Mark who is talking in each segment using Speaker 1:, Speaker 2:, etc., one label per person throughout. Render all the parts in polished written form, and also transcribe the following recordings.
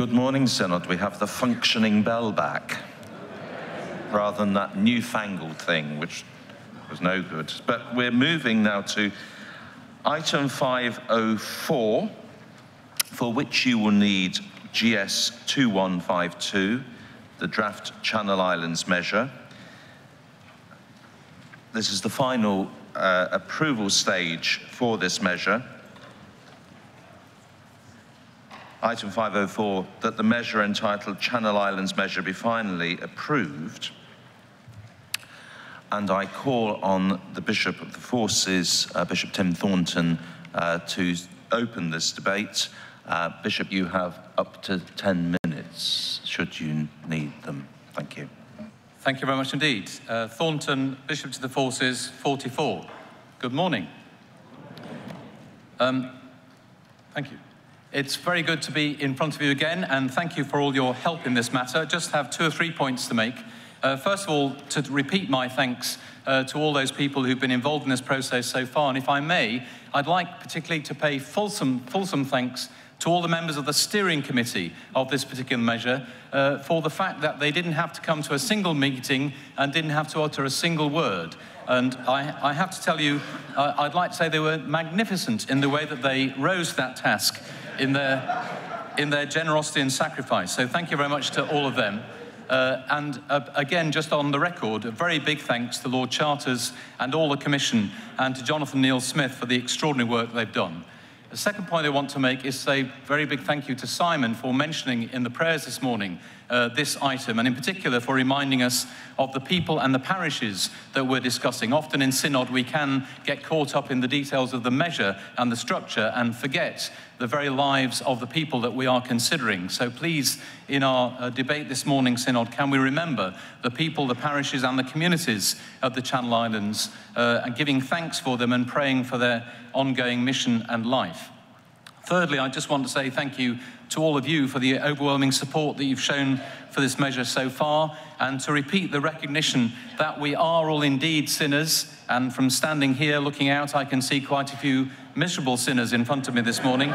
Speaker 1: Good morning, Synod. We have the functioning bell back, rather than that newfangled thing, which was no good. But we're moving now to item 504, for which you will need GS 2152, the draft Channel Islands measure. This is the final approval stage for this measure. Item 504, that the measure entitled Channel Islands Measure be finally approved. And I call on the Bishop of the Forces, Bishop Tim Thornton, to open this debate. Bishop, you have up to 10 minutes, should you need them. Thank you.
Speaker 2: Thank you very much indeed. Thornton, Bishop to the Forces, 44. Good morning. Thank you. It's very good to be in front of you again, and thank you for all your help in this matter. Just have 2 or 3 points to make. First of all, to repeat my thanks to all those people who've been involved in this process so far. And if I may, I'd like particularly to pay fulsome thanks to all the members of the steering committee of this particular measure for the fact that they didn't have to come to a single meeting and didn't have to utter a single word. And I have to tell you, I'd like to say they were magnificent in the way that they rose to that task in their generosity and sacrifice. So thank you very much to all of them. Again, just on the record, a very big thanks to Lord Charters and all the Commission, and to Jonathan Neil Smith for the extraordinary work they've done. The second point I want to make is say a very big thank you to Simon for mentioning in the prayers this morning this item, and in particular for reminding us of the people and the parishes that we're discussing. Often in Synod we can get caught up in the details of the measure and the structure and forget the very lives of the people that we are considering. So please, in our debate this morning, Synod, can we remember the people, the parishes and the communities of the Channel Islands, and giving thanks for them and praying for their ongoing mission and life. Thirdly, I just want to say thank you to all of you for the overwhelming support that you've shown for this measure so far, and to repeat the recognition that we are all indeed sinners. And from standing here looking out, I can see quite a few miserable sinners in front of me this morning.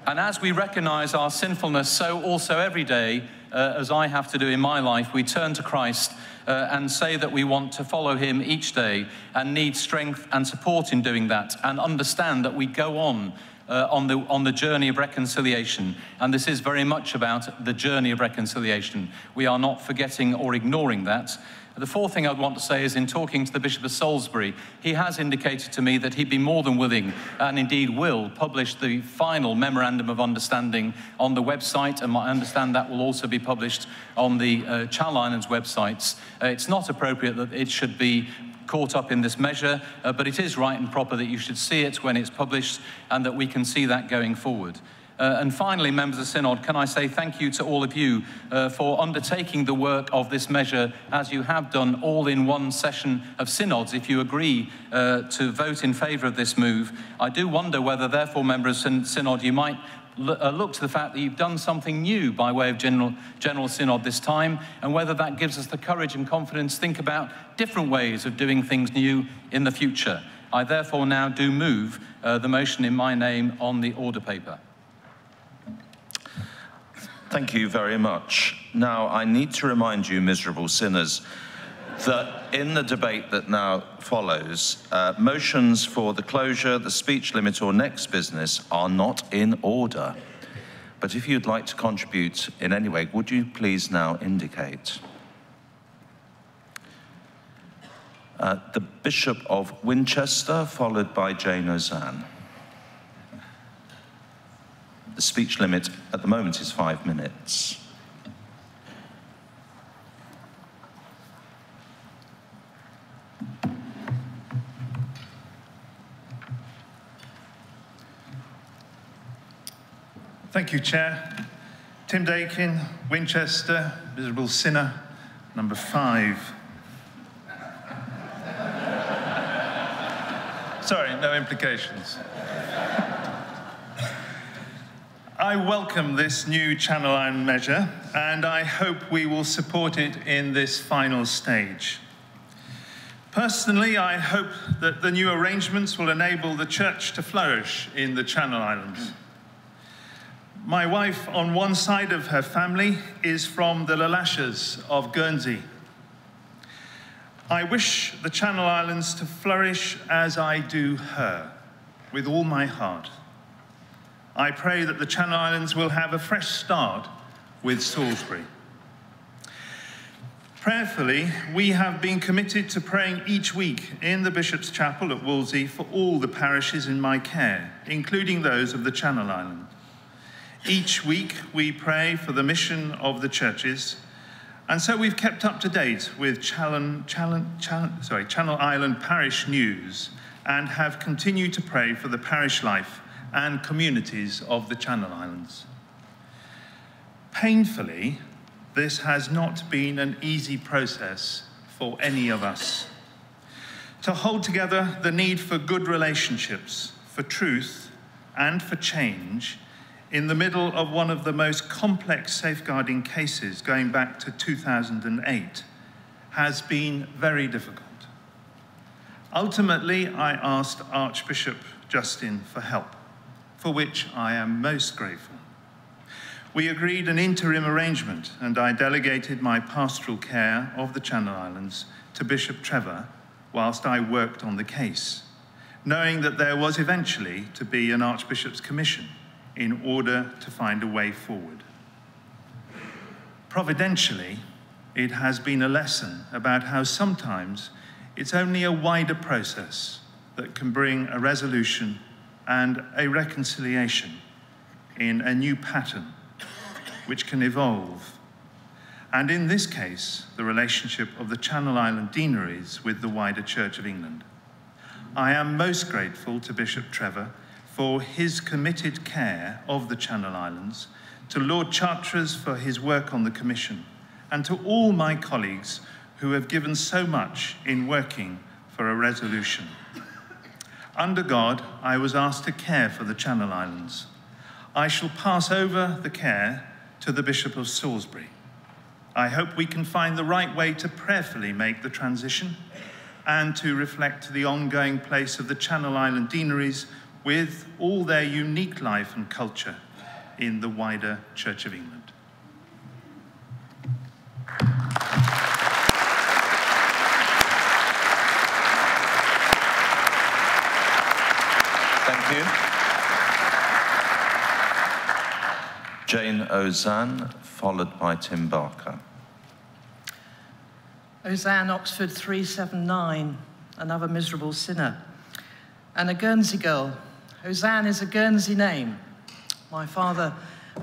Speaker 2: And as we recognize our sinfulness, so also every day, as I have to do in my life, we turn to Christ and say that we want to follow him each day and need strength and support in doing that, and understand that we go on the journey of reconciliation. And this is very much about the journey of reconciliation. We are not forgetting or ignoring that. The fourth thing I'd want to say is, in talking to the Bishop of Salisbury, he has indicated to me that he'd be more than willing, and indeed will, publish the final Memorandum of Understanding on the website, and I understand that will also be published on the Channel Islands websites. It's not appropriate that it should be caught up in this measure, but it is right and proper that you should see it when it's published, and that we can see that going forward. And finally, members of Synod, can I say thank you to all of you for undertaking the work of this measure, as you have done all in one session of Synods. If you agree to vote in favour of this move, I do wonder whether, therefore, members of Synod, you might look to the fact that you've done something new by way of General Synod this time, and whether that gives us the courage and confidence to think about different ways of doing things new in the future. I therefore now do move the motion in my name on the order paper.
Speaker 1: Thank you very much. Now, I need to remind you, miserable sinners, that in the debate that now follows, motions for the closure, the speech limit or next business are not in order. But if you'd like to contribute in any way, would you please now indicate? The Bishop of Winchester, followed by Jane Ozanne. The speech limit at the moment is 5 minutes.
Speaker 3: Thank you, Chair. Tim Dakin, Winchester, miserable sinner, number 5. Sorry, no implications. I welcome this new Channel Island measure, and I hope we will support it in this final stage. Personally, I hope that the new arrangements will enable the Church to flourish in the Channel Islands. My wife, on one side of her family, is from the Lalashas of Guernsey. I wish the Channel Islands to flourish as I do her, with all my heart. I pray that the Channel Islands will have a fresh start with Salisbury. Prayerfully, we have been committed to praying each week in the Bishop's Chapel at Wolsey for all the parishes in my care, including those of the Channel Islands. Each week, we pray for the mission of the churches, and so we've kept up to date with Channel Island parish news and have continued to pray for the parish life and communities of the Channel Islands. Painfully, this has not been an easy process for any of us. To hold together the need for good relationships, for truth, and for change in the middle of one of the most complex safeguarding cases going back to 2008 has been very difficult. Ultimately, I asked Archbishop Justin for help, for which I am most grateful. We agreed an interim arrangement, and I delegated my pastoral care of the Channel Islands to Bishop Trevor whilst I worked on the case, knowing that there was eventually to be an Archbishop's Commission in order to find a way forward. Providentially, it has been a lesson about how sometimes it's only a wider process that can bring a resolution and a reconciliation in a new pattern which can evolve. And in this case, the relationship of the Channel Island deaneries with the wider Church of England. I am most grateful to Bishop Trevor for his committed care of the Channel Islands, to Lord Chartres for his work on the Commission, and to all my colleagues who have given so much in working for a resolution. Under God, I was asked to care for the Channel Islands. I shall pass over the care to the Bishop of Salisbury. I hope we can find the right way to prayerfully make the transition and to reflect the ongoing place of the Channel Island deaneries with all their unique life and culture in the wider Church of England.
Speaker 1: Thank you. Jane Ozanne, followed by Tim Barker.
Speaker 4: Ozanne, Oxford 379, another miserable sinner. And a Guernsey girl. Ozanne is a Guernsey name. My father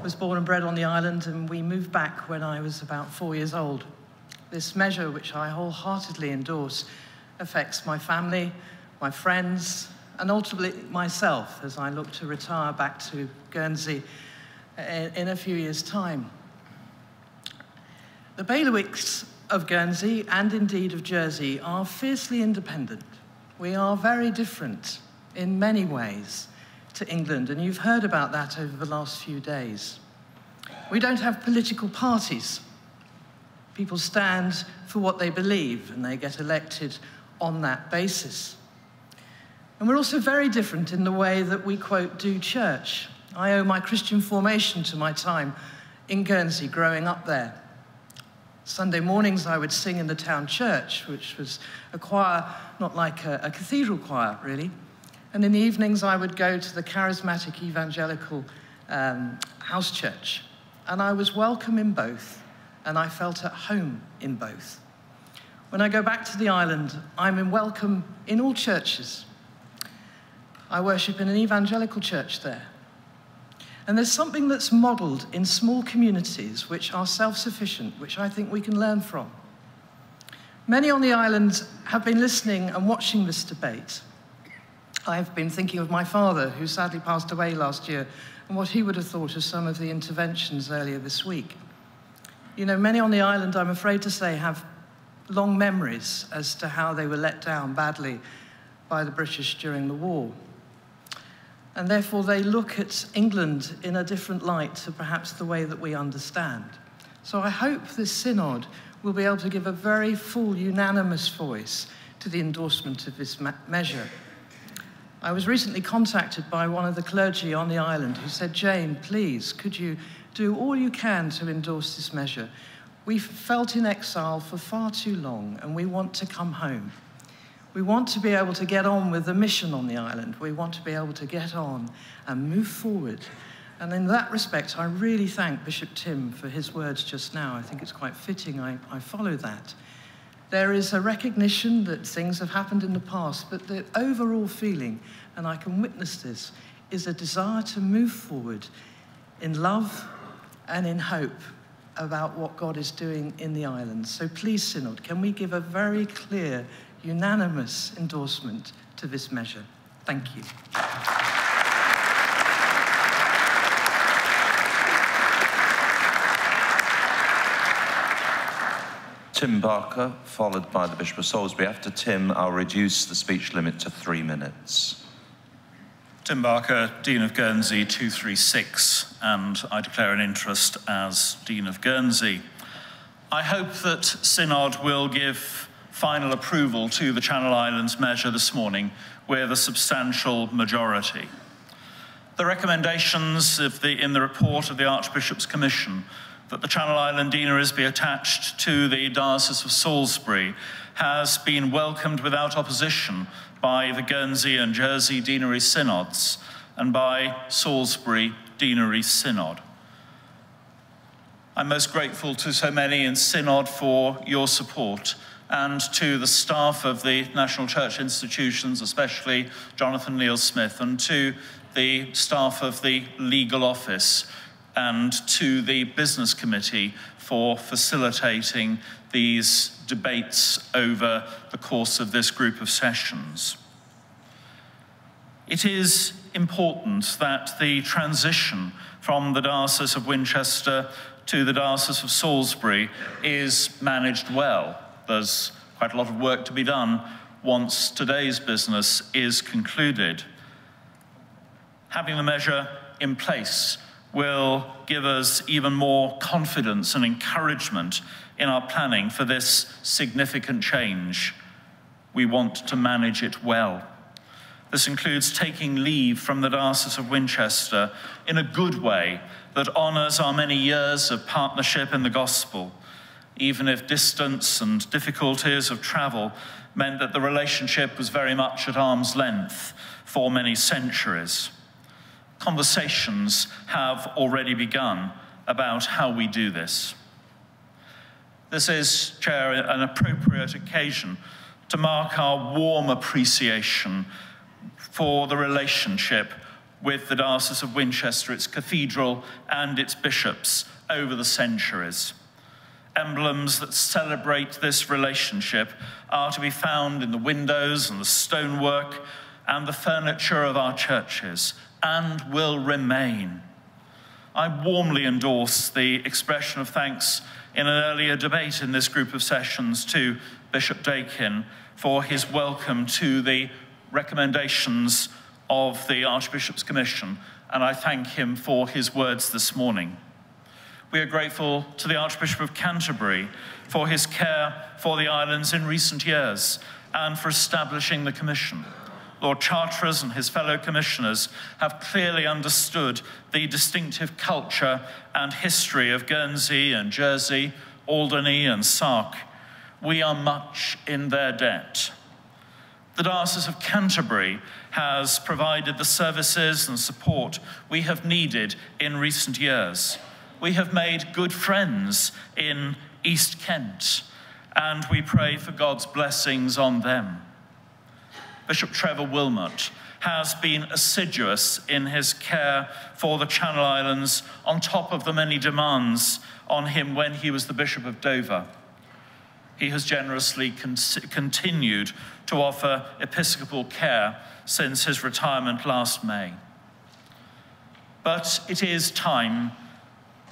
Speaker 4: was born and bred on the island, and we moved back when I was about 4 years old. This measure, which I wholeheartedly endorse, affects my family, my friends, and ultimately myself as I look to retire back to Guernsey in a few years' time. The bailiwicks of Guernsey, and indeed of Jersey, are fiercely independent. We are very different in many ways to England, and you've heard about that over the last few days. We don't have political parties. People stand for what they believe, and they get elected on that basis. And we're also very different in the way that we, quote, do church. I owe my Christian formation to my time in Guernsey, growing up there. Sunday mornings I would sing in the town church, which was a choir, not like a cathedral choir, really. And in the evenings I would go to the charismatic evangelical house church. And I was welcome in both, and I felt at home in both. When I go back to the island, I'm welcome in all churches. I worship in an evangelical church there. And there's something that's modelled in small communities which are self-sufficient, which I think we can learn from. Many on the island have been listening and watching this debate. I've been thinking of my father, who sadly passed away last year, and what he would have thought of some of the interventions earlier this week. You know, many on the island, I'm afraid to say, have long memories as to how they were let down badly by the British during the war. And therefore they look at England in a different light to perhaps the way that we understand. So I hope this synod will be able to give a very full, unanimous voice to the endorsement of this measure. I was recently contacted by one of the clergy on the island who said, Jane, please, could you do all you can to endorse this measure? We've felt in exile for far too long, and we want to come home. We want to be able to get on with the mission on the island. We want to be able to get on and move forward. And in that respect, I really thank Bishop Tim for his words just now. I think it's quite fitting I follow that. There is a recognition that things have happened in the past, but the overall feeling, and I can witness this, is a desire to move forward in love and in hope about what God is doing in the islands. So please, Synod, can we give a very clear, unanimous endorsement to this measure? Thank you.
Speaker 1: Tim Barker, followed by the Bishop of Salisbury. After Tim, I'll reduce the speech limit to 3 minutes.
Speaker 5: Tim Barker, Dean of Guernsey 236, and I declare an interest as Dean of Guernsey. I hope that Synod will give final approval to the Channel Islands measure this morning with a substantial majority. The recommendations in the report of the Archbishop's Commission that the Channel Island deaneries be attached to the Diocese of Salisbury has been welcomed without opposition by the Guernsey and Jersey deanery synods and by Salisbury Deanery Synod. I'm most grateful to so many in Synod for your support, and to the staff of the National Church institutions, especially Jonathan Neal-Smith, and to the staff of the legal office, and to the business committee for facilitating these debates over the course of this group of sessions. It is important that the transition from the Diocese of Winchester to the Diocese of Salisbury is managed well. There's quite a lot of work to be done once today's business is concluded. Having the measure in place will give us even more confidence and encouragement in our planning for this significant change. We want to manage it well. This includes taking leave from the Diocese of Winchester in a good way that honours our many years of partnership in the gospel, even if distance and difficulties of travel meant that the relationship was very much at arm's length for many centuries. Conversations have already begun about how we do this. This is, Chair, an appropriate occasion to mark our warm appreciation for the relationship with the Diocese of Winchester, its cathedral and its bishops over the centuries. Emblems that celebrate this relationship are to be found in the windows and the stonework and the furniture of our churches, and will remain. I warmly endorse the expression of thanks in an earlier debate in this group of sessions to Bishop Dakin for his welcome to the recommendations of the Archbishop's Commission, and I thank him for his words this morning. We are grateful to the Archbishop of Canterbury for his care for the islands in recent years and for establishing the Commission. Lord Charteris and his fellow commissioners have clearly understood the distinctive culture and history of Guernsey and Jersey, Alderney and Sark. We are much in their debt. The Diocese of Canterbury has provided the services and support we have needed in recent years. We have made good friends in East Kent, and we pray for God's blessings on them. Bishop Trevor Wilmot has been assiduous in his care for the Channel Islands on top of the many demands on him when he was the Bishop of Dover. He has generously continued to offer episcopal care since his retirement last May. But it is time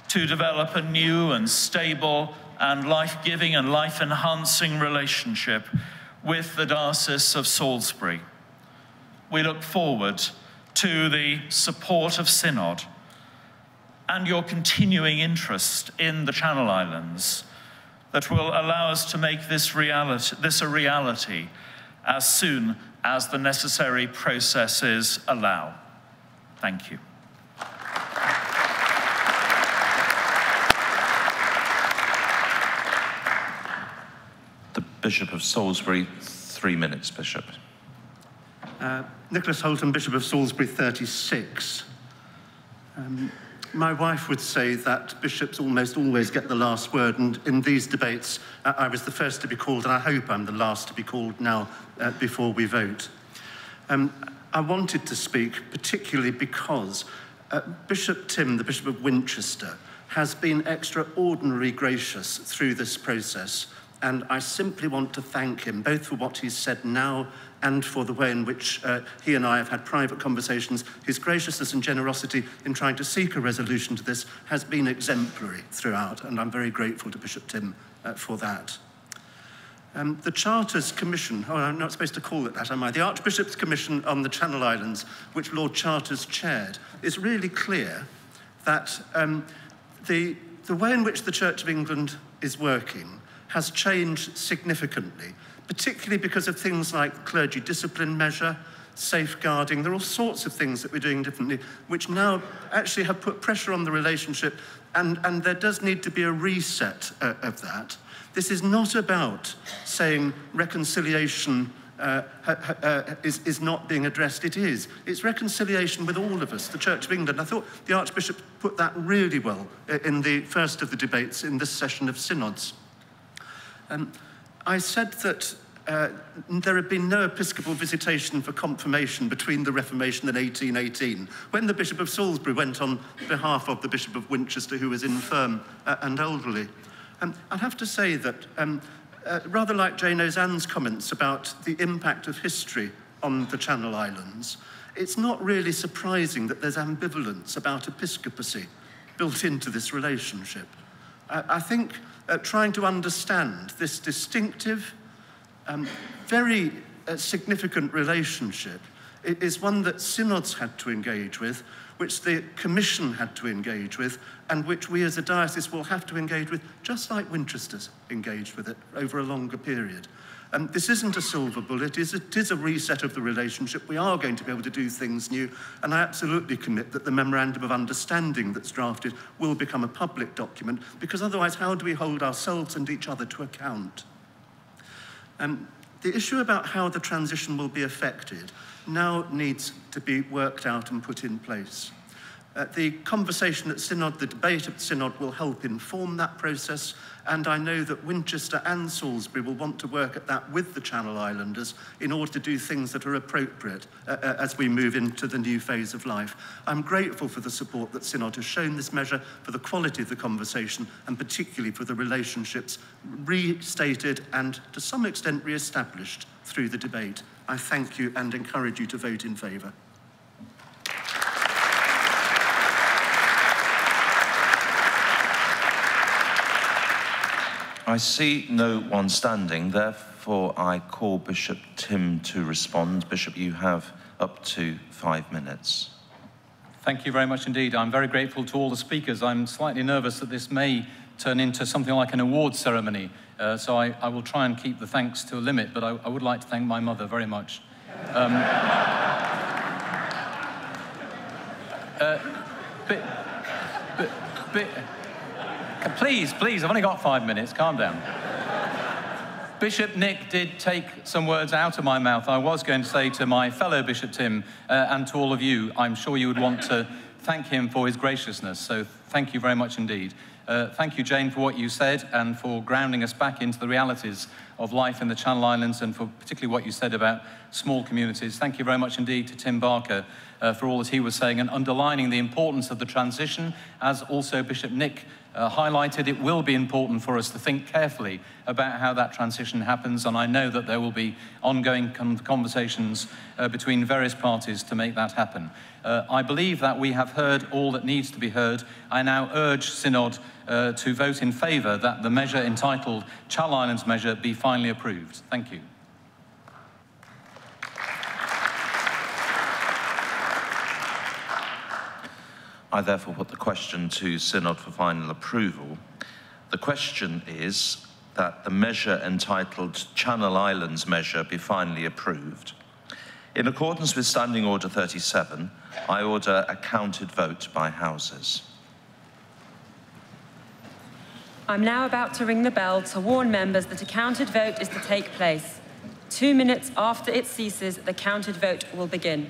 Speaker 5: to develop a new and stable and life-giving and life-enhancing relationship with the Diocese of Salisbury. We look forward to the support of Synod and your continuing interest in the Channel Islands that will allow us to make this a reality as soon as the necessary processes allow. Thank you.
Speaker 1: The Bishop of Salisbury, 3 minutes, Bishop.
Speaker 6: Nicholas Holton, Bishop of Salisbury, 36. My wife would say that bishops almost always get the last word, and in these debates, I was the first to be called, and I hope I'm the last to be called now before we vote. I wanted to speak particularly because Bishop Tim, the Bishop of Winchester, has been extraordinarily gracious through this process, and I simply want to thank him, both for what he's said now and for the way in which he and I have had private conversations. His graciousness and generosity in trying to seek a resolution to this has been exemplary throughout, and I'm very grateful to Bishop Tim for that. The Charters Commission, oh, I'm not supposed to call it that, am I? The Archbishop's Commission on the Channel Islands, which Lord Charters chaired, is really clear that the way in which the Church of England is working has changed significantly, particularly because of things like clergy discipline measure, safeguarding. There are all sorts of things that we're doing differently, which now actually have put pressure on the relationship, and there does need to be a reset of that. This is not about saying reconciliation is not being addressed. It is. It's reconciliation with all of us, the Church of England. I thought the Archbishop put that really well in the first of the debates in this session of synods. I said that there had been no episcopal visitation for confirmation between the Reformation and 1818, when the Bishop of Salisbury went on behalf of the Bishop of Winchester, who was infirm and elderly. I'd have to say that, rather like Jane Ozanne's comments about the impact of history on the Channel Islands, it's not really surprising that there's ambivalence about episcopacy built into this relationship. I think trying to understand this distinctive, very significant relationship is one that synods had to engage with, which the Commission had to engage with, and which we as a diocese will have to engage with, just like Winchester's engaged with it over a longer period. This isn't a silver bullet, it is a reset of the relationship. We are going to be able to do things new, and I absolutely commit that the Memorandum of Understanding that's drafted will become a public document, because otherwise how do we hold ourselves and each other to account? The issue about how the transition will be affected now needs to be worked out and put in place. The conversation at Synod, the debate at Synod will help inform that process, and I know that Winchester and Salisbury will want to work at that with the Channel Islanders in order to do things that are appropriate as we move into the new phase of life. I'm grateful for the support that Synod has shown this measure, for the quality of the conversation, and particularly for the relationships restated and to some extent re-established through the debate. I thank you and encourage you to vote in favour.
Speaker 1: I see no one standing, therefore I call Bishop Tim to respond. Bishop, you have up to 5 minutes.
Speaker 2: Thank you very much indeed. I'm very grateful to all the speakers. I'm slightly nervous that this may turn into something like an awards ceremony, so I will try and keep the thanks to a limit, but I would like to thank my mother very much. Please, I've only got 5 minutes, calm down. Bishop Nick did take some words out of my mouth. I was going to say to my fellow Bishop Tim and to all of you, I'm sure you would want to thank him for his graciousness, so thank you very much indeed. Thank you, Jane, for what you said and for grounding us back into the realities of life in the Channel Islands, and for particularly what you said about small communities. Thank you very much indeed to Tim Barker for all that he was saying and underlining the importance of the transition. As also Bishop Nick highlighted, it will be important for us to think carefully about how that transition happens, and I know that there will be ongoing conversations between various parties to make that happen. I believe that we have heard all that needs to be heard. I now urge Synod to vote in favour that the measure entitled Channel Islands Measure be finally approved. Thank you.
Speaker 1: I therefore put the question to Synod for final approval. The question is that the measure entitled Channel Islands Measure be finally approved. In accordance with Standing Order 37, I order a counted vote by houses.
Speaker 7: I'm now about to ring the bell to warn members that a counted vote is to take place. 2 minutes after it ceases, the counted vote will begin.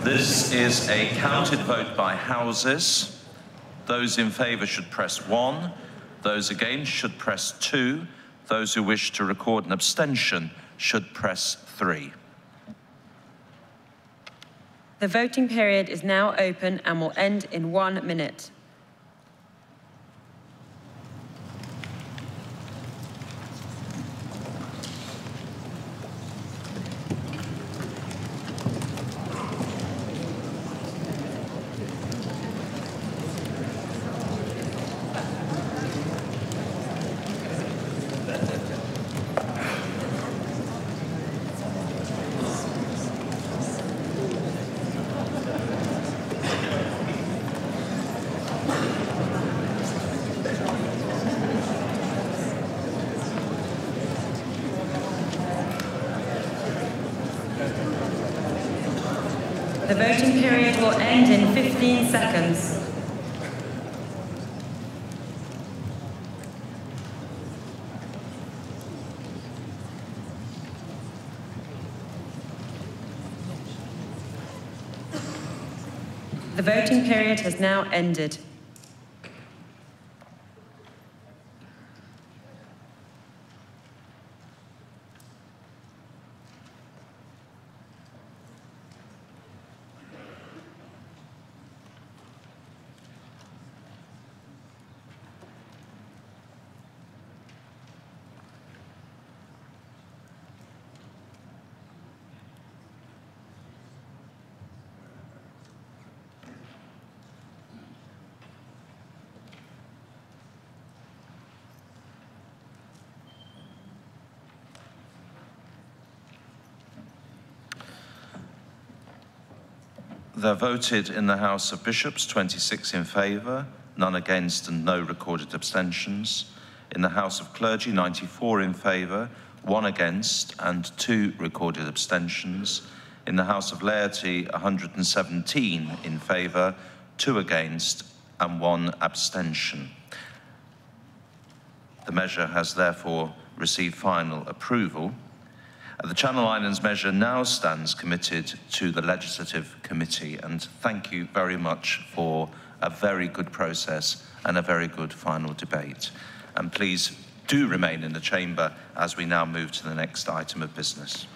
Speaker 1: This is a counted vote by houses. Those in favour should press 1. Those against should press 2. Those who wish to record an abstention should press 3.
Speaker 7: The voting period is now open and will end in 1 minute. The voting period will end in 15 seconds. The voting period has now ended.
Speaker 1: There voted in the House of Bishops 26 in favour, none against and no recorded abstentions. In the House of Clergy 94 in favour, 1 against, and 2 recorded abstentions. In the House of Laity, 117 in favour, 2 against, and 1 abstention. The measure has therefore received final approval. The Channel Islands measure now stands committed to the Legislative Committee, and thank you very much for a very good process and a very good final debate. And please do remain in the chamber as we now move to the next item of business.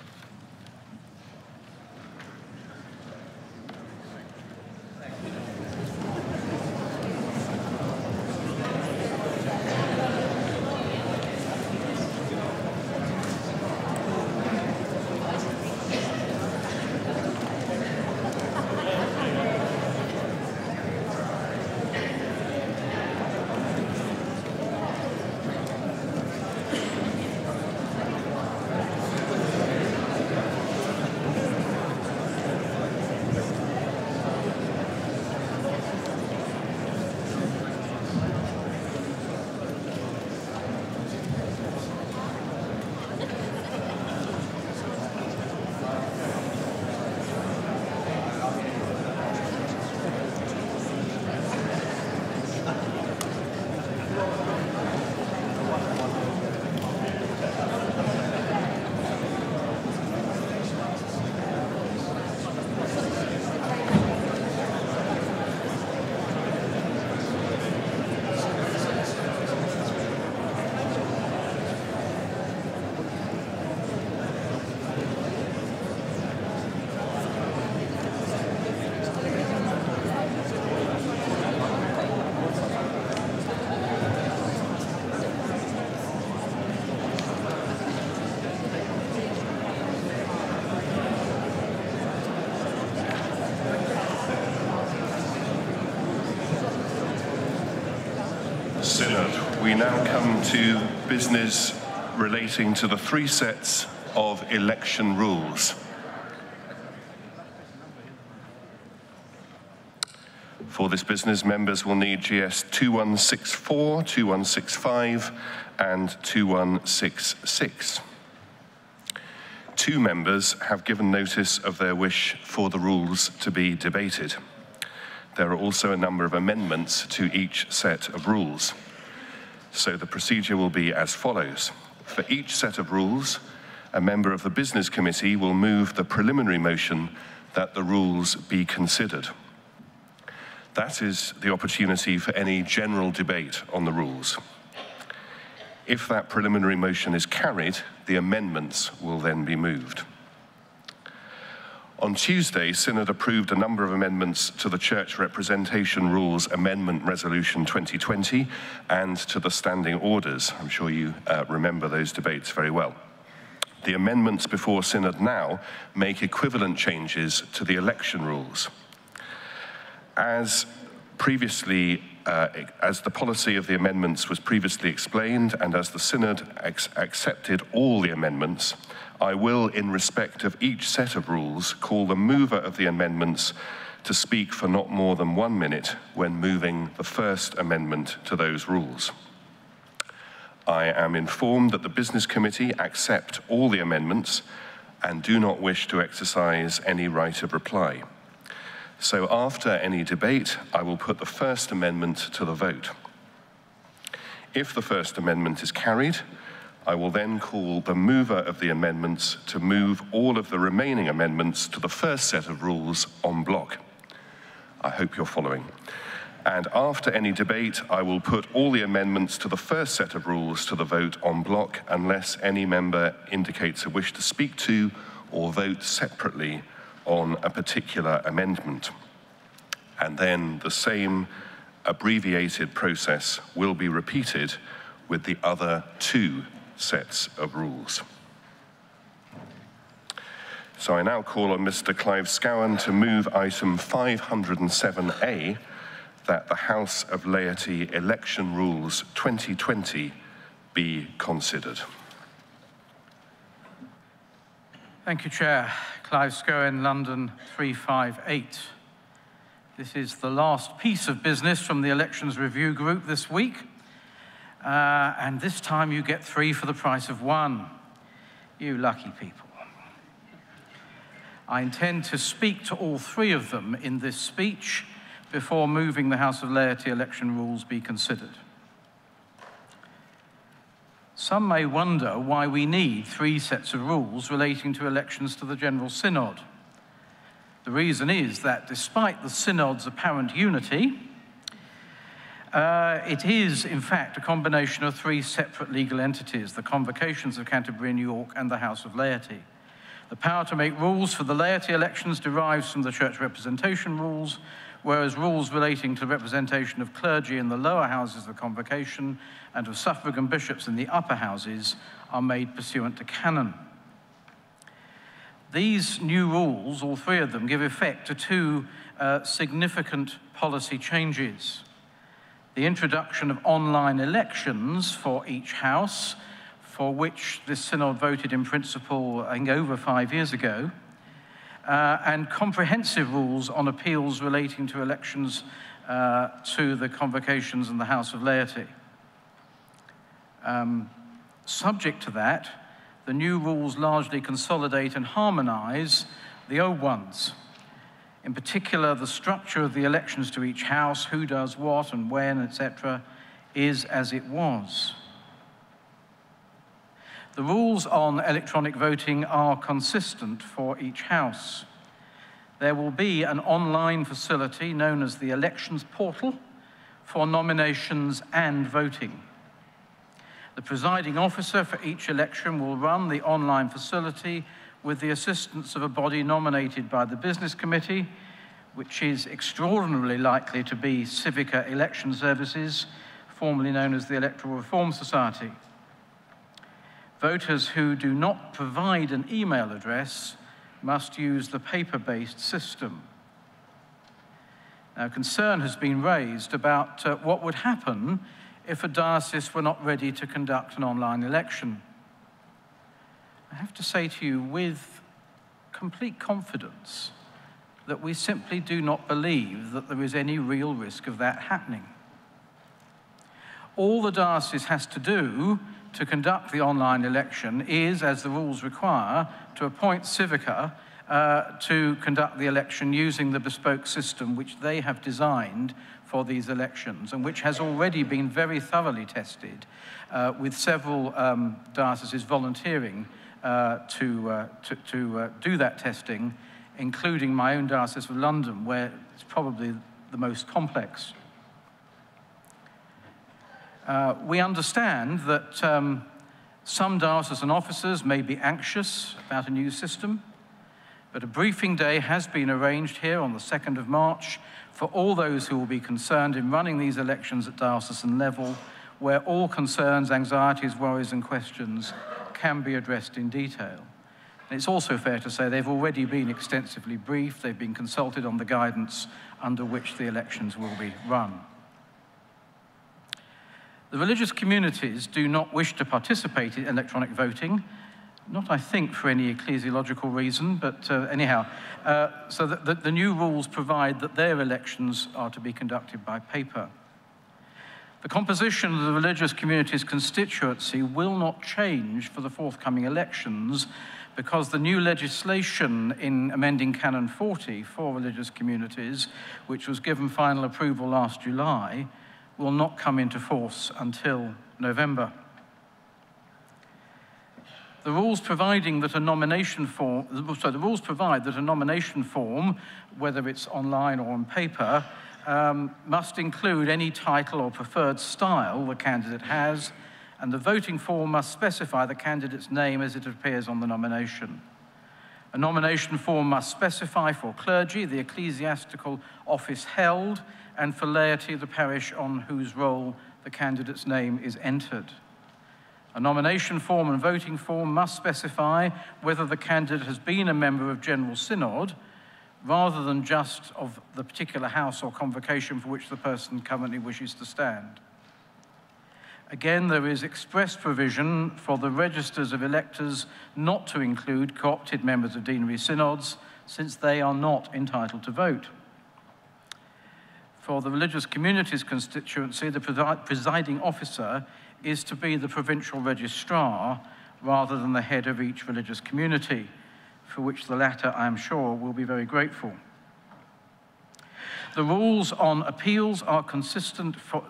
Speaker 8: Synod, we now come to business relating to the 3 sets of election rules. For this business, members will need GS 2164, 2165 and 2166. 2 members have given notice of their wish for the rules to be debated. There are also a number of amendments to each set of rules. So the procedure will be as follows. For each set of rules, a member of the Business Committee will move the preliminary motion that the rules be considered. That is the opportunity for any general debate on the rules. If that preliminary motion is carried, the amendments will then be moved. On Tuesday, Synod approved a number of amendments to the Church Representation Rules Amendment Resolution 2020 and to the Standing Orders. I'm sure you remember those debates very well. The amendments before Synod now make equivalent changes to the election rules. As the policy of the amendments was previously explained, and as the Synod accepted all the amendments, I will, in respect of each set of rules, call the mover of the amendments to speak for not more than 1 minute when moving the first amendment to those rules. I am informed that the Business Committee accept all the amendments and do not wish to exercise any right of reply. So after any debate, I will put the first amendment to the vote. If the first amendment is carried, I will then call the mover of the amendments to move all of the remaining amendments to the first set of rules en bloc. I hope you're following. And after any debate, I will put all the amendments to the first set of rules to the vote en bloc unless any member indicates a wish to speak to or vote separately on a particular amendment. And then the same abbreviated process will be repeated with the other 2 sets of rules. So I now call on Mr. Clive Scowen to move item 507A, that the House of Laity Election Rules 2020 be considered.
Speaker 9: Thank you, Chair. Clive Scowen, London 358. This is the last piece of business from the Elections Review Group this week. And this time you get 3 for the price of 1. You lucky people. I intend to speak to all three of them in this speech before moving the House of Laity election rules be considered. Some may wonder why we need three sets of rules relating to elections to the General Synod. The reason is that despite the Synod's apparent unity, it is, in fact, a combination of three separate legal entities, the Convocations of Canterbury and York and the House of Laity. The power to make rules for the laity elections derives from the church representation rules, whereas rules relating to the representation of clergy in the lower houses of the Convocation and of suffragan bishops in the upper houses are made pursuant to canon. These new rules, all three of them, give effect to two significant policy changes. The introduction of online elections for each house, for which this synod voted in principle, I think, over 5 years ago, and comprehensive rules on appeals relating to elections to the Convocations and the House of Laity. Subject to that, the new rules largely consolidate and harmonise the old ones. In particular, the structure of the elections to each house, who does what and when, etc., is as it was. The rules on electronic voting are consistent for each house. There will be an online facility known as the Elections Portal for nominations and voting. The presiding officer for each election will run the online facility with the assistance of a body nominated by the Business Committee, which is extraordinarily likely to be Civica Election Services, formerly known as the Electoral Reform Society. Voters who do not provide an email address must use the paper-based system. Now, concern has been raised about what would happen if a diocese were not ready to conduct an online election. I have to say to you with complete confidence that we simply do not believe that there is any real risk of that happening. All the diocese has to do to conduct the online election is, as the rules require, to appoint Civica to conduct the election using the bespoke system which they have designed for these elections and which has already been very thoroughly tested with several dioceses volunteering to do that testing, including my own Diocese of London, where it's probably the most complex. We understand that some diocesan officers may be anxious about a new system, but a briefing day has been arranged here on the 2nd of March for all those who will be concerned in running these elections at diocesan level, where all concerns, anxieties, worries and questions can be addressed in detail. And it's also fair to say they've already been extensively briefed, they've been consulted on the guidance under which the elections will be run. The religious communities do not wish to participate in electronic voting, not, I think, for any ecclesiological reason, but anyhow. So the new rules provide that their elections are to be conducted by paper. The composition of the religious community's constituency will not change for the forthcoming elections because the new legislation in amending Canon 40 for religious communities, which was given final approval last July, will not come into force until November. The rules providing that a nomination form, the rules provide that a nomination form, whether it's online or on paper, must include any title or preferred style the candidate has, and the voting form must specify the candidate's name as it appears on the nomination. A nomination form must specify for clergy the ecclesiastical office held, and for laity the parish on whose roll the candidate's name is entered. A nomination form and voting form must specify whether the candidate has been a member of General Synod, rather than just of the particular house or convocation for which the person currently wishes to stand. Again, there is express provision for the registers of electors not to include co-opted members of deanery synods, since they are not entitled to vote. For the religious communities constituency, the presiding officer is to be the provincial registrar, rather than the head of each religious community, for which the latter, I am sure, will be very grateful. The rules on appeals are consistent for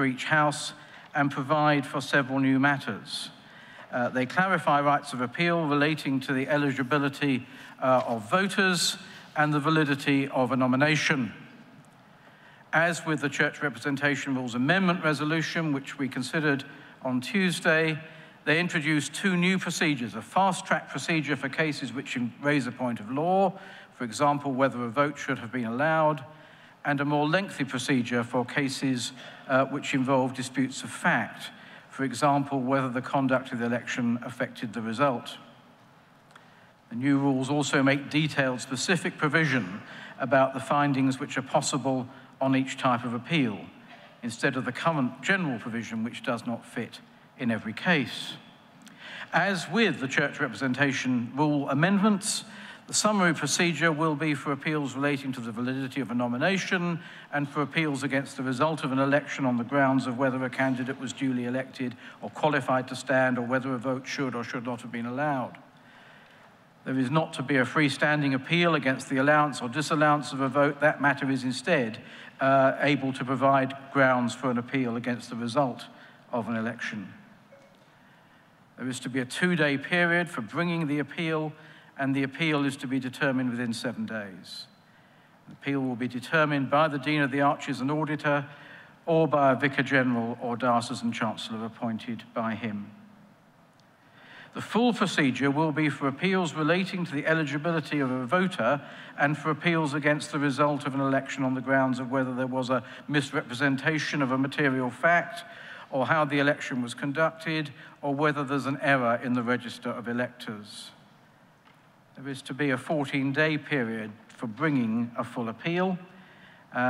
Speaker 9: each house and provide for several new matters. They clarify rights of appeal relating to the eligibility of voters and the validity of a nomination. As with the Church Representation Rules Amendment Resolution, which we considered on Tuesday, they introduced two new procedures: a fast-track procedure for cases which raise a point of law, for example, whether a vote should have been allowed, and a more lengthy procedure for cases which involve disputes of fact, for example, whether the conduct of the election affected the result. The new rules also make detailed specific provision about the findings which are possible on each type of appeal, instead of the current general provision which does not fit in every case. As with the Church Representation Rule amendments, the summary procedure will be for appeals relating to the validity of a nomination and for appeals against the result of an election on the grounds of whether a candidate was duly elected or qualified to stand, or whether a vote should or should not have been allowed. There is not to be a freestanding appeal against the allowance or disallowance of a vote. That matter is instead able to provide grounds for an appeal against the result of an election. There is to be a 2-day period for bringing the appeal, and the appeal is to be determined within 7 days. The appeal will be determined by the Dean of the Arches and Auditor, or by a Vicar General or Diocesan Chancellor appointed by him. The full procedure will be for appeals relating to the eligibility of a voter and for appeals against the result of an election on the grounds of whether there was a misrepresentation of a material fact, or how the election was conducted, or whether there's an error in the register of electors. There is to be a 14-day period for bringing a full appeal,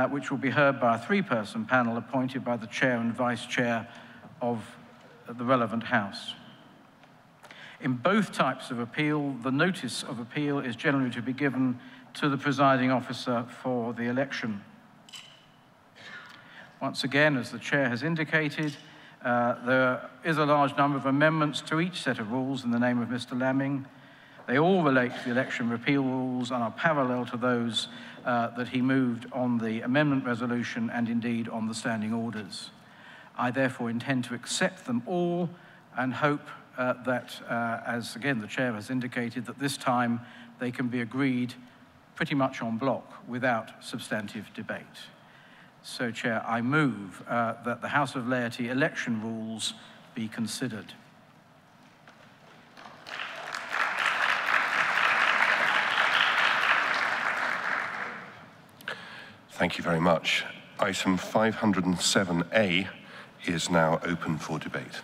Speaker 9: which will be heard by a 3-person panel appointed by the chair and vice chair of the relevant house. In both types of appeal, the notice of appeal is generally to be given to the presiding officer for the election. Once again, as the chair has indicated, there is a large number of amendments to each set of rules in the name of Mr. Lamming. They all relate to the election repeal rules and are parallel to those that he moved on the amendment resolution and indeed on the standing orders. I therefore intend to accept them all and hope that, as again the chair has indicated, that this time they can be agreed pretty much en bloc without substantive debate. So, Chair, I move that the House of Laity election rules be considered.
Speaker 8: Thank you very much. Item 507A is now open for debate.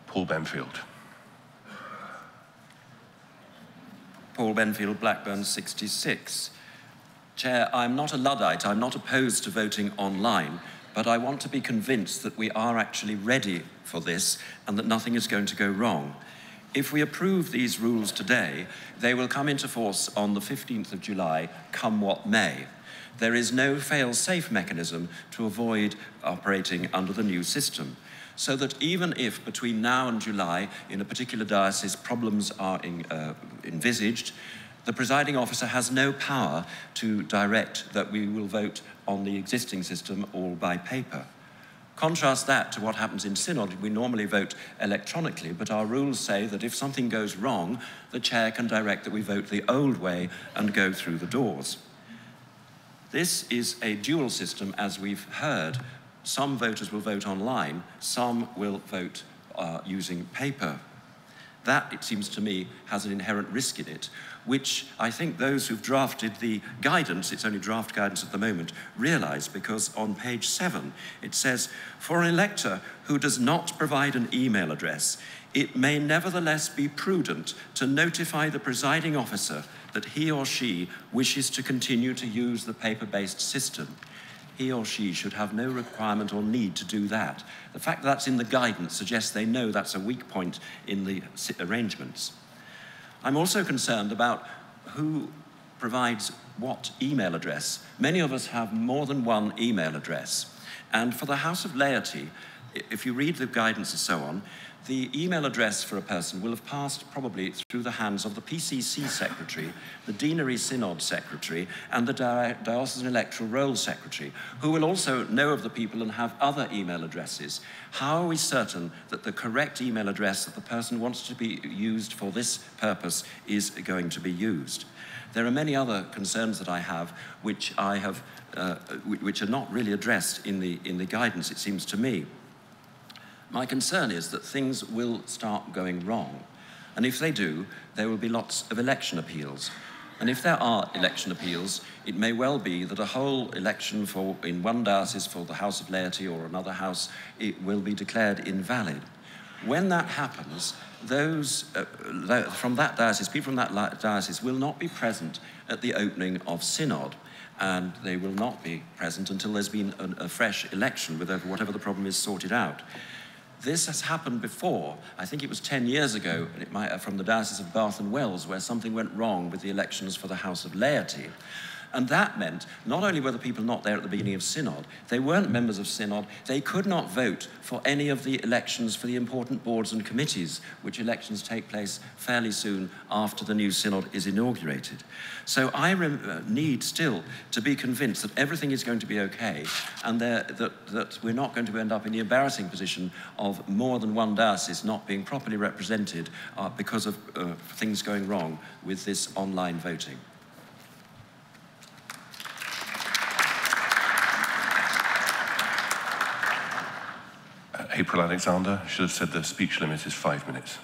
Speaker 8: Paul Benfield.
Speaker 10: Paul Benfield, Blackburn 66. Chair, I'm not a Luddite, I'm not opposed to voting online, but I want to be convinced that we are actually ready for this and that nothing is going to go wrong. If we approve these rules today, they will come into force on the 15th of July, come what may. There is no fail-safe mechanism to avoid operating under the new system, so that even if between now and July in a particular diocese problems are envisaged, the presiding officer has no power to direct that we will vote on the existing system all by paper. Contrast that to what happens in Synod. We normally vote electronically, but our rules say that if something goes wrong, the chair can direct that we vote the old way and go through the doors. This is a dual system, as we've heard. Some voters will vote online, some will vote using paper. That, it seems to me, has an inherent risk in it, which I think those who've drafted the guidance, it's only draft guidance at the moment, realise, because on page 7 it says, for an elector who does not provide an email address, it may nevertheless be prudent to notify the presiding officer that he or she wishes to continue to use the paper-based system. He or she should have no requirement or need to do that. The fact that that's in the guidance suggests they know that's a weak point in the arrangements. I'm also concerned about who provides what email address. Many of us have more than one email address. And for the House of Laity, if you read the guidance and so on, the email address for a person will have passed probably through the hands of the PCC Secretary, the Deanery Synod Secretary, and the Diocesan Electoral Roll Secretary, who will also know of the people and have other email addresses. How are we certain that the correct email address that the person wants to be used for this purpose is going to be used? There are many other concerns that I have, which are not really addressed in the guidance, it seems to me. My concern is that things will start going wrong. And if they do, there will be lots of election appeals. And if there are election appeals, it may well be that a whole election in one diocese for the House of Laity or another house, it will be declared invalid. When that happens, those from that diocese, people from that diocese will not be present at the opening of Synod. And they will not be present until there's been a fresh election with whatever the problem is sorted out. This has happened before. I think it was 10 years ago, and it might have from the Diocese of Bath and Wells, where something went wrong with the elections for the House of Laity. And that meant not only were the people not there at the beginning of Synod, they weren't members of Synod, they could not vote for any of the elections for the important boards and committees, which elections take place fairly soon after the new Synod is inaugurated. So I need still to be convinced that everything is going to be okay, and that we're not going to end up in the embarrassing position of more than one diocese not being properly represented because of things going wrong with this online voting.
Speaker 8: April Alexander, should have said the speech limit is 5 minutes.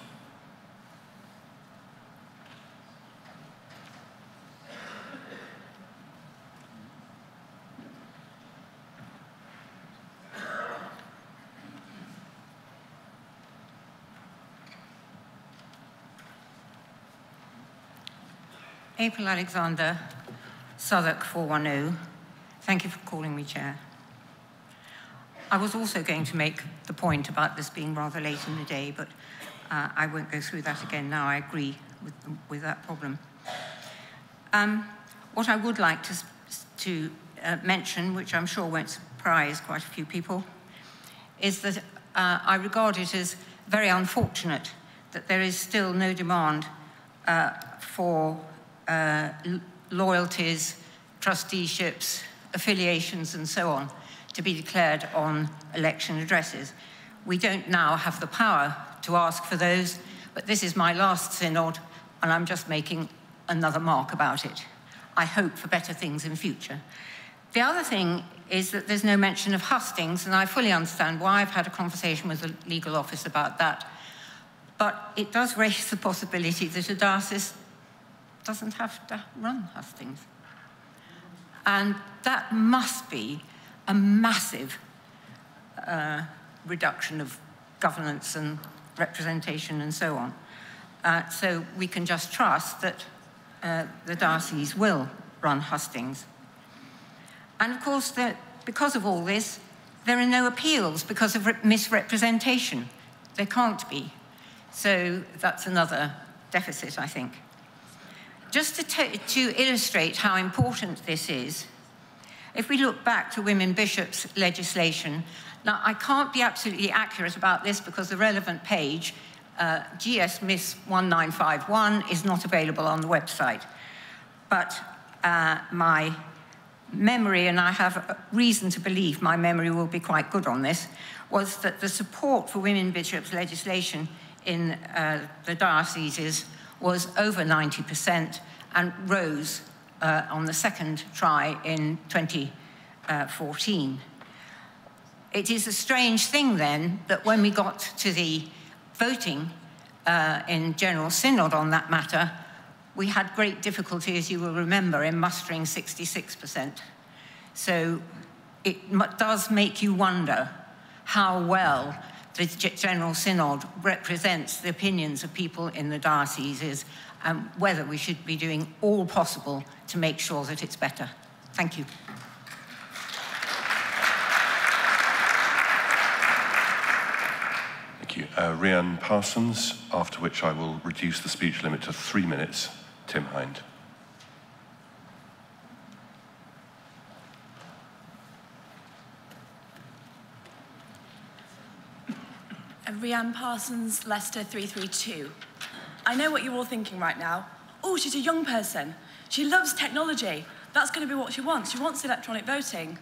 Speaker 11: April Alexander, Southwark 410. Thank you for calling me Chair. I was also going to make the point about this being rather late in the day, but I won't go through that again now. I agree with that problem. What I would like to mention, which I'm sure won't surprise quite a few people, is that I regard it as very unfortunate that there is still no demand for loyalties, trusteeships, affiliations, and so on, to be declared on election addresses. We don't now have the power to ask for those, but this is my last synod, and I'm just making another mark about it. I hope for better things in future. The other thing is that there's no mention of hustings, and I fully understand why. I've had a conversation with the legal office about that. But it does raise the possibility that a diocese doesn't have to run hustings. And that must be a massive reduction of governance and representation and so on. So we can just trust that the diocese will run hustings. And of course, because of all this, there are no appeals because of misrepresentation. There can't be. So that's another deficit, I think. Just to illustrate how important this is, if we look back to women bishops legislation, now I can't be absolutely accurate about this because the relevant page, GS Miss 1951, is not available on the website. But my memory, and I have reason to believe my memory will be quite good on this, was that the support for women bishops legislation in the dioceses was over 90% and rose on the second try in 2014. It is a strange thing then that when we got to the voting in General Synod on that matter, we had great difficulty, as you will remember, in mustering 66%. So it does make you wonder how well the General Synod represents the opinions of people in the dioceses and whether we should be doing all possible to make sure that it's better. Thank you.
Speaker 8: Thank you. Rhiannon Parsons, after which I will reduce the speech limit to 3 minutes. Tim Hind.
Speaker 12: Rhiann Parsons, Leicester 332. I know what you're all thinking right now. Oh, she's a young person. She loves technology. That's going to be what she wants. She wants electronic voting.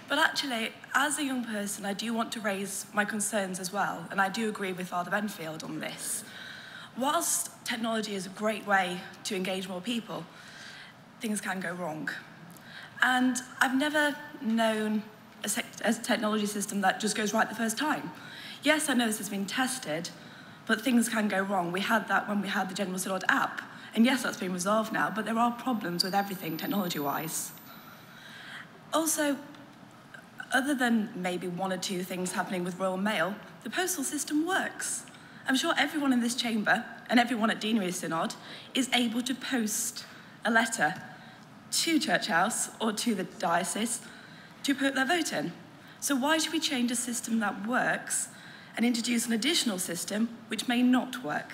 Speaker 12: But actually, as a young person, I do want to raise my concerns as well, and I do agree with Father Benfield on this. Whilst technology is a great way to engage more people, things can go wrong. And I've never known a technology system that just goes right the first time. Yes, I know this has been tested, but things can go wrong. We had that when we had the General Synod app, and yes, that's been resolved now, but there are problems with everything technology-wise. Also, other than maybe one or two things happening with Royal Mail, the postal system works. I'm sure everyone in this chamber and everyone at Deanery Synod is able to post a letter to Church House or to the diocese to put their vote in. So why should we change a system that works and introduce an additional system which may not work?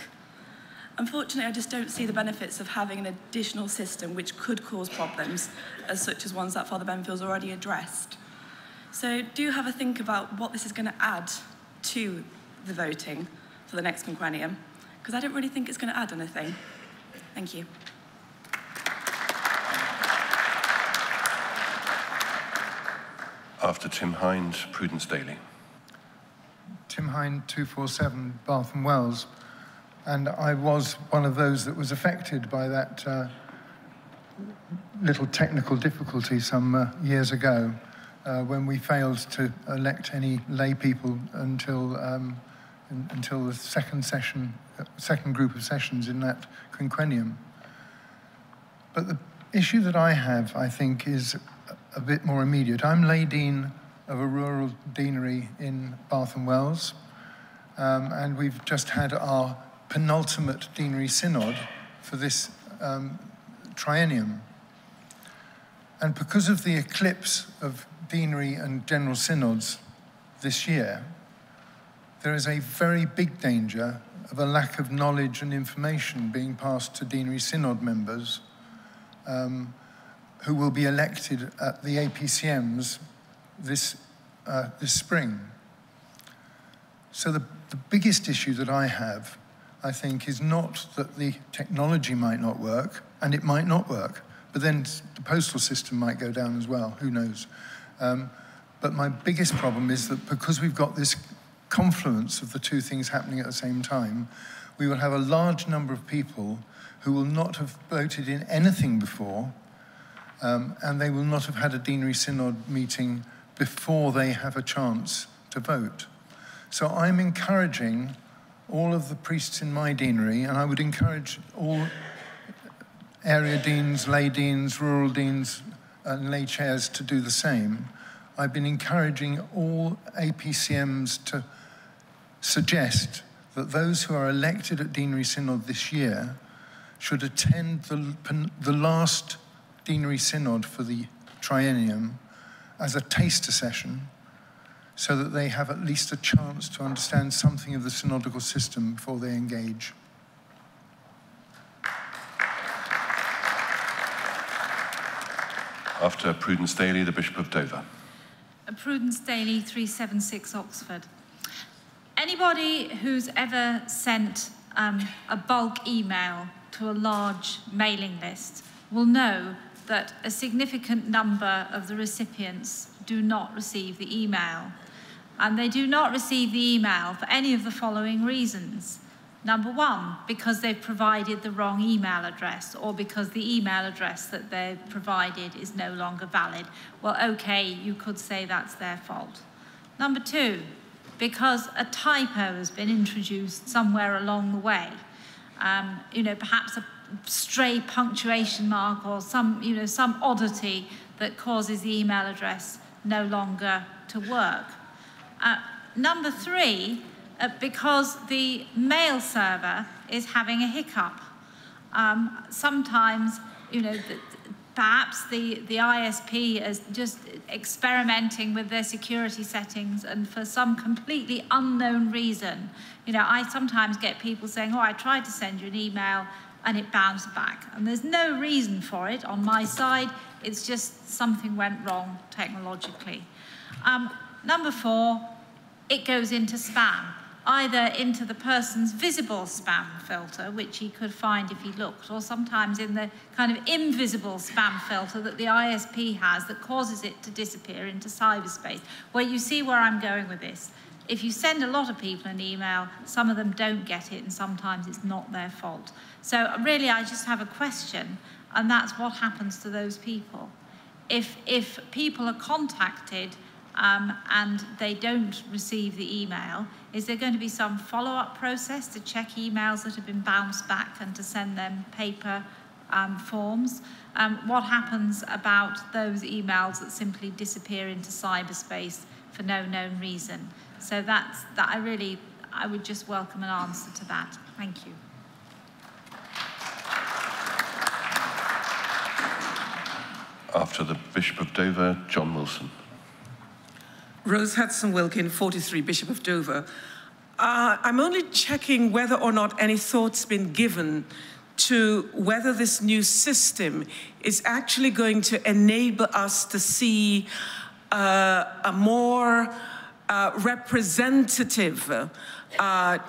Speaker 12: Unfortunately, I just don't see the benefits of having an additional system which could cause problems, as such as ones that Father Benfield's already addressed. So do have a think about what this is going to add to the voting for the next quinquennium, because I don't really think it's going to add anything. Thank you.
Speaker 8: After Tim Hind, Prudence Daly.
Speaker 13: Tim Hind, 247, Bath and Wells. And I was one of those that was affected by that little technical difficulty some years ago when we failed to elect any lay people until the second group of sessions in that quinquennium. But the issue that I have, I think, is a bit more immediate. I'm lay dean of a rural deanery in Bath and Wells, and we've just had our penultimate deanery synod for this triennium. And because of the eclipse of deanery and general synods this year, there is a very big danger of a lack of knowledge and information being passed to deanery synod members who will be elected at the APCMs this spring. So the biggest issue that I have, I think, is not that the technology might not work, and it might not work, but then the postal system might go down as well, who knows. But my biggest problem is that because we've got this confluence of the two things happening at the same time, we will have a large number of people who will not have voted in anything before, and they will not have had a deanery synod meeting before they have a chance to vote. So I'm encouraging all of the priests in my deanery, and I would encourage all area deans, lay deans, rural deans, and lay chairs to do the same. I've been encouraging all APCMs to suggest that those who are elected at Deanery Synod this year should attend the last Deanery Synod for the triennium as a taster session, so that they have at least a chance to understand something of the synodical system before they engage.
Speaker 8: After Prudence Daly, the Bishop of Dover.
Speaker 14: Prudence Daly, 376 Oxford. Anybody who's ever sent a bulk email to a large mailing list will know that a significant number of the recipients do not receive the email. And they do not receive the email for any of the following reasons. Number one, because they've provided the wrong email address, or because the email address that they've provided is no longer valid. Well, okay, you could say that's their fault. Number two, because a typo has been introduced somewhere along the way. Perhaps a stray punctuation mark or some oddity that causes the email address no longer to work. Number three, because the mail server is having a hiccup. Sometimes, perhaps the ISP is just experimenting with their security settings, and for some completely unknown reason, I sometimes get people saying, oh, I tried to send you an email and it bounced back. And there's no reason for it on my side. It's just something went wrong technologically. Number four, it goes into spam. either into the person's visible spam filter, which he could find if he looked, or sometimes in the kind of invisible spam filter that the ISP has that causes it to disappear into cyberspace. Well, you see where I'm going with this. If you send a lot of people an email, some of them don't get it, and sometimes it's not their fault. So really, I just have a question, and that's what happens to those people. If people are contacted and they don't receive the email, is there going to be some follow-up process to check emails that have been bounced back and to send them paper forms? What happens about those emails that simply disappear into cyberspace for no known reason? So I would just welcome an answer to that. Thank you.
Speaker 8: After the Bishop of Dover, John Wilson.
Speaker 15: Rose Hudson-Wilkin, 43, Bishop of Dover. I'm only checking whether or not any thought's been given to whether this new system is actually going to enable us to see a more representative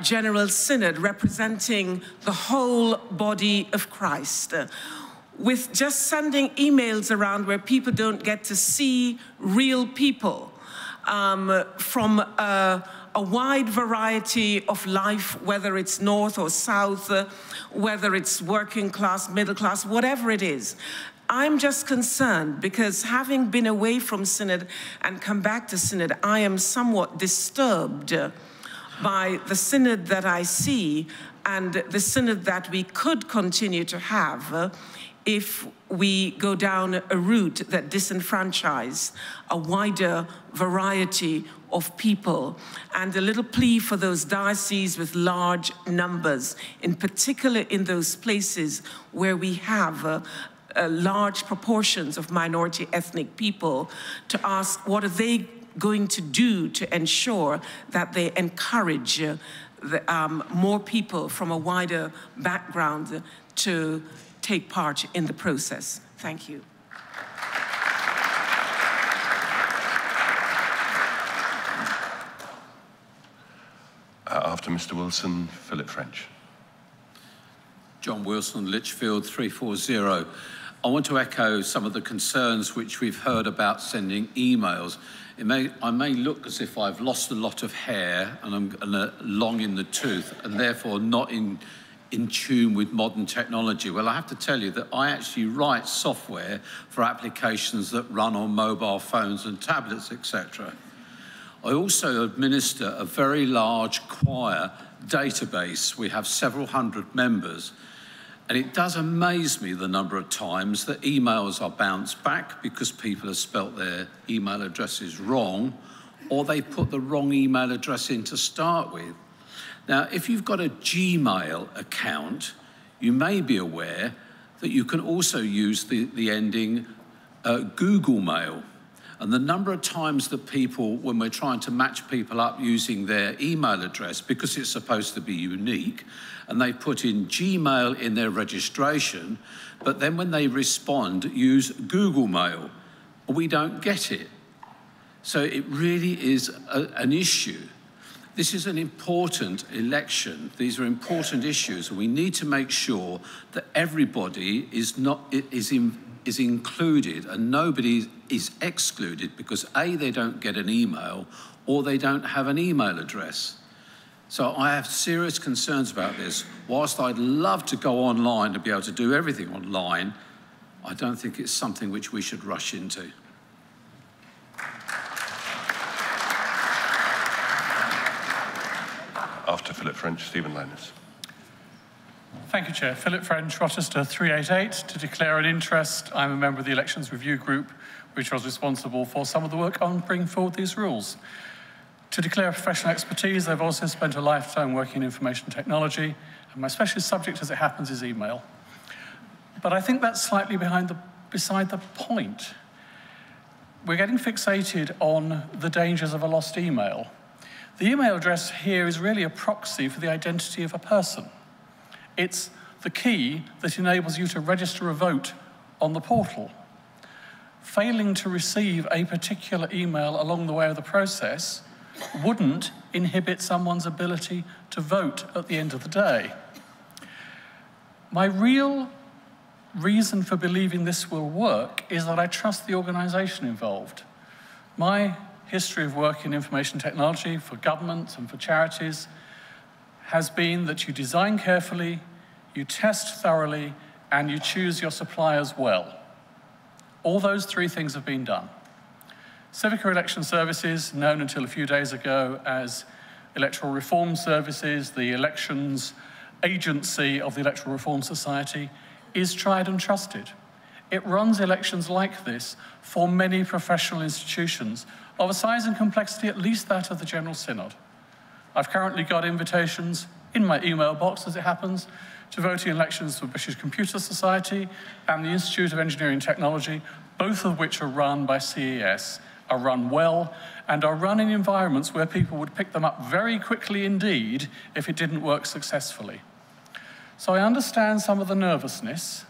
Speaker 15: General Synod representing the whole body of Christ. With just sending emails around where people don't get to see real people, from a wide variety of life, whether it's north or south, whether it's working class, middle class, whatever it is. I'm just concerned because having been away from Synod and come back to Synod, I am somewhat disturbed by the Synod that I see and the Synod that we could continue to have if we go down a route that disenfranchises a wider variety of people. And a little plea for those dioceses with large numbers, in particular in those places where we have large proportions of minority ethnic people, to ask what are they going to do to ensure that they encourage more people from a wider background to take part in the process. Thank you.
Speaker 8: After Mr. Wilson, Philip French.
Speaker 16: John Wilson, Litchfield, 340. I want to echo some of the concerns which we've heard about sending emails. I may look as if I've lost a lot of hair and I'm long in the tooth and therefore not in tune with modern technology. Well, I have to tell you that I actually write software for applications that run on mobile phones and tablets, etc. I also administer a very large choir database. We have several hundred members. And it does amaze me the number of times that emails are bounced back because people have spelt their email addresses wrong, or they put the wrong email address in to start with. Now, if you've got a Gmail account, you may be aware that you can also use the ending Google Mail. And the number of times that people, when we're trying to match people up using their email address, because it's supposed to be unique, and they put in Gmail in their registration, but then when they respond, use Google Mail, we don't get it. So it really is an issue. This is an important election. These are important issues, and we need to make sure that everybody is included and nobody is excluded because A, they don't get an email, or they don't have an email address. So I have serious concerns about this. Whilst I'd love to go online and be able to do everything online, I don't think it's something which we should rush into.
Speaker 8: After Philip French, Stephen Linus.
Speaker 17: Thank you, Chair. Philip French, Rochester 388. To declare an interest, I'm a member of the Elections Review Group, which was responsible for some of the work on bringing forward these rules. To declare professional expertise, I've also spent a lifetime working in information technology, and my specialist subject, as it happens, is email. But I think that's slightly beside the point. We're getting fixated on the dangers of a lost email. The email address here is really a proxy for the identity of a person. It's the key that enables you to register a vote on the portal. Failing to receive a particular email along the way of the process wouldn't inhibit someone's ability to vote at the end of the day. My real reason for believing this will work is that I trust the organisation involved. My history of work in information technology for government and for charities has been that you design carefully, you test thoroughly, and you choose your suppliers well. All those three things have been done. Civica Election Services, known until a few days ago as Electoral Reform Services, the elections agency of the Electoral Reform Society, is tried and trusted. It runs elections like this for many professional institutions of a size and complexity at least that of the General Synod. I've currently got invitations in my email box, as it happens, to voting elections for British Computer Society and the Institute of Engineering and Technology, both of which are run by CES, are run well, and are run in environments where people would pick them up very quickly indeed if it didn't work successfully. So I understand some of the nervousness,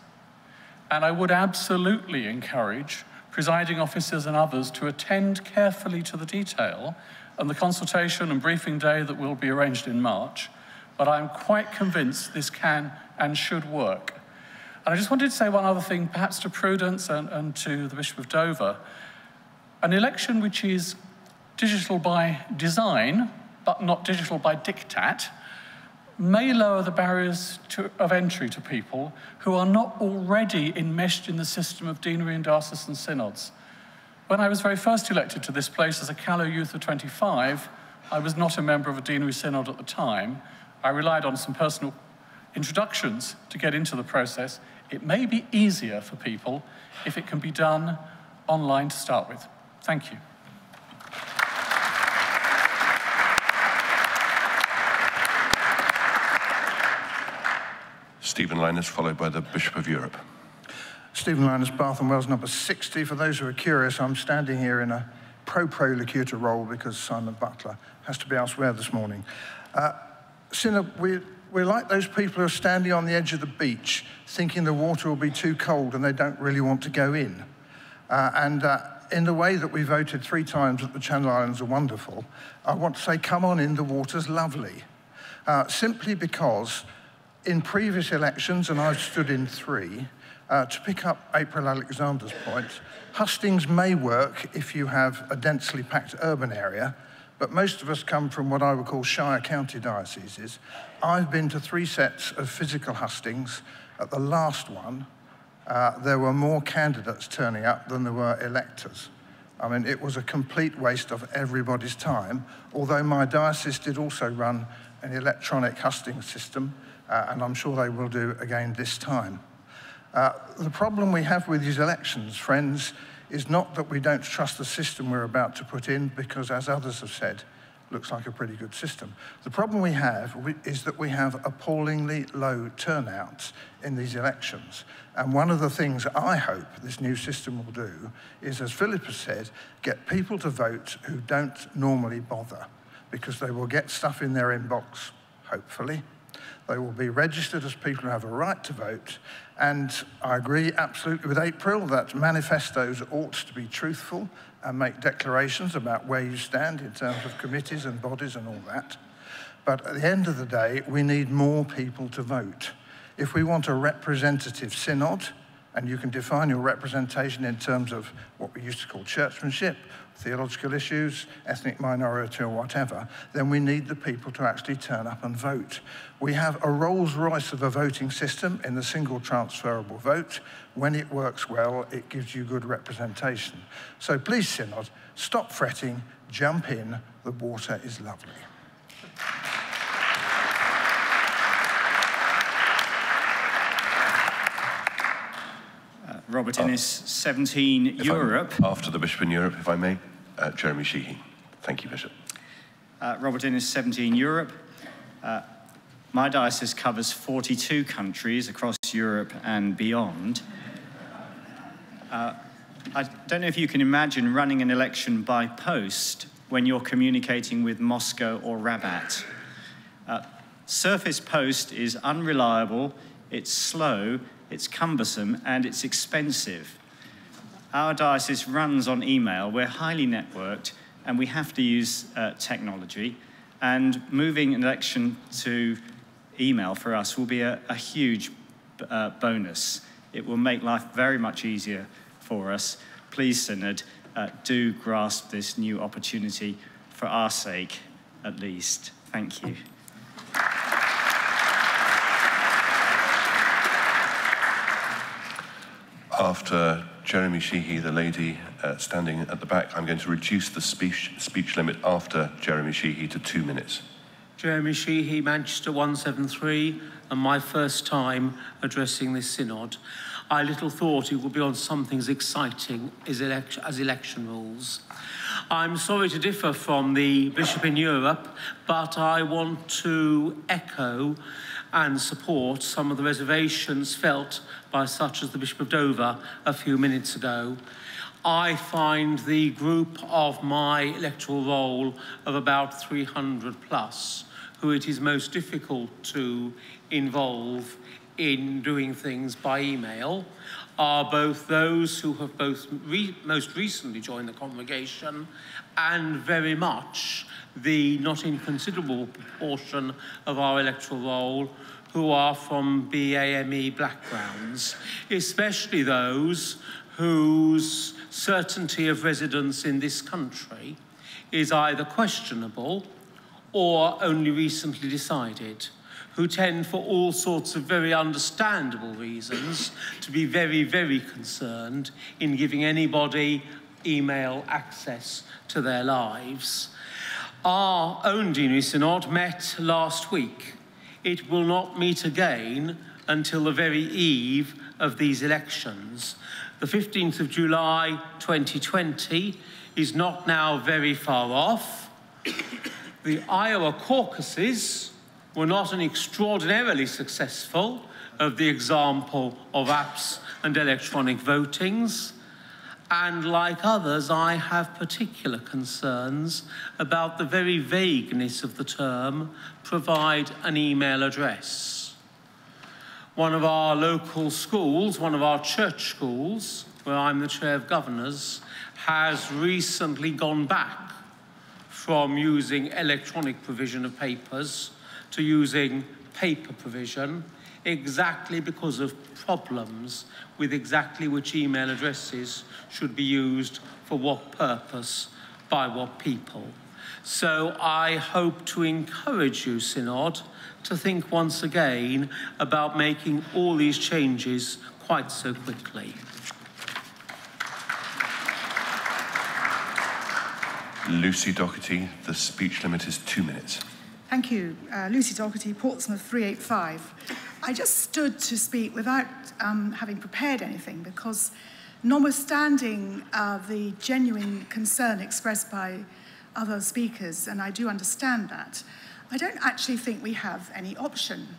Speaker 17: and I would absolutely encourage presiding officers and others to attend carefully to the detail and the consultation and briefing day that will be arranged in March, but I'm quite convinced this can and should work. And I just wanted to say one other thing, perhaps to Prudence and to the Bishop of Dover. An election which is digital by design, but not digital by diktat, may lower the barriers of entry to people who are not already enmeshed in the system of deanery and diocesan synods. When I was very first elected to this place as a callow youth of 25, I was not a member of a deanery synod at the time. I relied on some personal introductions to get into the process. It may be easier for people if it can be done online to start with. Thank you.
Speaker 8: Stephen Linus, followed by the Bishop of Europe.
Speaker 18: Stephen Linus, Bath and Wells, number 60. For those who are curious, I'm standing here in a pro-locutor role because Simon Butler has to be elsewhere this morning. Synod, we're like those people who are standing on the edge of the beach thinking the water will be too cold and they don't really want to go in. In the way that we voted 3 times that the Channel Islands are wonderful, I want to say, come on in, the water's lovely. Simply because in previous elections, and I've stood in 3, to pick up April Alexander's point, hustings may work if you have a densely packed urban area, but most of us come from what I would call Shire County dioceses. I've been to 3 sets of physical hustings. At the last one, there were more candidates turning up than there were electors. I mean, it was a complete waste of everybody's time, although my diocese did also run an electronic husting system, and I'm sure they will do again this time. The problem we have with these elections, friends, is not that we don't trust the system we're about to put in, because, as others have said, looks like a pretty good system. The problem we have is that we have appallingly low turnouts in these elections. And one of the things I hope this new system will do is, as Philip has said, get people to vote who don't normally bother, because they will get stuff in their inbox, hopefully. They will be registered as people who have a right to vote. And I agree absolutely with April that manifestos ought to be truthful and make declarations about where you stand in terms of committees and bodies and all that. But at the end of the day, we need more people to vote. If we want a representative synod, and you can define your representation in terms of what we used to call churchmanship, theological issues, ethnic minority or whatever, then we need the people to actually turn up and vote. We have a Rolls-Royce of a voting system in the single transferable vote. When it works well, it gives you good representation. So please, Synod, stop fretting, jump in, the water is lovely.
Speaker 19: Robert Innes, 17 Europe.
Speaker 8: After the Bishop in Europe, if I may, Jeremy Sheehy. Thank you, Bishop.
Speaker 19: Robert Innes, 17 Europe. My diocese covers 42 countries across Europe and beyond. I don't know if you can imagine running an election by post when you're communicating with Moscow or Rabat. Surface post is unreliable, it's slow, it's cumbersome, and it's expensive. Our diocese runs on email. We're highly networked. and we have to use technology. And moving an election to email for us will be a huge bonus. It will make life very much easier for us. Please, Synod, do grasp this new opportunity for our sake, at least. Thank you.
Speaker 8: After Jeremy Sheehy, the lady standing at the back, I'm going to reduce the speech limit after Jeremy Sheehy to 2 minutes.
Speaker 20: Jeremy Sheehy, Manchester 173, and my first time addressing this synod. I little thought it would be on something as exciting as election rules. I'm sorry to differ from the Bishop in Europe, but I want to echo and support some of the reservations felt by such as the Bishop of Dover a few minutes ago. I find the group of my electoral roll of about 300 plus, who it is most difficult to involve in doing things by email, are both those who have most recently joined the congregation and very much the not inconsiderable proportion of our electoral roll who are from BAME backgrounds, especially those whose certainty of residence in this country is either questionable or only recently decided, who tend for all sorts of very understandable reasons to be very, very concerned in giving anybody email access to their lives. Our own Deanery Synod met last week. It will not meet again until the very eve of these elections. The 15th of July 2020 is not now very far off. The Iowa caucuses were not an extraordinarily successful of the example of apps and electronic votings. And like others, I have particular concerns about the very vagueness of the term, provide an email address. One of our local schools, one of our church schools, where I'm the chair of governors, has recently gone back from using electronic provision of papers to using paper provision, exactly because of problems with exactly which email addresses should be used for what purpose by what people. So I hope to encourage you, Synod, to think once again about making all these changes quite so quickly.
Speaker 8: Lucy Doherty, the speech limit is 2 minutes.
Speaker 21: Thank you. Lucy Doherty, Portsmouth 385. I just stood to speak without having prepared anything because notwithstanding the genuine concern expressed by other speakers, and I do understand that, I don't actually think we have any option.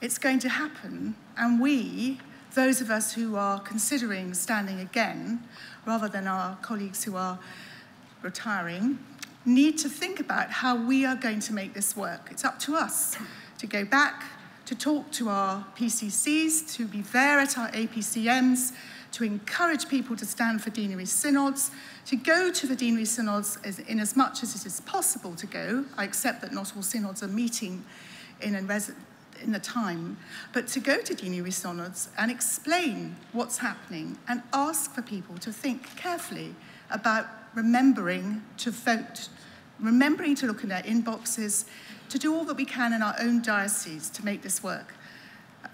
Speaker 21: It's going to happen, and we, those of us who are considering standing again, rather than our colleagues who are retiring, need to think about how we are going to make this work. It's up to us to go back, to talk to our PCCs, to be there at our APCMs, to encourage people to stand for deanery synods, to go to the deanery synods in as much as it is possible to go. I accept that not all synods are meeting in the time, but to go to deanery synods and explain what's happening and ask for people to think carefully about remembering to vote, remembering to look in their inboxes, to do all that we can in our own diocese to make this work.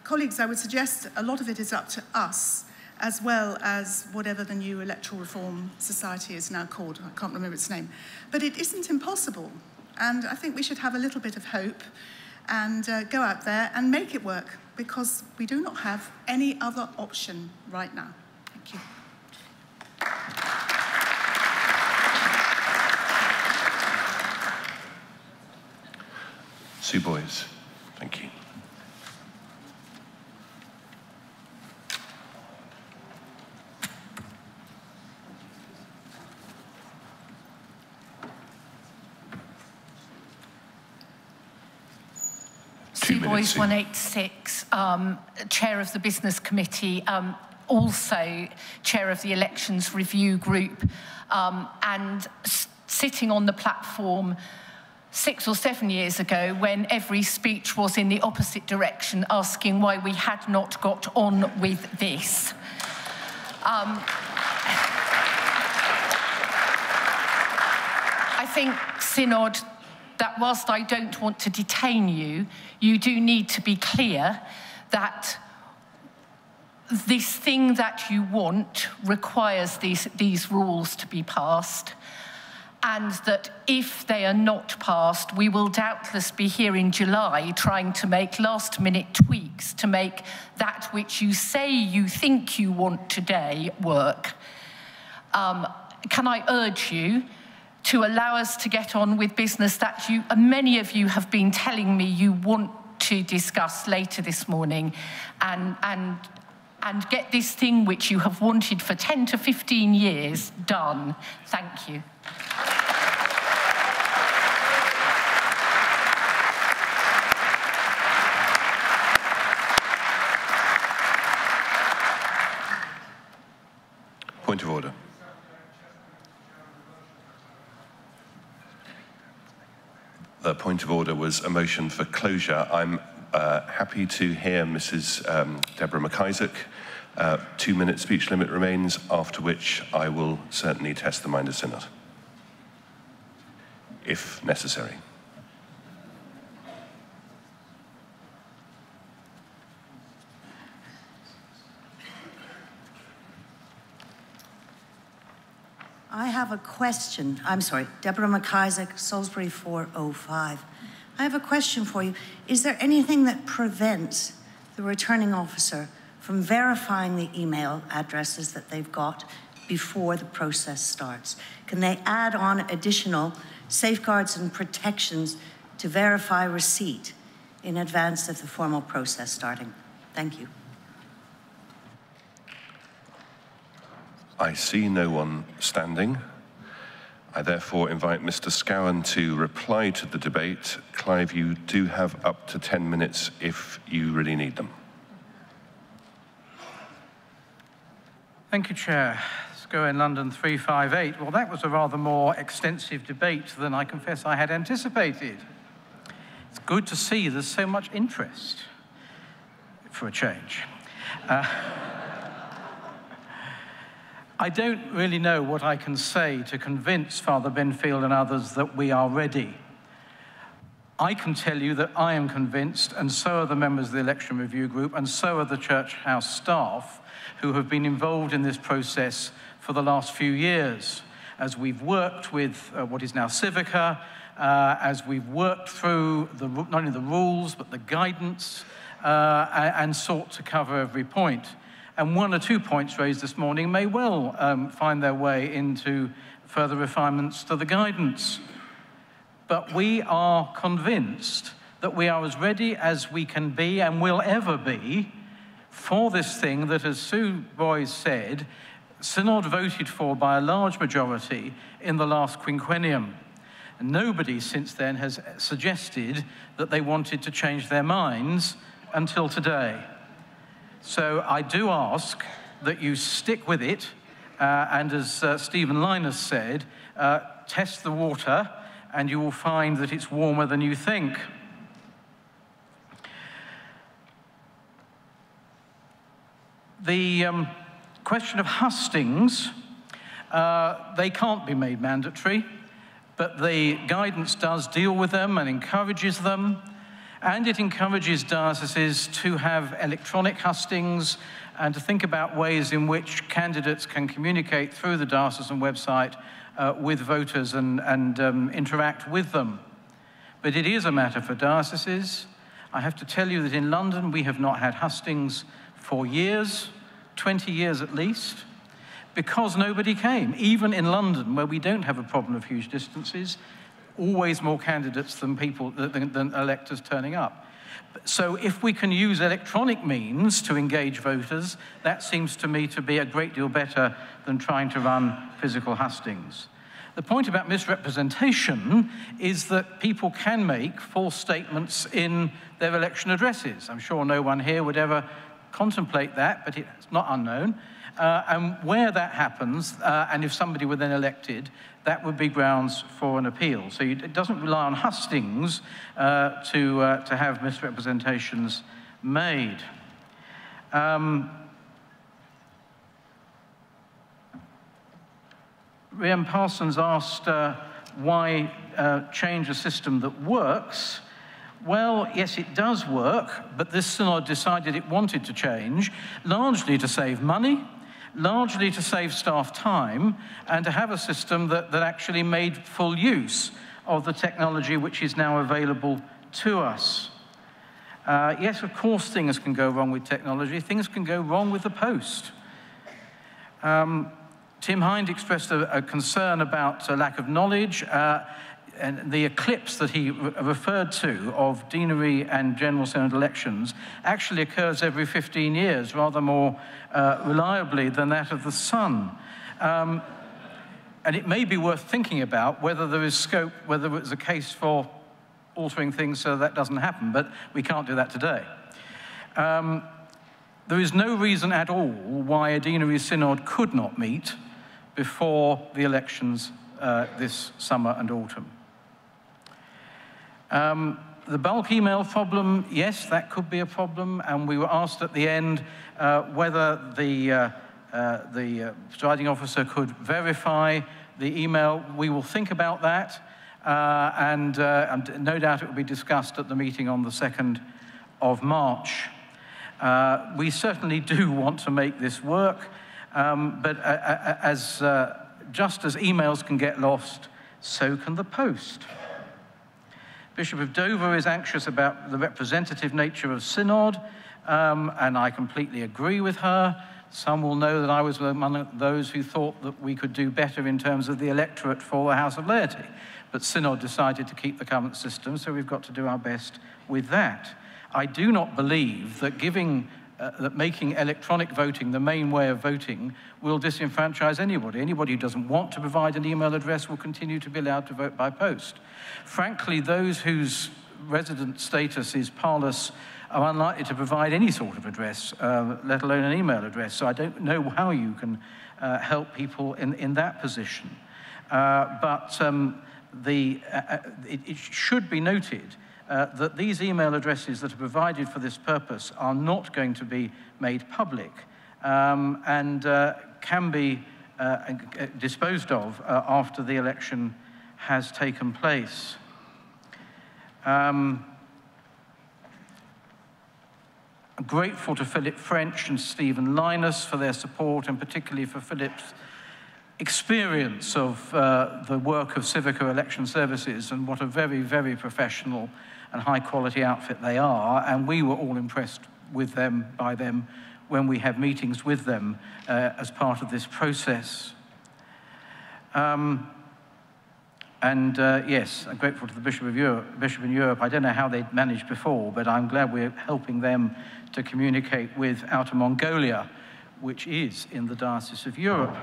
Speaker 21: Colleagues, I would suggest a lot of it is up to us, as well as whatever the new Electoral Reform Society is now called. I can't remember its name. But it isn't impossible. And I think we should have a little bit of hope and go out there and make it work, because we do not have any other option right now. Thank you.
Speaker 8: Sue Boyes, thank you.
Speaker 22: Sue Boyes, 186, Chair of the Business Committee, also Chair of the Elections Review Group, and sitting on the platform 6 or 7 years ago when every speech was in the opposite direction, asking why we had not got on with this. I think, Synod, that whilst I don't want to detain you, you do need to be clear that this thing that you want requires these rules to be passed, and that if they are not passed, we will doubtless be here in July trying to make last-minute tweaks to make that which you say you think you want today work. Can I urge you to allow us to get on with business that many of you have been telling me you want to discuss later this morning, and get this thing which you have wanted for 10 to 15 years done. Thank you.
Speaker 8: Point of order. The point of order was a motion for closure. I'm happy to hear Mrs. Deborah McIsaac. 2-minute speech limit remains, after which I will certainly test the mind of Synod, if necessary.
Speaker 3: I have a question. I'm sorry, Deborah McIsaac, Salisbury 405. I have a question for you. Is there anything that prevents the returning officer from verifying the email addresses that they've got before the process starts? Can they add on additional safeguards and protections to verify receipt in advance of the formal process starting? Thank you.
Speaker 8: I see no one standing. I therefore invite Mr. Scowen to reply to the debate. Clive, you do have up to 10 minutes if you really need them.
Speaker 9: Thank you, Chair. Scowen, London 358. Well, that was a rather more extensive debate than I confess I had anticipated. It's good to see there's so much interest, for a change. I don't really know what I can say to convince Father Benfield and others that we are ready. I can tell you that I am convinced, and so are the members of the Election Review Group, and so are the Church House staff who have been involved in this process for the last few years, as we've worked with what is now Civica, as we've worked through not only the rules, but the guidance, and sought to cover every point. And 1 or 2 points raised this morning may well find their way into further refinements to the guidance. But we are convinced that we are as ready as we can be and will ever be for this thing that, as Sue Boyes said, Synod voted for by a large majority in the last quinquennium. And nobody since then has suggested that they wanted to change their minds until today. So I do ask that you stick with it, and as Stephen Linus said, test the water, and you will find that it's warmer than you think. The question of hustings, they can't be made mandatory, but the guidance does deal with them and encourages them. And it encourages dioceses to have electronic hustings and to think about ways in which candidates can communicate through the diocesan website with voters and interact with them. But it is a matter for dioceses. I have to tell you that in London we have not had hustings for years, 20 years at least, because nobody came. Even in London, where we don't have a problem of huge distances, always more candidates than electors turning up. So if we can use electronic means to engage voters, that seems to me to be a great deal better than trying to run physical hustings. The point about misrepresentation is that people can make false statements in their election addresses. I'm sure no one here would ever contemplate that, but it's not unknown. And where that happens, and if somebody were then elected, that would be grounds for an appeal. So it doesn't rely on hustings to have misrepresentations made. Rhiannon Parsons asked why change a system that works. Well, yes, it does work, but this synod decided it wanted to change, largely to save money, largely to save staff time, and to have a system that actually made full use of the technology which is now available to us. Yes, of course, things can go wrong with technology. Things can go wrong with the post. Tim Hind expressed a concern about lack of knowledge, and the eclipse that he referred to of deanery and general synod elections actually occurs every 15 years, rather more reliably than that of the sun. And it may be worth thinking about whether there is scope, whether it's a case for altering things so that doesn't happen, but we can't do that today. There is no reason at all why a deanery synod could not meet before the elections this summer and autumn. The bulk email problem, yes, that could be a problem, and we were asked at the end whether the presiding officer could verify the email. We will think about that, and no doubt it will be discussed at the meeting on the 2nd of March. We certainly do want to make this work, but just as emails can get lost, so can the post. Bishop of Dover is anxious about the representative nature of synod, and I completely agree with her. Some will know that I was among those who thought that we could do better in terms of the electorate for the House of Laity, but synod decided to keep the current system, so we've got to do our best with that. I do not believe that making electronic voting the main way of voting will disenfranchise anybody. Anybody who doesn't want to provide an email address will continue to be allowed to vote by post. Frankly, those whose resident status is parlous are unlikely to provide any sort of address, let alone an email address. So I don't know how you can help people in that position. It should be noted that these email addresses that are provided for this purpose are not going to be made public and can be disposed of after the election has taken place. I'm grateful to Philip French and Stephen Linus for their support, and particularly for Philip's experience of the work of Civica Election Services, and what a very, very professional and high-quality outfit they are, and we were all impressed with them, by them, when we had meetings with them as part of this process. Yes, I'm grateful to the Bishop in Europe. I don't know how they'd managed before, but I'm glad we're helping them to communicate with Outer Mongolia, which is in the Diocese of Europe.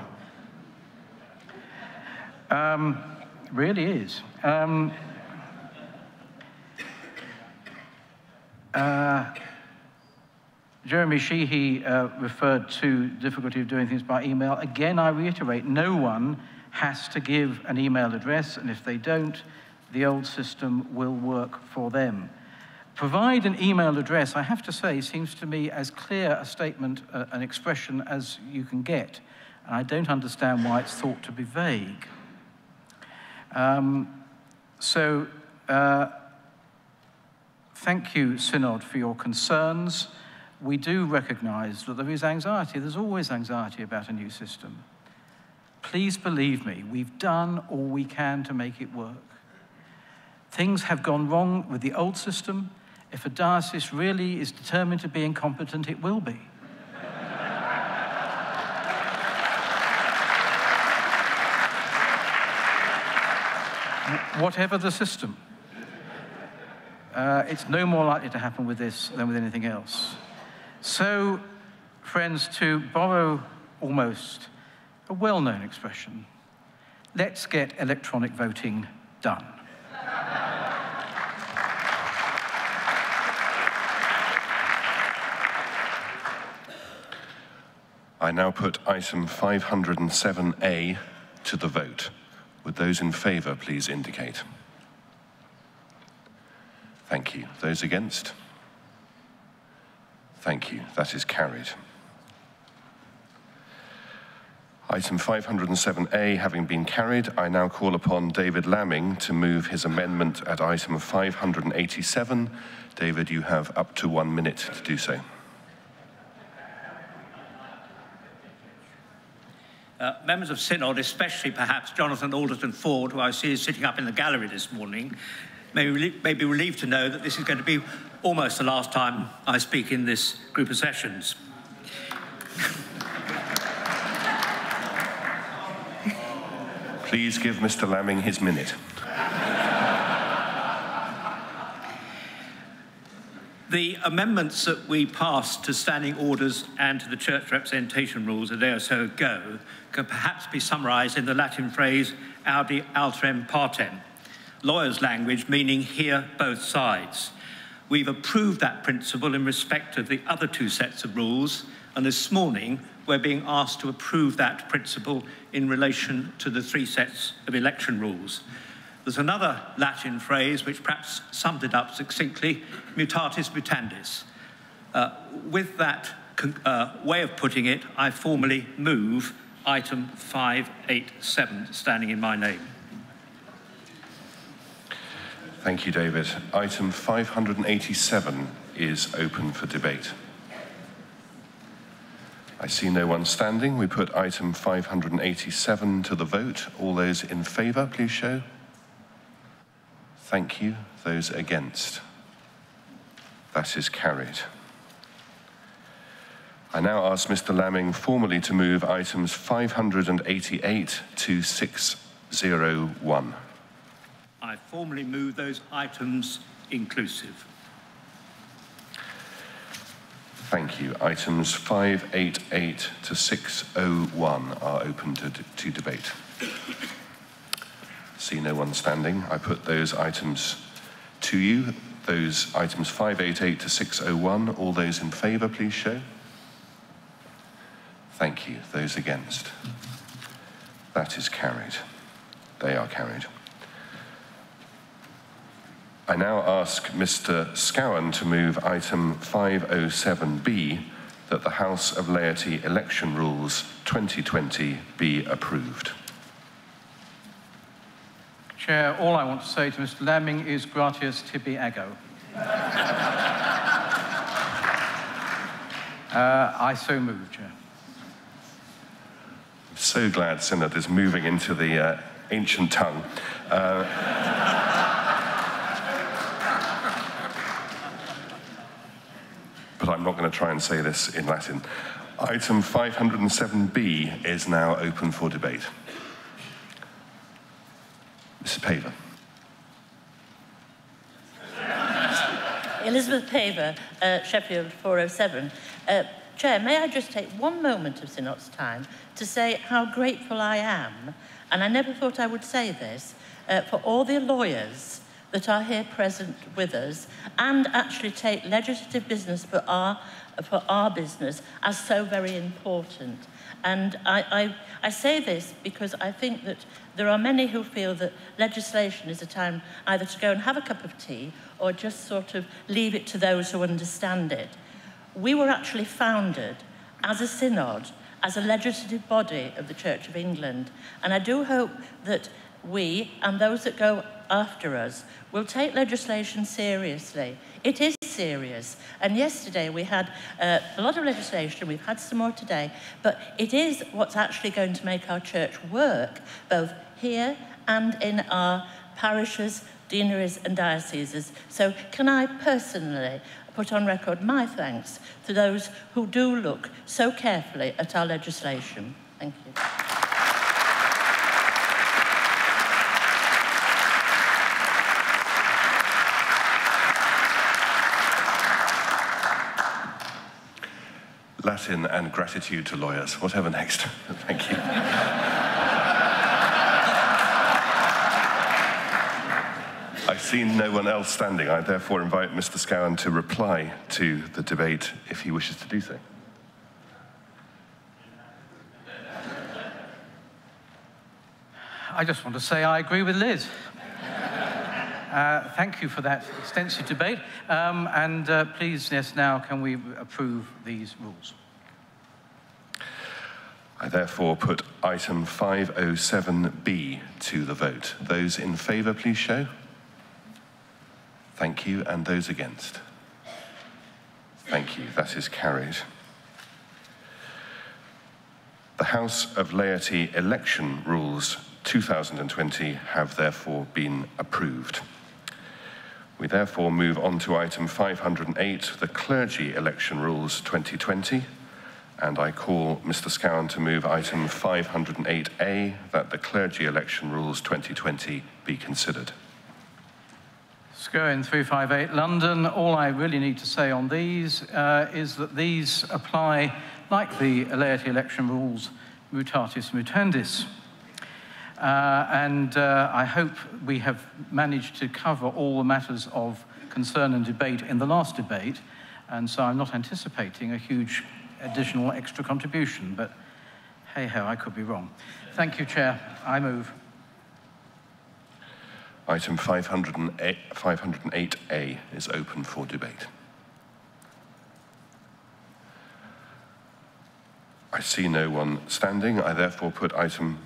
Speaker 9: Really is. Jeremy Sheehy referred to difficulty of doing things by email. Again, I reiterate, no one has to give an email address, and if they don't, the old system will work for them. Provide an email address, I have to say, seems to me as clear a statement, an expression as you can get, and I don't understand why it's thought to be vague. Thank you, Synod, for your concerns. We do recognise that there is anxiety. There's always anxiety about a new system. Please believe me, we've done all we can to make it work. Things have gone wrong with the old system. If a diocese really is determined to be incompetent, it will be. Whatever the system. It's no more likely to happen with this than with anything else. So, friends, to borrow almost a well-known expression, let's get electronic voting done.
Speaker 8: I now put item 507A to the vote. Would those in favour please indicate? Thank you. Those against? Thank you. That is carried. Item 507A having been carried, I now call upon David Lamming to move his amendment at item 587. David, you have up to 1 minute to do so.
Speaker 4: Members of Synod, especially perhaps Jonathan Alderton Ford, who I see is sitting up in the gallery this morning, may be relieved to know that this is going to be almost the last time I speak in this group of sessions.
Speaker 8: Please give Mr. Lamming his minute.
Speaker 4: The amendments that we passed to standing orders and to the church representation rules a day or so ago can perhaps be summarised in the Latin phrase audi alterem partem, lawyers' language meaning hear both sides. We've approved that principle in respect of the other two sets of rules, and this morning we're being asked to approve that principle in relation to the 3 sets of election rules. There's another Latin phrase which perhaps summed it up succinctly, mutatis mutandis. With that way of putting it, I formally move item 587, standing in my name.
Speaker 8: Thank you, David. Item 587 is open for debate. I see no one standing. We put item 587 to the vote. All those in favour, please show. Thank you. Those against? That is carried. I now ask Mr. Lamming formally to move items 588 to 601.
Speaker 4: I formally move those items inclusive.
Speaker 8: Thank you. Items 588 to 601 are open to debate. See no one standing. I put those items to you. Those items 588 to 601, all those in favour, please show. Thank you. Those against? That is carried. They are carried. I now ask Mr. Scowen to move item 507B, that the House of Laity Election Rules 2020 be approved.
Speaker 9: Chair, all I want to say to Mr. Lamming is gratias tibi ego. I so move, Chair.
Speaker 8: I'm so glad Synod is moving into the ancient tongue. But I'm not going to try and say this in Latin. Item 507B is now open for debate. Mrs. Paver.
Speaker 5: Elizabeth Paver, Sheffield 407. Chair, may I just take 1 moment of Synod's time to say how grateful I am, and I never thought I would say this, for all the lawyers that are here present with us and actually take legislative business for our business as so very important. And I say this because I think that there are many who feel that legislation is a time either to go and have a cup of tea or just sort of leave it to those who understand it. We were actually founded as a synod, as a legislative body of the Church of England. And I do hope that we and those that go after us will take legislation seriously. It is serious. And yesterday we had a lot of legislation, we've had some more today, but it is what's actually going to make our church work, both here and in our parishes, deaneries and dioceses. So can I personally put on record my thanks to those who do look so carefully at our legislation. Thank you.
Speaker 8: Latin and gratitude to lawyers. Whatever next. Thank you. I see no one else standing. I therefore invite Mr. Scowen to reply to the debate if he wishes to do so.
Speaker 9: I just want to say I agree with Liz. Thank you for that extensive debate. Please, yes, now can we approve these rules?
Speaker 8: I therefore put item 507B to the vote. Those in favour, please show. Thank you. And those against? Thank you. That is carried. The House of Laity election rules 2020 have therefore been approved. We therefore move on to item 508, the clergy election rules 2020. And I call Mr. Scowen to move item 508A, that the clergy election rules 2020 be considered.
Speaker 9: Scowen 358 London. All I really need to say on these is that these apply, like the laity election rules, mutatis mutandis. I hope we have managed to cover all the matters of concern and debate in the last debate, and so I'm not anticipating a huge additional extra contribution, but hey-ho, I could be wrong. Thank you, Chair. I move.
Speaker 8: Item 508A is open for debate. I see no one standing. I therefore put item...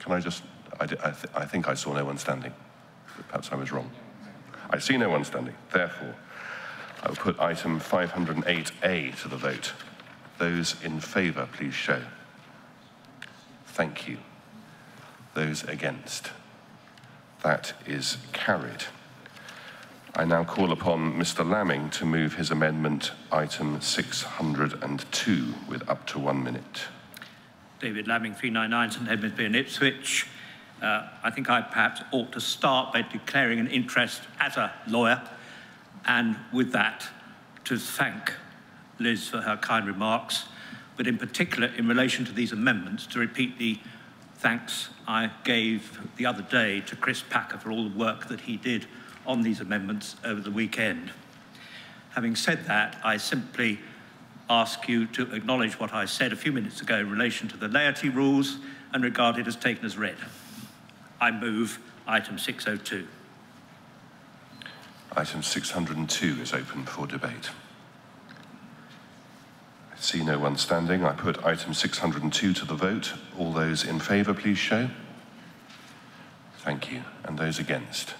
Speaker 8: Can I just... I think I saw no one standing. Perhaps I was wrong. I see no one standing. Therefore, I will put item 508A to the vote. Those in favour, please show. Thank you. Those against? That is carried. I now call upon Mr. Lamming to move his amendment, item 602, with up to 1 minute.
Speaker 4: David Lamming, 399 St Edmundsbury in Ipswich. I think I perhaps ought to start by declaring an interest as a lawyer, and with that, to thank Liz for her kind remarks, but in particular in relation to these amendments, to repeat the thanks I gave the other day to Chris Packer for all the work that he did on these amendments over the weekend. Having said that, I simply ask you to acknowledge what I said a few minutes ago in relation to the laity rules and regard it as taken as read. I move item 602.
Speaker 8: Item 602 is open for debate. I see no one standing. I put item 602 to the vote. All those in favour, please show. Thank you. And those against?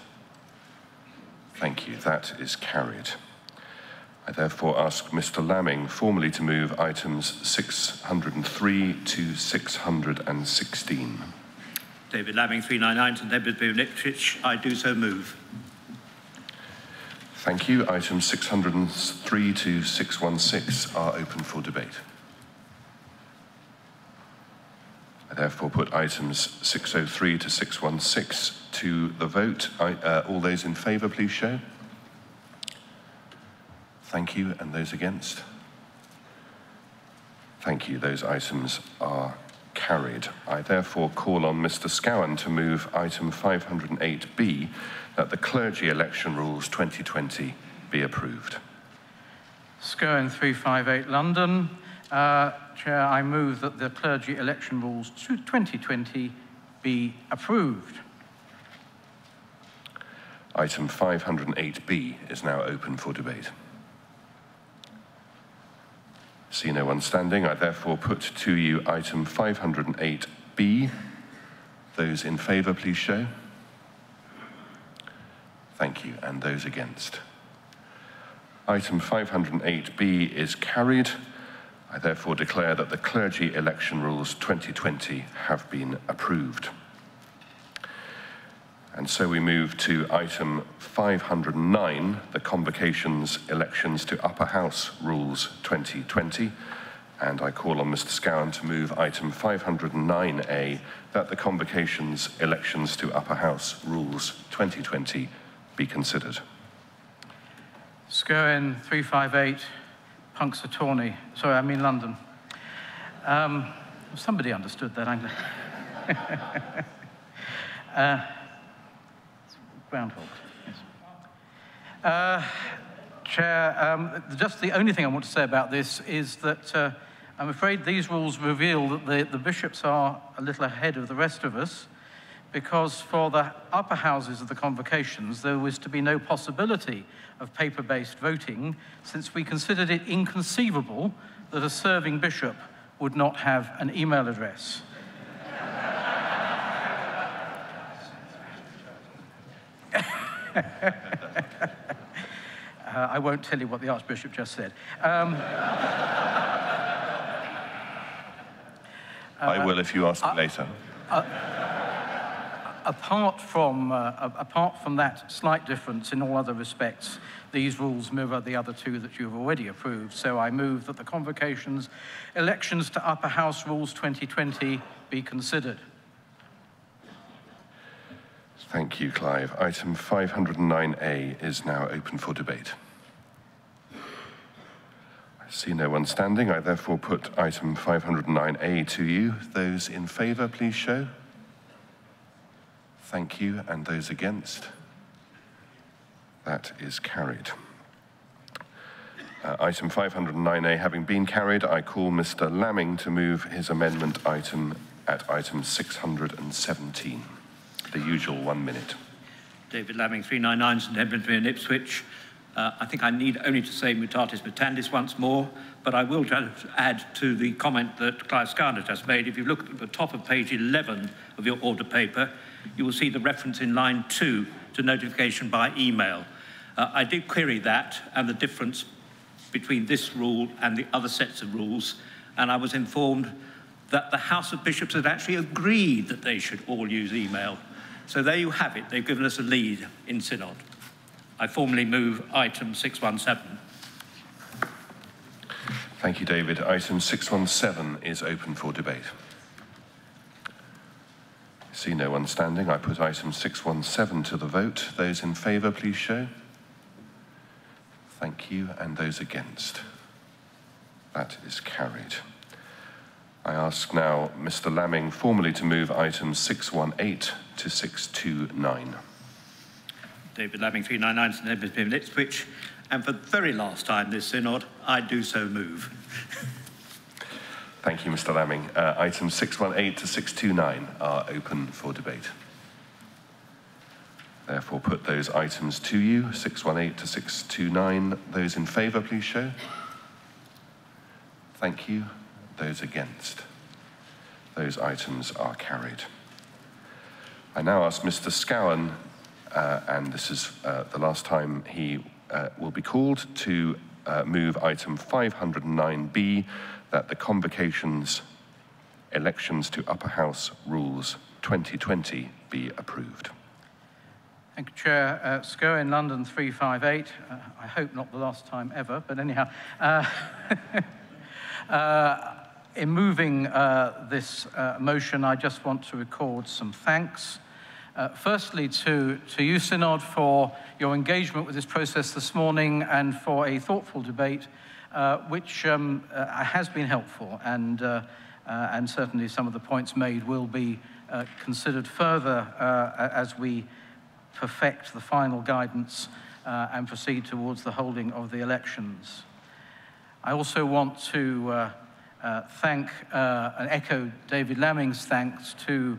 Speaker 8: Thank you. That is carried. I therefore ask Mr. Lamming formally to move items 603 to 616.
Speaker 4: David Lamming, 399 St Edmundsbury in Ipswich. I do so move.
Speaker 8: Thank you. Items 603 to 616 are open for debate. I therefore put items 603 to 616 to the vote. All those in favour, please show. Thank you. And those against? Thank you. Those items are carried. I therefore call on Mr. Scowen to move item 508B, that the clergy election rules 2020 be approved.
Speaker 9: Scowen 358 London. Chair, I move that the clergy election rules 2020 be approved.
Speaker 8: Item 508B is now open for debate. See no one standing. I therefore put to you item 508B. Those in favour, please show. Thank you. And those against? Item 508B is carried. I therefore declare that the clergy election rules 2020 have been approved. And so we move to item 509, the Convocations Elections to Upper House Rules 2020. And I call on Mr. Scowen to move item 509A, that the Convocations Elections to Upper House Rules 2020 be considered.
Speaker 9: Scowen 358, Punxsutawney. Sorry, I mean London. Somebody understood that, I'm groundhog, yes. Chair. Just the only thing I want to say about this is that I'm afraid these rules reveal that the bishops are a little ahead of the rest of us, because for the upper houses of the convocations, there was to be no possibility of paper-based voting, since we considered it inconceivable that a serving bishop would not have an email address. I won't tell you what the Archbishop just said.
Speaker 8: I will if you ask me later.
Speaker 9: Apart from that slight difference in all other respects, these rules mirror the other two that you have already approved. So I move that the Convocations, Elections to Upper House Rules 2020 be considered.
Speaker 8: Thank you, Clive. Item 509A is now open for debate. I see no one standing. I therefore put item 509A to you. Those in favour, please show. Thank you. And those against? That is carried. Item 509A having been carried, I call Mr. Lamming to move his amendment item at item 617. The usual 1 minute.
Speaker 4: David Lamming, 399 St Edmunds in Ipswich. I think I need only to say mutatis mutandis once more, but I will just add to the comment that Clive Scarner just made. If you look at the top of page 11 of your order paper, you will see the reference in line 2 to notification by email. I did query that and the difference between this rule and the other sets of rules, and I was informed that the House of Bishops had actually agreed that they should all use email. So there you have it. They've given us a lead in Synod. I formally move item 617.
Speaker 8: Thank you, David. Item 617 is open for debate. I see no one standing. I put item 617 to the vote. Those in favour, please show. Thank you. And those against? That is carried. I ask now Mr. Lamming formally to move items 618 to 629.
Speaker 4: David Lamming, 399 St Edmunds in Ipswich, and for the very last time this Synod, I do so move.
Speaker 8: Thank you, Mr. Lamming. Items 618 to 629 are open for debate. Therefore, put those items to you, 618 to 629. Those in favour, please show. Thank you. Those against? Those items are carried. I now ask Mr. Scowen, and this is the last time he will be called, to move item 509B, that the Convocations, Elections to Upper House Rules 2020 be approved.
Speaker 9: Thank you, Chair. Scowen, London 358. I hope not the last time ever, but anyhow. In moving this motion, I just want to record some thanks. Firstly, to you, Synod, for your engagement with this process this morning and for a thoughtful debate, which has been helpful, and certainly some of the points made will be considered further as we perfect the final guidance and proceed towards the holding of the elections. I also want to thank and echo David Lamming's thanks to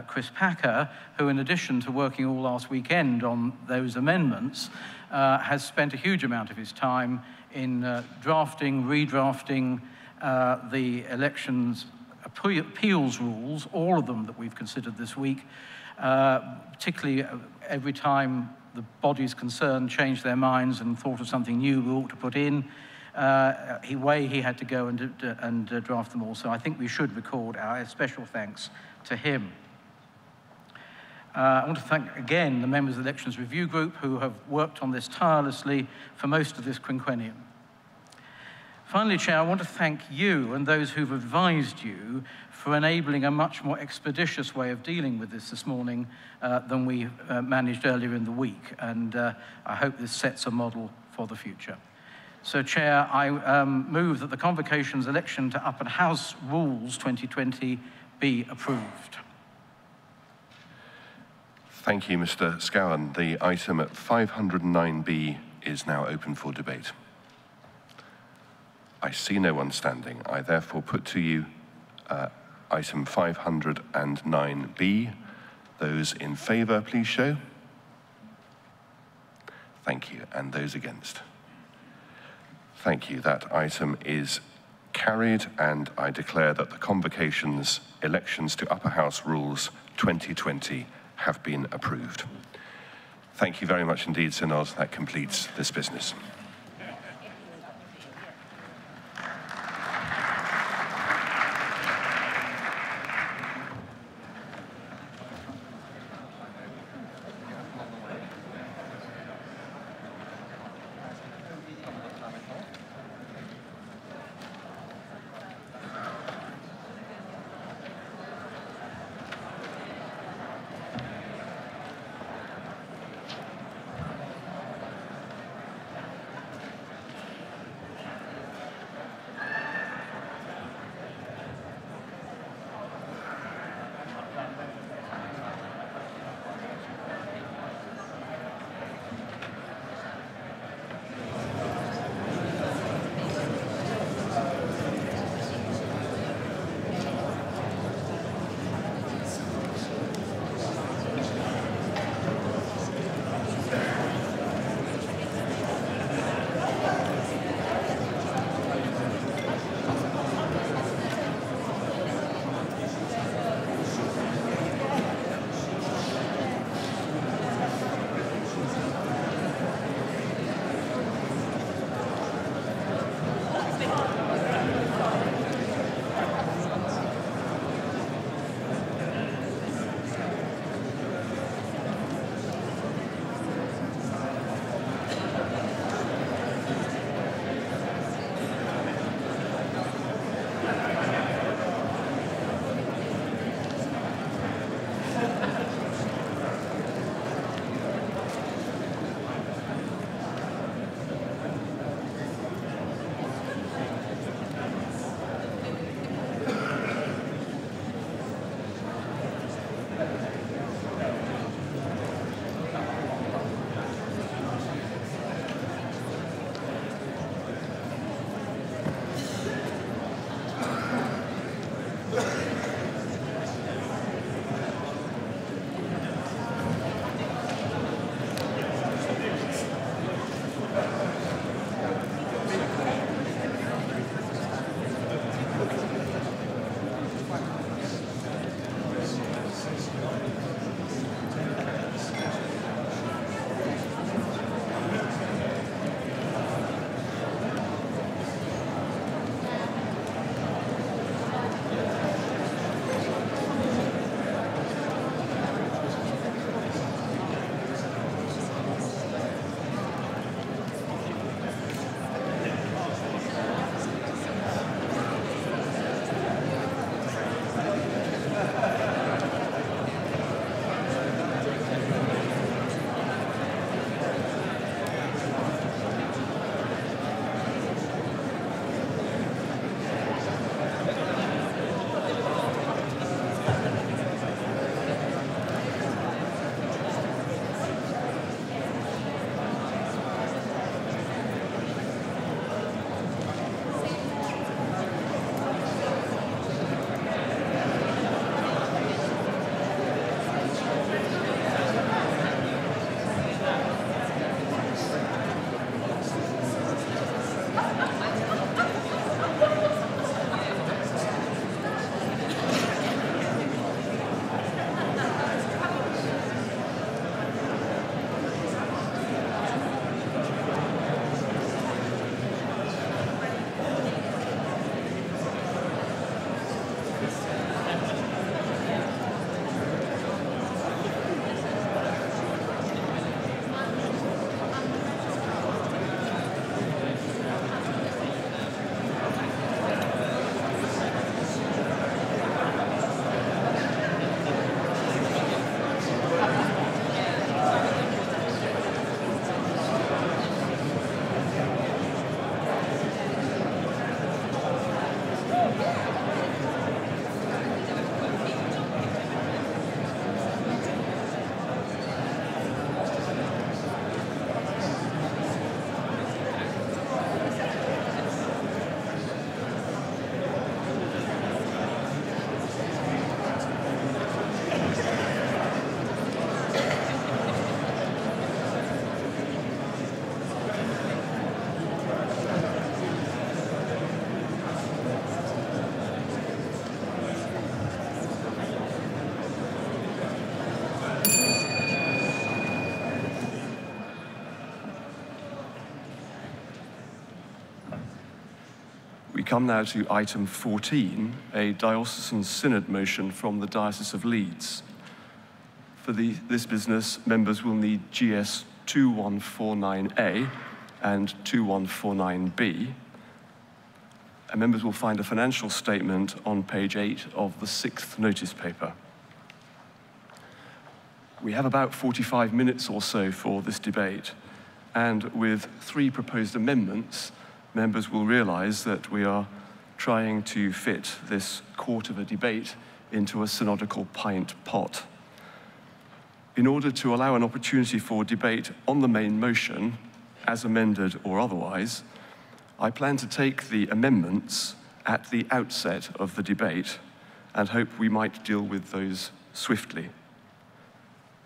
Speaker 9: Chris Packer, who, in addition to working all last weekend on those amendments, has spent a huge amount of his time in drafting, redrafting the elections appeals rules, all of them that we've considered this week, particularly every time the bodies concerned changed their minds and thought of something new we ought to put in. He had to go and draft them all. So I think we should record our special thanks to him. I want to thank again the members of the Elections Review Group who have worked on this tirelessly for most of this quinquennium. Finally, Chair, I want to thank you and those who've advised you for enabling a much more expeditious way of dealing with this morning than we managed earlier in the week. And I hope this sets a model for the future. So, Chair, I move that the Convocations Election to Upper House Rules 2020 be approved.
Speaker 8: Thank you, Mr. Scowen. The item at 509B is now open for debate. I see no one standing. I therefore put to you item 509B. Those in favour, please show. Thank you. And those against? Thank you. That item is carried, and I declare that the Convocations Elections to Upper House Rules 2020 have been approved. Thank you very much indeed, Synod. That completes this business.
Speaker 2: come now to item 14, a diocesan synod motion from the Diocese of Leeds. For this business, members will need GS 2149A and 2149B. And members will find a financial statement on page 8 of the 6th notice paper. We have about 45 minutes or so for this debate, and with 3 proposed amendments, members will realize that we are trying to fit this quart of a debate into a synodical pint pot. In order to allow an opportunity for debate on the main motion, as amended or otherwise, I plan to take the amendments at the outset of the debate and hope we might deal with those swiftly.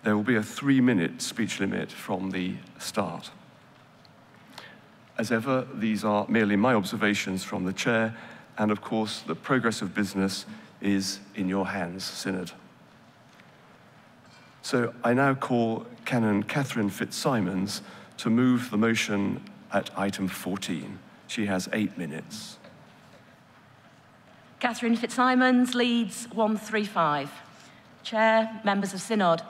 Speaker 2: There will be a 3-minute speech limit from the start. As ever, these are merely my observations from the chair, and of course, the progress of business is in your hands, Synod. So I now call Canon Catherine Fitzsimons to move the motion at item 14. She has 8 minutes.
Speaker 6: Catherine Fitzsimons, Leeds 135. Chair, members of Synod,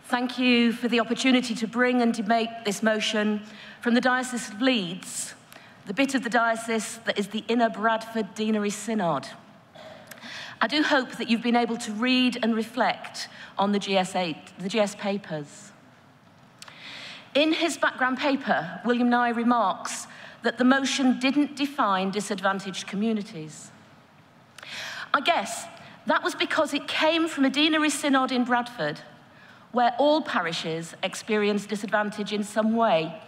Speaker 6: thank you for the opportunity to bring and debate this motion from the Diocese of Leeds, the bit of the diocese that is the inner Bradford Deanery Synod. I do hope that you've been able to read and reflect on the GS papers. In his background paper, William Nye remarks that the motion didn't define disadvantaged communities. I guess that was because it came from a deanery synod in Bradford, where all parishes experience disadvantage in some way.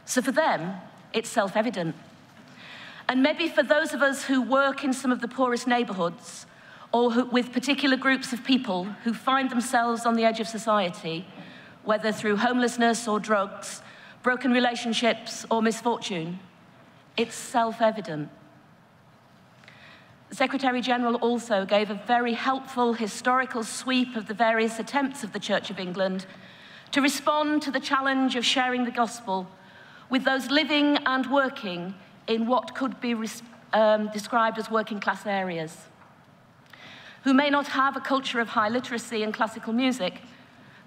Speaker 6: So for them, it's self-evident. And maybe for those of us who work in some of the poorest neighbourhoods, or with particular groups of people who find themselves on the edge of society, whether through homelessness or drugs, broken relationships or misfortune, it's self-evident. The Secretary-General also gave a very helpful historical sweep of the various attempts of the Church of England to respond to the challenge of sharing the gospel with those living and working in what could be described as working-class areas, who may not have a culture of high literacy and classical music,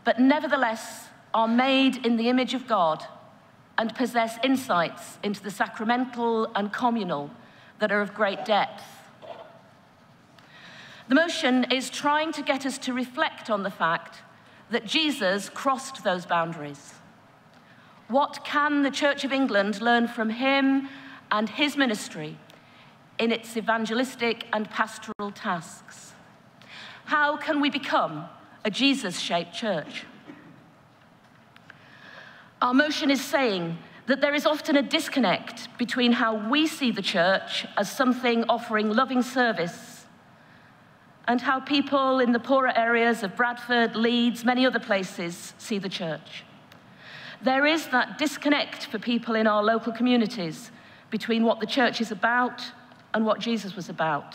Speaker 6: but nevertheless are made in the image of God and possess insights into the sacramental and communal that are of great depth. The motion is trying to get us to reflect on the fact that Jesus crossed those boundaries. What can the Church of England learn from him and his ministry in its evangelistic and pastoral tasks? How can we become a Jesus-shaped church? Our motion is saying that there is often a disconnect between how we see the church as something offering loving service and how people in the poorer areas of Bradford, Leeds, many other places see the church. There is that disconnect for people in our local communities between what the church is about and what Jesus was about.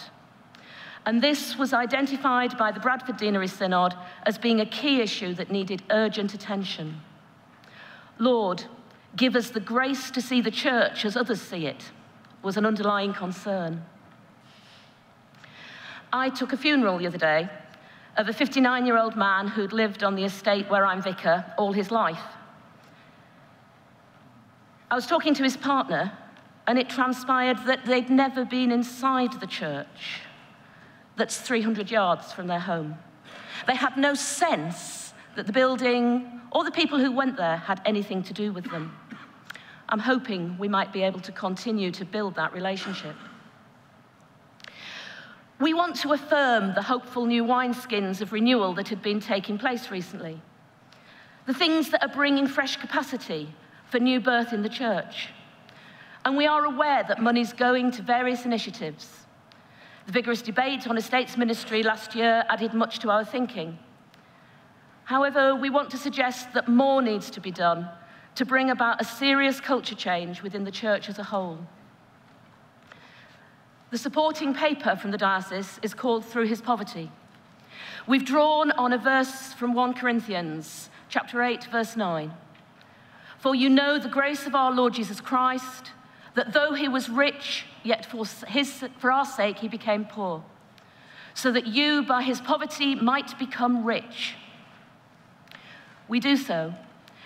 Speaker 6: And this was identified by the Bradford Deanery Synod as being a key issue that needed urgent attention. Lord, give us the grace to see the church as others see it, was an underlying concern. I took a funeral the other day of a 59-year-old man who'd lived on the estate where I'm vicar all his life. I was talking to his partner, and it transpired that they'd never been inside the church that's 300 yards from their home. They had no sense that the building or the people who went there had anything to do with them. I'm hoping we might be able to continue to build that relationship. We want to affirm the hopeful new wineskins of renewal that had been taking place recently. The things that are bringing fresh capacity for new birth in the church. And we are aware that money's going to various initiatives. The vigorous debate on estates ministry last year added much to our thinking. However, we want to suggest that more needs to be done to bring about a serious culture change within the church as a whole. The supporting paper from the diocese is called Through His Poverty. We've drawn on a verse from 1 Corinthians, chapter 8, verse 9. For you know the grace of our Lord Jesus Christ, that though he was rich, yet for our sake he became poor, so that you by his poverty might become rich. We do so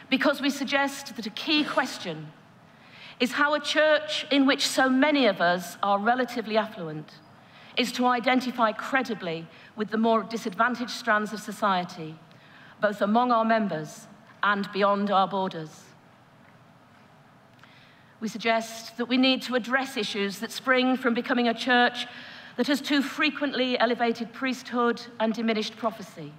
Speaker 6: because we suggest that a key question is how a church in which so many of us are relatively affluent is to identify credibly with the more disadvantaged strands of society, both among our members and beyond our borders. We suggest that we need to address issues that spring from becoming a church that has too frequently elevated priesthood and diminished prophecy.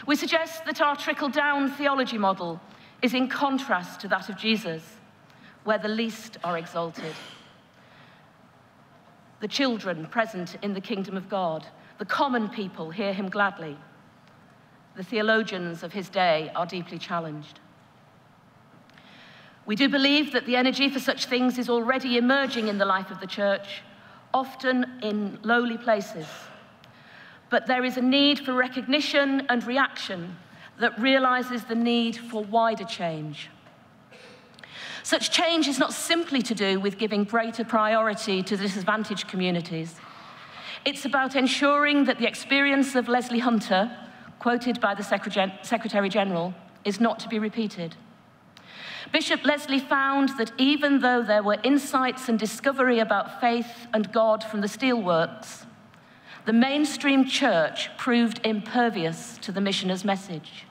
Speaker 6: We suggest that our trickle-down theology model is in contrast to that of Jesus, where the least are exalted. The children present in the kingdom of God, the common people hear him gladly. The theologians of his day are deeply challenged. We do believe that the energy for such things is already emerging in the life of the church, often in lowly places. But there is a need for recognition and reaction that realizes the need for wider change. Such change is not simply to do with giving greater priority to disadvantaged communities. It's about ensuring that the experience of Leslie Hunter, quoted by the Secretary General, is not to be repeated. Bishop Leslie found that even though there were insights and discovery about faith and God from the steelworks, the mainstream church proved impervious to the missioner's message.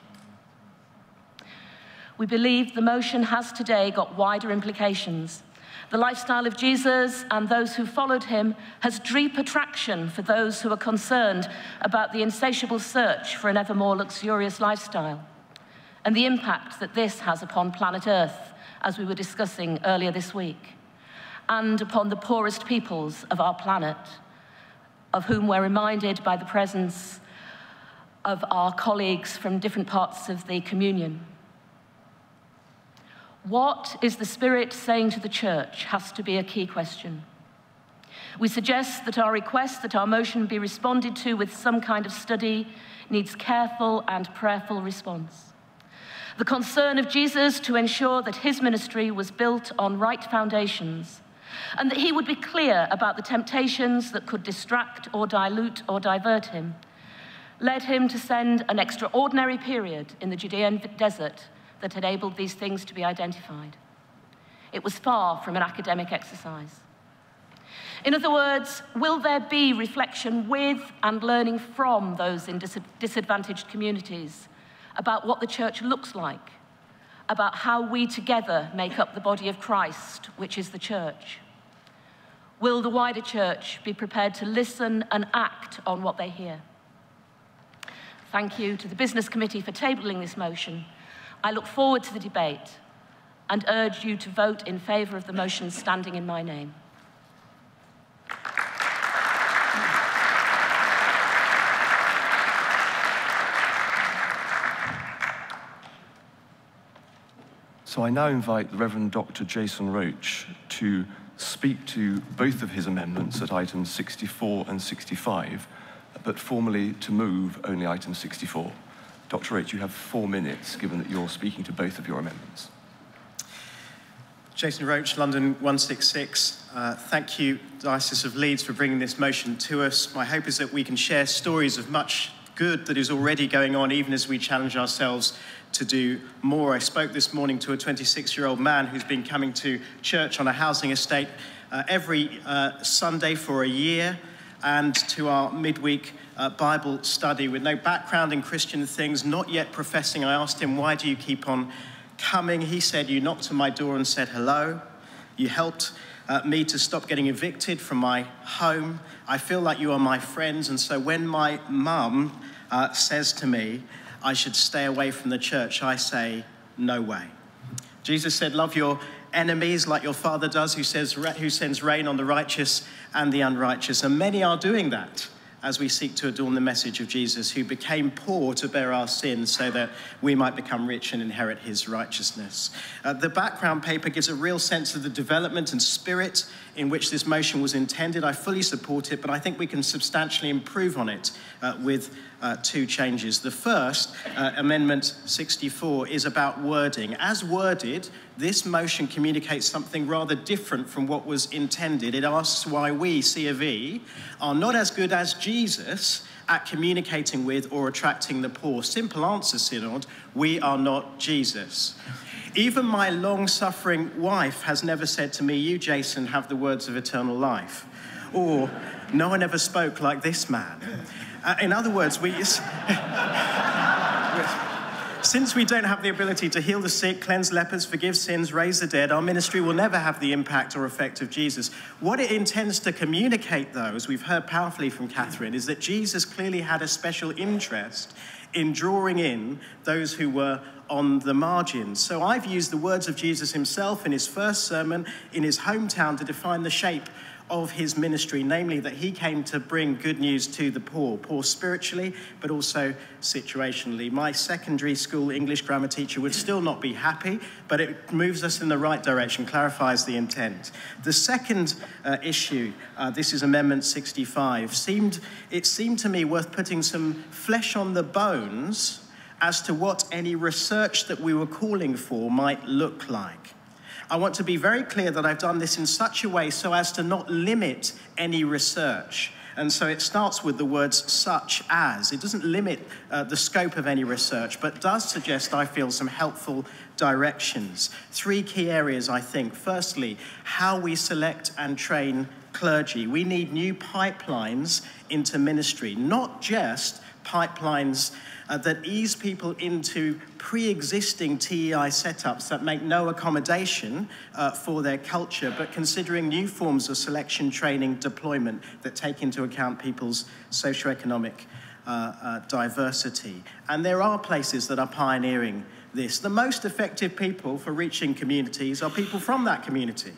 Speaker 6: We believe the motion has today got wider implications. The lifestyle of Jesus and those who followed him has deep attraction for those who are concerned about the insatiable search for an ever more luxurious lifestyle and the impact that this has upon planet Earth, as we were discussing earlier this week, and upon the poorest peoples of our planet, of whom we're reminded by the presence of our colleagues from different parts of the communion. What is the Spirit saying to the church has to be a key question. We suggest that our request that our motion be responded to with some kind of study needs careful and prayerful response. The concern of Jesus to ensure that his ministry was built on right foundations and that he would be clear about the temptations that could distract or dilute or divert him, led him to send an extraordinary period in the Judean desert that enabled these things to be identified. It was far from an academic exercise. In other words, will there be reflection with and learning from those in disadvantaged communities about what the church looks like, about how we together make up the body of Christ, which is the church? Will the wider church be prepared to listen and act on what they hear? Thank you to the Business Committee for tabling this motion. I look forward to the debate and urge you to vote in favour of the motion standing in my name.
Speaker 2: So I now invite the Reverend Dr. Jason Roach to speak to both of his amendments at items 64 and 65, but formally to move only item 64. Dr. Roach, you have 4 minutes, given that you're speaking to both of your amendments.
Speaker 1: Jason Roach, London 166. Thank you, Diocese of Leeds, for bringing this motion to us. My hope is that we can share stories of much good that is already going on, even as we challenge ourselves to do more. I spoke this morning to a 26-year-old man who's been coming to church on a housing estate every Sunday for a year, and to our midweek Bible study with no background in Christian things, not yet professing. I asked him, why do you keep on coming? He said, you knocked on my door and said hello. You helped me to stop getting evicted from my home. I feel like you are my friends. And so when my mum says to me, I should stay away from the church, I say, no way. Jesus said, love your enemies like your Father does, who sends rain on the righteous and the unrighteous. And many are doing that as we seek to adorn the message of Jesus, who became poor to bear our sins so that we might become rich and inherit his righteousness. The background paper gives a real sense of the development and spirit in which this motion was intended. I fully support it, but I think we can substantially improve on it with two changes. The first, Amendment 64, is about wording. As worded, this motion communicates something rather different from what was intended. It asks why we, C of E, are not as good as Jesus at communicating with or attracting the poor. Simple answer, Synod, we are not Jesus. Even my long-suffering wife has never said to me, you, Jason, have the words of eternal life. Or, no one ever spoke like this man. In other words, since we don't have the ability to heal the sick, cleanse lepers, forgive sins, raise the dead, our ministry will never have the impact or effect of Jesus. What it intends to communicate, though, as we've heard powerfully from Catherine, is that Jesus clearly had a special interest in drawing in those who were on the margins. So I've used the words of Jesus himself in his first sermon in his hometown to define the shape of his ministry, namely that he came to bring good news to the poor spiritually, but also situationally. My secondary school English grammar teacher would still not be happy, but it moves us in the right direction, clarifies the intent. The second issue, this is Amendment 65, it seemed to me worth putting some flesh on the bones as to what any research that we were calling for might look like. I want to be very clear that I've done this in such a way so as to not limit any research. And so it starts with the words such as. It doesn't limit the scope of any research, but does suggest, I feel, some helpful directions. Three key areas, I think. Firstly, how we select and train clergy. We need new pipelines into ministry, not just pipelines that ease people into pre-existing TEI setups that make no accommodation for their culture, but considering new forms of selection, training, deployment that take into account people's socioeconomic diversity. And there are places that are pioneering this. The most effective people for reaching communities are people from that community.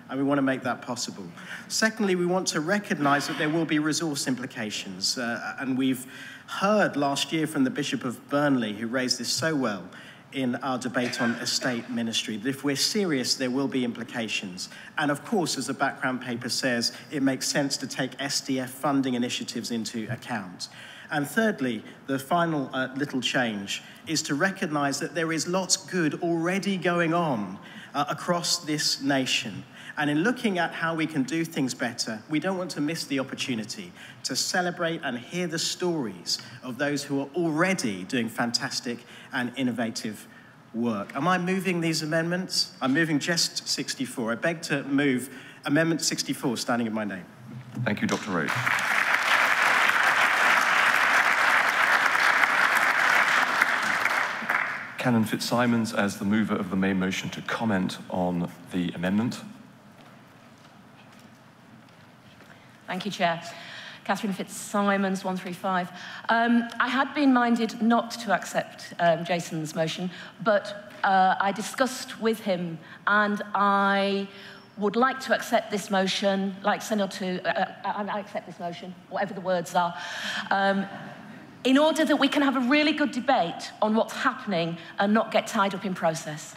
Speaker 1: And we want to make that possible. Secondly, we want to recognize that there will be resource implications. And we've heard last year from the Bishop of Burnley, who raised this so well in our debate on estate ministry, that if we're serious, there will be implications. And of course, as the background paper says, it makes sense to take SDF funding initiatives into account. And thirdly, the final little change is to recognize that there is lots good already going on across this nation. And in looking at how we can do things better, we don't want to miss the opportunity to celebrate and hear the stories of those who are already doing fantastic and innovative work. Am I moving these amendments? I'm moving just 64. I beg to move Amendment 64, standing in my name.
Speaker 2: Thank you, Dr. Roach. Canon Fitzsimons, as the mover of the main motion, to comment on the amendment.
Speaker 6: Thank you, Chair. Catherine Fitzsimons, 135. I had been minded not to accept Jason's motion, but I discussed with him, and I would like to accept this motion, like Synod to, I accept this motion, whatever the words are, in order that we can have a really good debate on what's happening and not get tied up in process.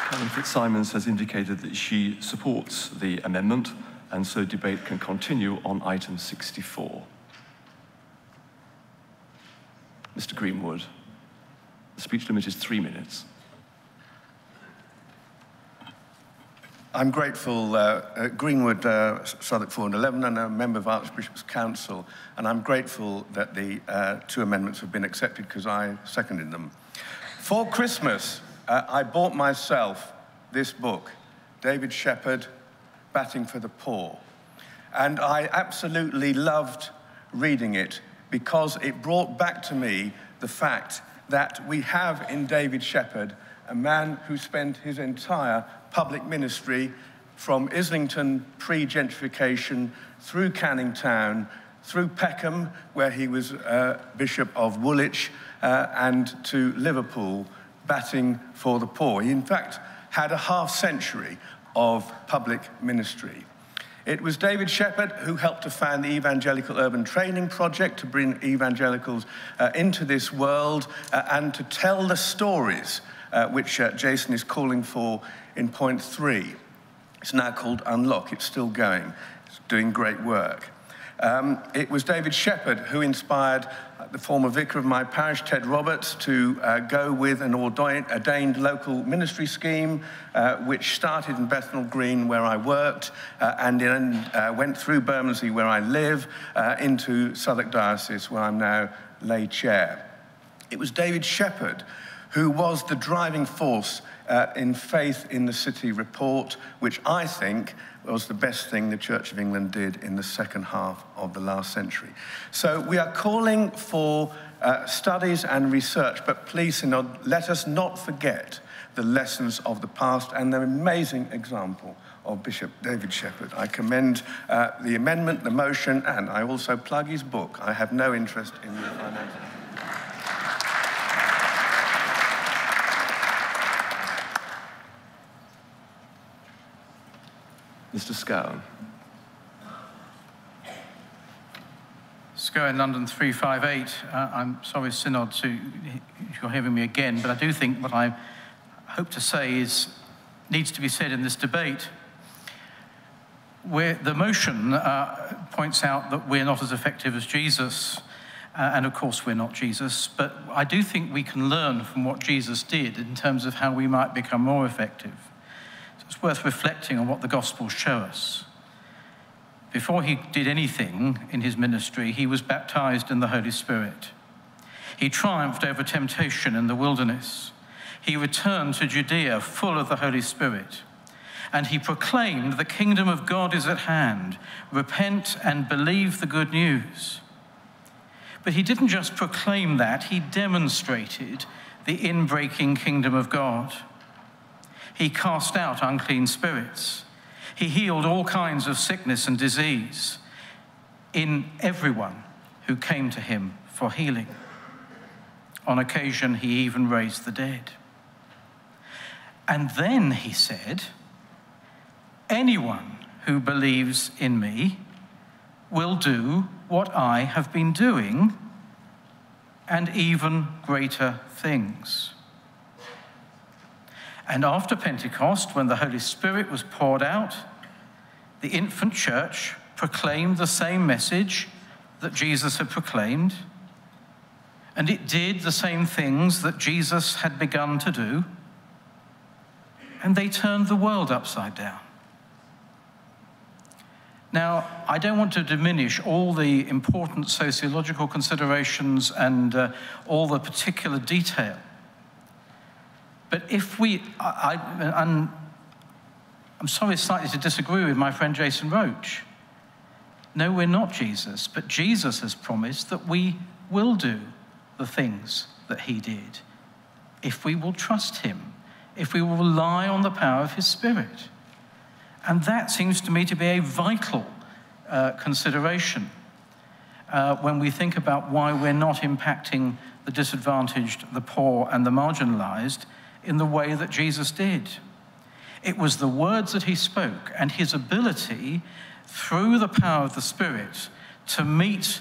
Speaker 2: Canon Fitzsimons has indicated that she supports the amendment, and so debate can continue on item 64. Mr. Greenwood, the speech limit is 3 minutes.
Speaker 7: I'm grateful, Greenwood, Southwark 411, and a member of Archbishop's Council, and I'm grateful that the two amendments have been accepted because I seconded them. For Christmas, I bought myself this book, David Shepherd, Batting for the Poor. And I absolutely loved reading it because it brought back to me the fact that we have in David Shepherd a man who spent his entire public ministry from Islington pre-gentrification through Canning Town, through Peckham, where he was Bishop of Woolwich, and to Liverpool, batting for the poor. He, in fact, had a half-century of public ministry. It was David Shepherd who helped to found the Evangelical Urban Training Project to bring evangelicals into this world and to tell the stories which Jason is calling for in point 3. It's now called Unlock. It's still going. It's doing great work. It was David Shepherd who inspired the former vicar of my parish, Ted Roberts, to go with an ordained local ministry scheme, which started in Bethnal Green, where I worked, and then went through Bermondsey, where I live, into Southwark Diocese, where I'm now lay chair. It was David Shepherd who was the driving force in Faith in the City report, which I think was the best thing the Church of England did in the second half of the last century. So we are calling for studies and research, but please, Synod, let us not forget the lessons of the past and the amazing example of Bishop David Shepherd. I commend the amendment, the motion, and I also plug his book. I have no interest in the finances.
Speaker 2: Mr. Scowen.
Speaker 9: Scowen, London 358. I'm sorry, Synod, you're hearing me again, but I do think what I hope to say needs to be said in this debate. The motion points out that we're not as effective as Jesus, and of course we're not Jesus, but I do think we can learn from what Jesus did in terms of how we might become more effective. It's worth reflecting on what the Gospels show us. Before he did anything in his ministry, he was baptized in the Holy Spirit. He triumphed over temptation in the wilderness. He returned to Judea full of the Holy Spirit. And he proclaimed, the kingdom of God is at hand. Repent and believe the good news. But he didn't just proclaim that, he demonstrated the inbreaking kingdom of God. He cast out unclean spirits. He healed all kinds of sickness and disease in everyone who came to him for healing. On occasion, he even raised the dead. And then he said, anyone who believes in me will do what I have been doing and even greater things. And after Pentecost, when the Holy Spirit was poured out, the infant church proclaimed the same message that Jesus had proclaimed, and it did the same things that Jesus had begun to do, and they turned the world upside down. Now, I don't want to diminish all the important sociological considerations and all the particular detail. But if I'm sorry slightly to disagree with my friend Jason Roach. No, we're not Jesus, but Jesus has promised that we will do the things that he did if we will trust him, if we will rely on the power of his Spirit. And that seems to me to be a vital consideration when we think about why we're not impacting the disadvantaged, the poor, and the marginalized in the way that Jesus did. It was the words that he spoke and his ability, through the power of the Spirit, to meet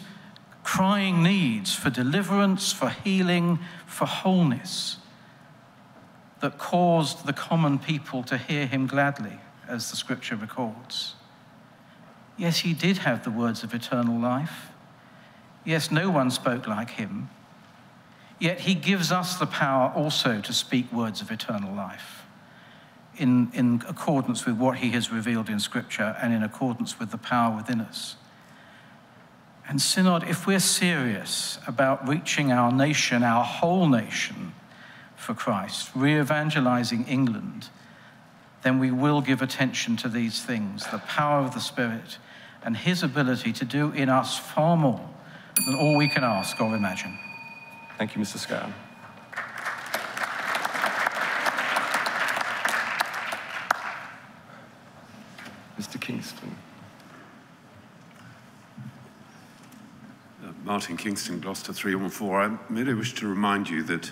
Speaker 9: crying needs for deliverance, for healing, for wholeness, that caused the common people to hear him gladly, as the scripture records. Yes, he did have the words of eternal life. Yes, no one spoke like him. Yet he gives us the power also to speak words of eternal life in accordance with what he has revealed in Scripture and in accordance with the power within us. And Synod, if we're serious about reaching our nation, our whole nation, for Christ, re-evangelizing England, then we will give attention to these things, the power of the Spirit and his ability to do in us far more than all we can ask or imagine.
Speaker 2: Thank you, Mr. Scowen. Mr. Kingston.
Speaker 10: Martin Kingston, Gloucester 314. I merely wish to remind you that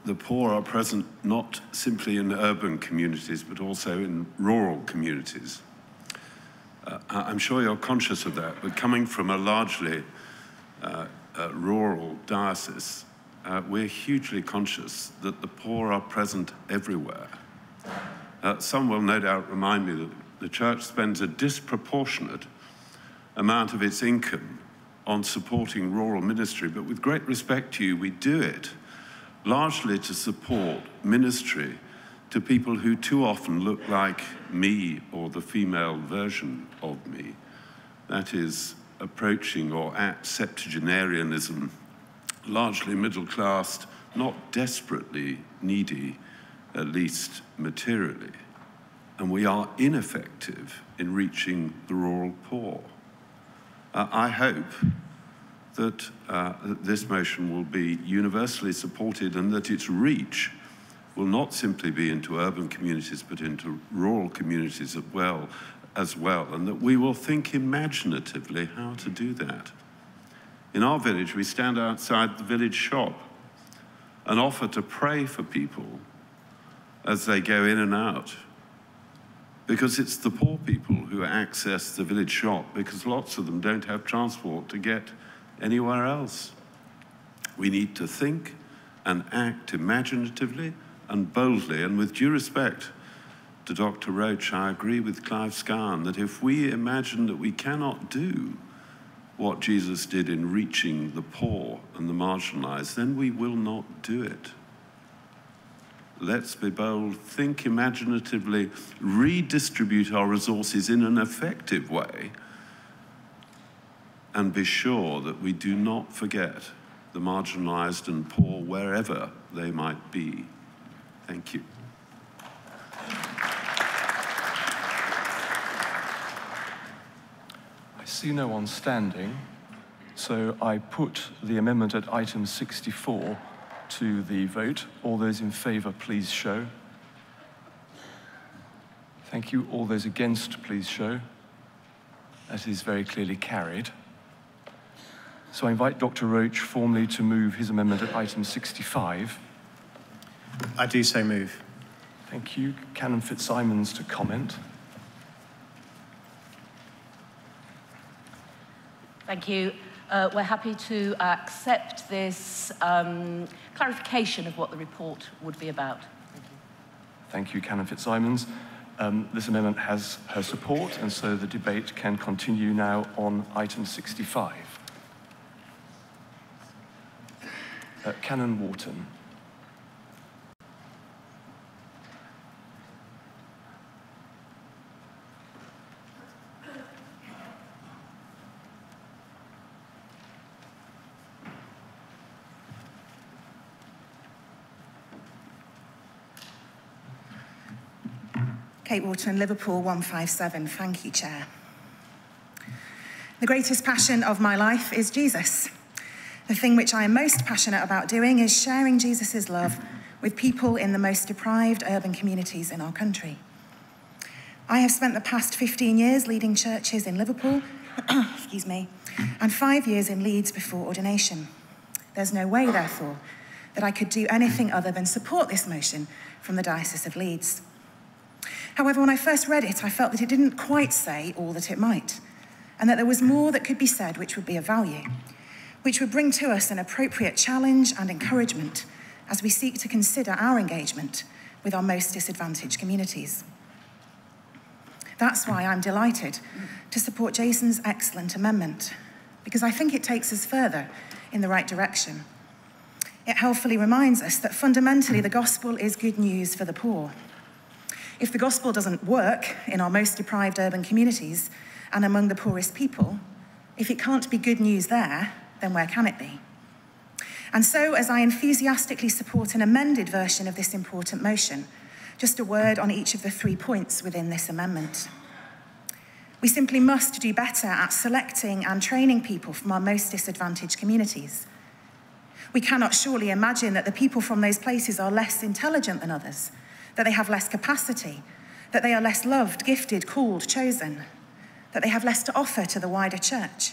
Speaker 10: the poor are present not simply in urban communities, but also in rural communities. I'm sure you're conscious of that, but coming from a largely rural diocese, we're hugely conscious that the poor are present everywhere. Some will no doubt remind me that the church spends a disproportionate amount of its income on supporting rural ministry, but with great respect to you, we do it largely to support ministry to people who too often look like me or the female version of me. That is approaching or at septuagenarianism, largely middle class, not desperately needy, at least materially. And we are ineffective in reaching the rural poor. I hope that this motion will be universally supported and that its reach will not simply be into urban communities but into rural communities as well, and that we will think imaginatively how to do that. In our village, we stand outside the village shop and offer to pray for people as they go in and out, because it's the poor people who access the village shop, because lots of them don't have transport to get anywhere else. We need to think and act imaginatively and boldly, and with due respect to Dr. Roach, I agree with Clive Scarn that if we imagine that we cannot do what Jesus did in reaching the poor and the marginalized, then we will not do it. Let's be bold, think imaginatively, redistribute our resources in an effective way, and be sure that we do not forget the marginalized and poor wherever they might be. Thank you.
Speaker 2: I see no one standing, so I put the amendment at item 64 to the vote. All those in favour, please show. Thank you. All those against, please show. That is very clearly carried. So I invite Dr. Roach formally to move his amendment at item 65.
Speaker 1: I do so move.
Speaker 2: Thank you. Canon Fitzsimons to comment.
Speaker 6: Thank you. We're happy to accept this clarification of what the report would be about.
Speaker 2: Thank you, Canon Fitzsimons. This amendment has her support, and so the debate can continue now on item 65. Canon Wharton.
Speaker 11: Kate Wharton, Liverpool 157. Thank you, Chair. The greatest passion of my life is Jesus. The thing which I am most passionate about doing is sharing Jesus' love with people in the most deprived urban communities in our country. I have spent the past 15 years leading churches in Liverpool, excuse me, and 5 years in Leeds before ordination. There's no way, therefore, that I could do anything other than support this motion from the Diocese of Leeds. However, when I first read it, I felt that it didn't quite say all that it might, and that there was more that could be said which would be of value, which would bring to us an appropriate challenge and encouragement as we seek to consider our engagement with our most disadvantaged communities. That's why I'm delighted to support Jason's excellent amendment, because I think it takes us further in the right direction. It helpfully reminds us that fundamentally the gospel is good news for the poor. If the gospel doesn't work in our most deprived urban communities and among the poorest people, if it can't be good news there, then where can it be? And so, as I enthusiastically support an amended version of this important motion, just a word on each of the 3 points within this amendment. We simply must do better at selecting and training people from our most disadvantaged communities. We cannot surely imagine that the people from those places are less intelligent than others, that they have less capacity, that they are less loved, gifted, called, chosen, that they have less to offer to the wider church,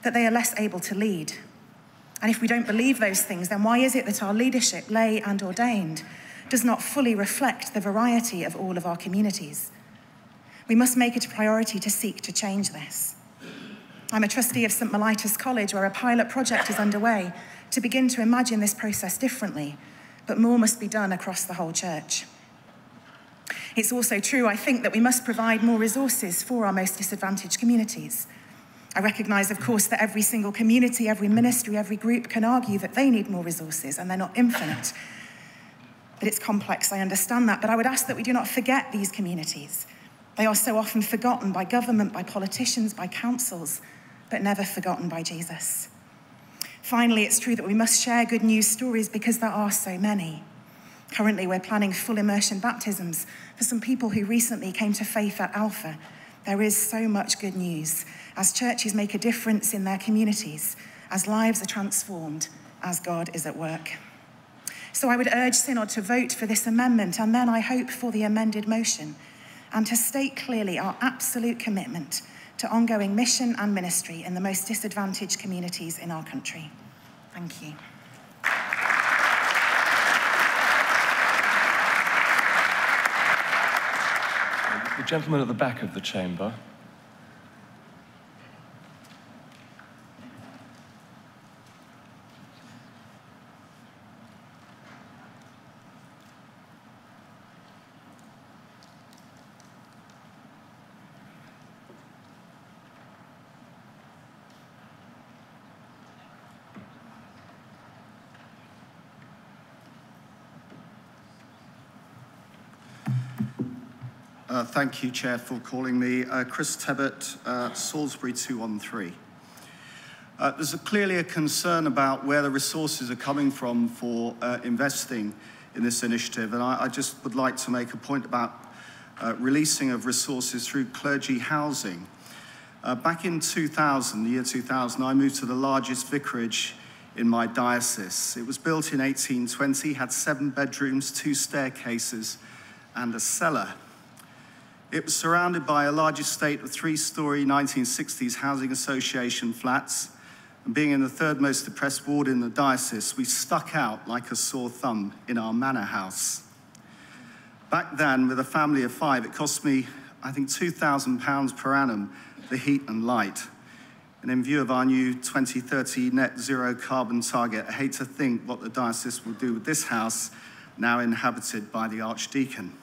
Speaker 11: that they are less able to lead. And if we don't believe those things, then why is it that our leadership, lay and ordained, does not fully reflect the variety of all of our communities? We must make it a priority to seek to change this. I'm a trustee of St. Mellitus College, where a pilot project is underway to begin to imagine this process differently, but more must be done across the whole church. It's also true, I think, that we must provide more resources for our most disadvantaged communities. I recognise, of course, that every single community, every ministry, every group can argue that they need more resources and they're not infinite. But it's complex, I understand that. But I would ask that we do not forget these communities. They are so often forgotten by government, by politicians, by councils, but never forgotten by Jesus. Finally, it's true that we must share good news stories because there are so many. Currently, we're planning full immersion baptisms for some people who recently came to faith at Alpha. There is so much good news as churches make a difference in their communities, as lives are transformed, as God is at work. So I would urge Synod to vote for this amendment, and then I hope for the amended motion, and to state clearly our absolute commitment to ongoing mission and ministry in the most disadvantaged communities in our country. Thank you.
Speaker 2: The gentleman at the back of the chamber.
Speaker 12: Thank you, Chair, for calling me. Chris Tebbett, Salisbury 213. There's clearly a concern about where the resources are coming from for investing in this initiative, and I just would like to make a point about releasing of resources through clergy housing. Back in 2000, the year 2000, I moved to the largest vicarage in my diocese. It was built in 1820, had 7 bedrooms, 2 staircases, and a cellar. It was surrounded by a large estate of 3-storey 1960s housing association flats, and being in the 3rd most depressed ward in the diocese, we stuck out like a sore thumb in our manor house. Back then, with a family of 5, it cost me, I think, £2,000 per annum for heat and light. And in view of our new 2030 net zero carbon target, I hate to think what the diocese will do with this house, now inhabited by the Archdeacon.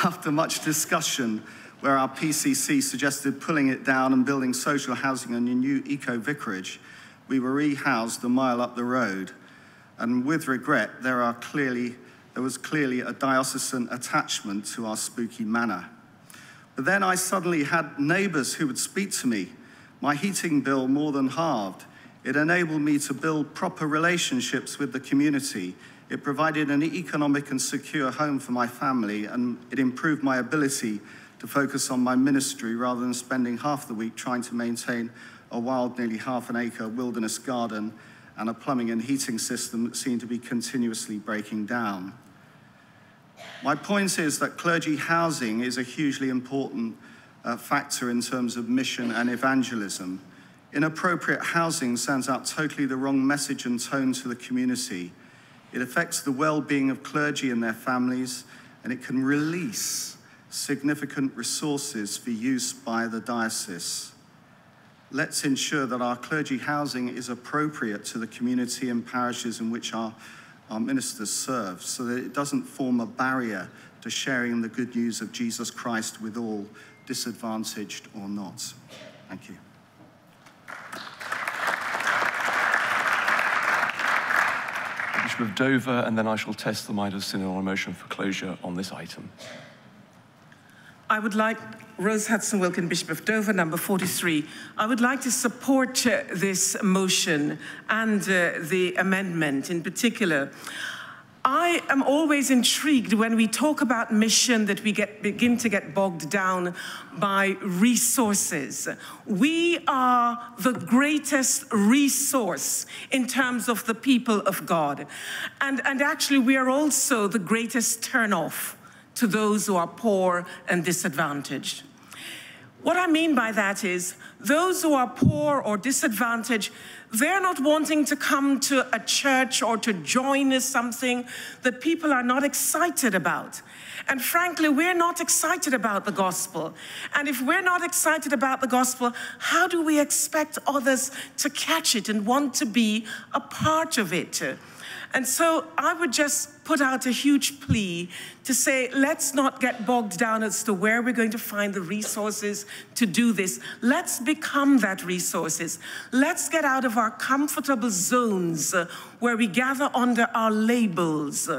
Speaker 12: After much discussion, where our PCC suggested pulling it down and building social housing in a new eco-vicarage, we were rehoused a mile up the road. And with regret, there was clearly a diocesan attachment to our spooky manor. But then I suddenly had neighbours who would speak to me. My heating bill more than halved. It enabled me to build proper relationships with the community. It provided an economic and secure home for my family, and it improved my ability to focus on my ministry rather than spending half the week trying to maintain a wild, nearly half-an-acre wilderness garden and a plumbing and heating system that seemed to be continuously breaking down. My point is that clergy housing is a hugely important factor in terms of mission and evangelism. Inappropriate housing sends out totally the wrong message and tone to the community. It affects the well-being of clergy and their families, and it can release significant resources for use by the diocese. Let's ensure that our clergy housing is appropriate to the community and parishes in which our ministers serve, so that it doesn't form a barrier to sharing the good news of Jesus Christ with all, disadvantaged or not. Thank you.
Speaker 2: Bishop of Dover, and then I shall test the mind of Synod on a motion for closure on this item.
Speaker 15: I would like, Rose Hudson-Wilkin, Bishop of Dover, number 43. I would like to support this motion and the amendment in particular. I am always intrigued when we talk about mission that we begin to get bogged down by resources. We are the greatest resource in terms of the people of God. And actually, we are also the greatest turnoff to those who are poor and disadvantaged. What I mean by that is those who are poor or disadvantaged, they're not wanting to come to a church or to join something that people are not excited about. And frankly, we're not excited about the gospel. And if we're not excited about the gospel, how do we expect others to catch it and want to be a part of it? And so I would just put out a huge plea to say, let's not get bogged down as to where we're going to find the resources to do this. Let's become that resources. Let's get out of our comfortable zones where we gather under our labels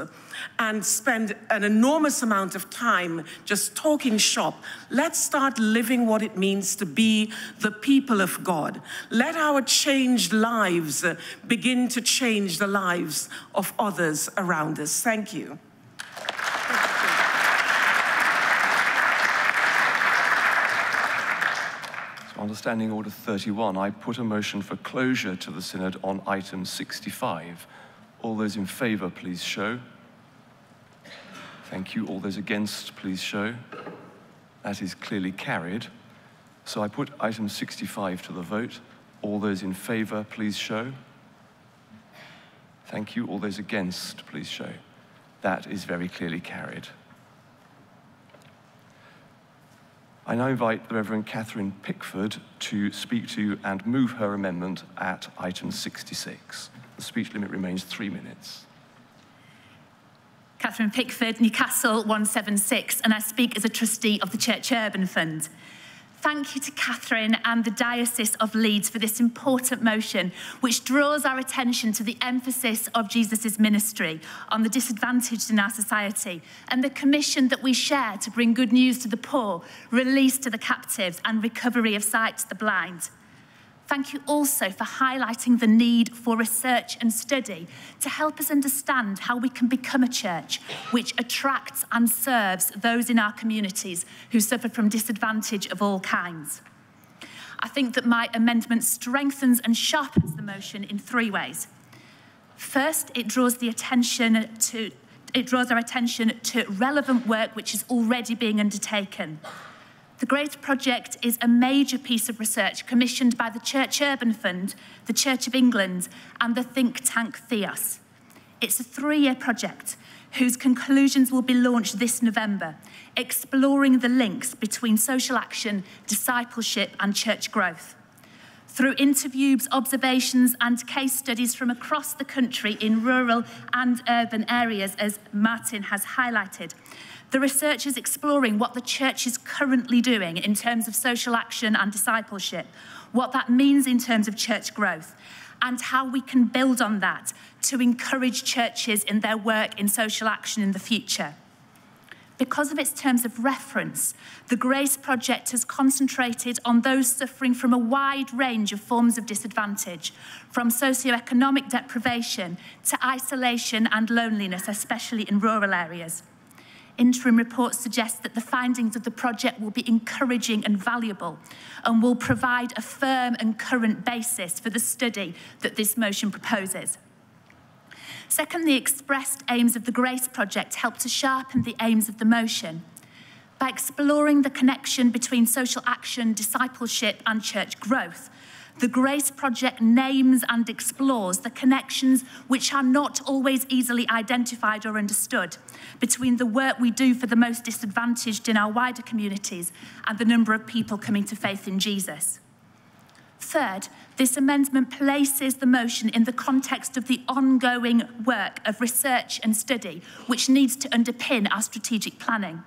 Speaker 15: and spend an enormous amount of time just talking shop. Let's start living what it means to be the people of God. Let our changed lives begin to change the lives of others around us. Thank you.
Speaker 2: So understanding Order 31, I put a motion for closure to the Synod on item 65. All those in favour, please show. Thank you. All those against, please show. That is clearly carried. So I put item 65 to the vote. All those in favour, please show. Thank you. All those against, please show. That is very clearly carried. I now invite the Reverend Catherine Pickford to speak to and move her amendment at item 66. The speech limit remains 3 minutes.
Speaker 13: Catherine Pickford, Newcastle 176, and I speak as a trustee of the Church Urban Fund. Thank you to Catherine and the Diocese of Leeds for this important motion, which draws our attention to the emphasis of Jesus' ministry on the disadvantaged in our society and the commission that we share to bring good news to the poor, release to the captives, and recovery of sight to the blind. Thank you also for highlighting the need for research and study to help us understand how we can become a church which attracts and serves those in our communities who suffer from disadvantage of all kinds. I think that my amendment strengthens and sharpens the motion in 3 ways. First, it draws our attention to relevant work which is already being undertaken. The GRACE project is a major piece of research commissioned by the Church Urban Fund, the Church of England, and the think tank Theos. It's a 3-year project whose conclusions will be launched this November, exploring the links between social action, discipleship, and church growth. Through interviews, observations, and case studies from across the country in rural and urban areas, as Martin has highlighted, the research is exploring what the church is currently doing in terms of social action and discipleship, what that means in terms of church growth, and how we can build on that to encourage churches in their work in social action in the future. Because of its terms of reference, the GRACE project has concentrated on those suffering from a wide range of forms of disadvantage, from socioeconomic deprivation to isolation and loneliness, especially in rural areas. Interim reports suggest that the findings of the project will be encouraging and valuable and will provide a firm and current basis for the study that this motion proposes. Second, the expressed aims of the GRACE project help to sharpen the aims of the motion. By exploring the connection between social action, discipleship, and church growth, the GRACE project names and explores the connections which are not always easily identified or understood between the work we do for the most disadvantaged in our wider communities and the number of people coming to faith in Jesus. Third, this amendment places the motion in the context of the ongoing work of research and study which needs to underpin our strategic planning.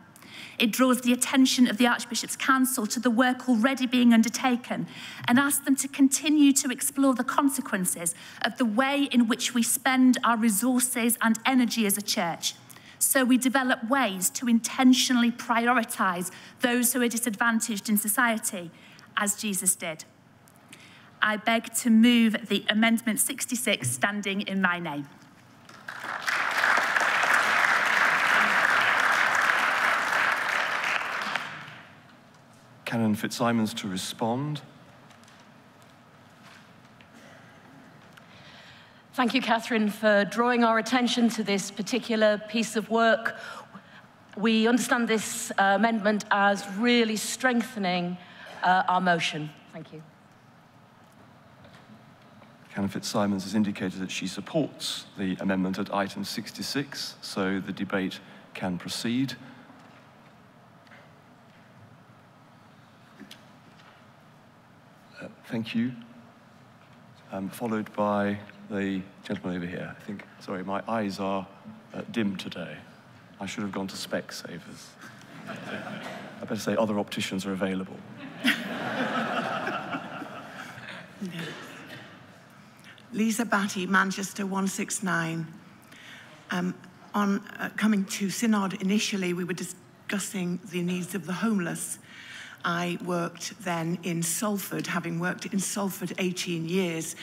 Speaker 13: It draws the attention of the Archbishop's Council to the work already being undertaken and asks them to continue to explore the consequences of the way in which we spend our resources and energy as a church, so we develop ways to intentionally prioritise those who are disadvantaged in society, as Jesus did. I beg to move the Amendment 66 standing in my name.
Speaker 2: Canon Fitzsimons to respond.
Speaker 6: Thank you, Catherine, for drawing our attention to this particular piece of work. We understand this amendment as really strengthening our motion. Thank you.
Speaker 2: Canon Fitzsimons has indicated that she supports the amendment at item 66, so the debate can proceed. Thank you. Followed by the gentleman over here. I think, sorry, my eyes are dim today. I should have gone to Specsavers. I better say other opticians are available.
Speaker 14: Lisa Batty, Manchester 169. On coming to Synod initially, we were discussing the needs of the homeless. I worked then in Salford, having worked in Salford 18 years.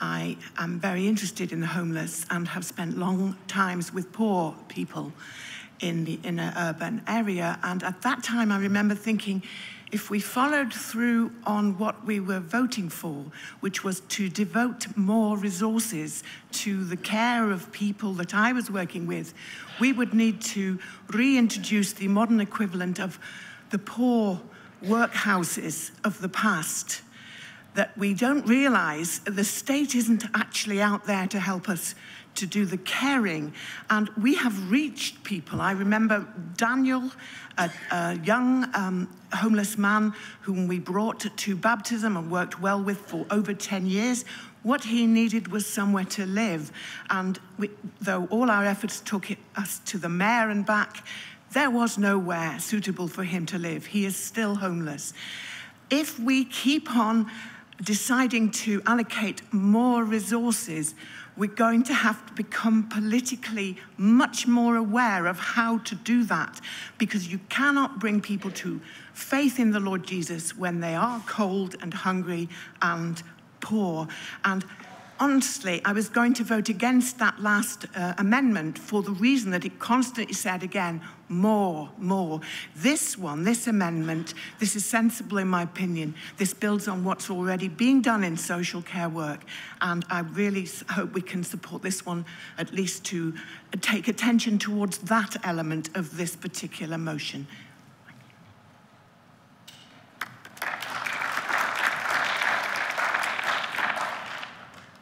Speaker 14: I am very interested in the homeless and have spent long times with poor people in an urban area. And at that time, I remember thinking, if we followed through on what we were voting for, which was to devote more resources to the care of people that I was working with, we would need to reintroduce the modern equivalent of the poor workhouses of the past, that we don't realize the state isn't actually out there to help us to do the caring. And we have reached people. I remember Daniel, a young homeless man whom we brought to baptism and worked well with for over 10 years. What he needed was somewhere to live. And though all our efforts took us to the mayor and back, there was nowhere suitable for him to live. He is still homeless. If we keep on deciding to allocate more resources, we're going to have to become politically much more aware of how to do that, because you cannot bring people to faith in the Lord Jesus when they are cold and hungry and poor. And honestly, I was going to vote against that last amendment for the reason that it constantly said again, more, more. This amendment, this is sensible in my opinion. This builds on what's already being done in social care work. And I really hope we can support this one, at least to take attention towards that element of this particular motion.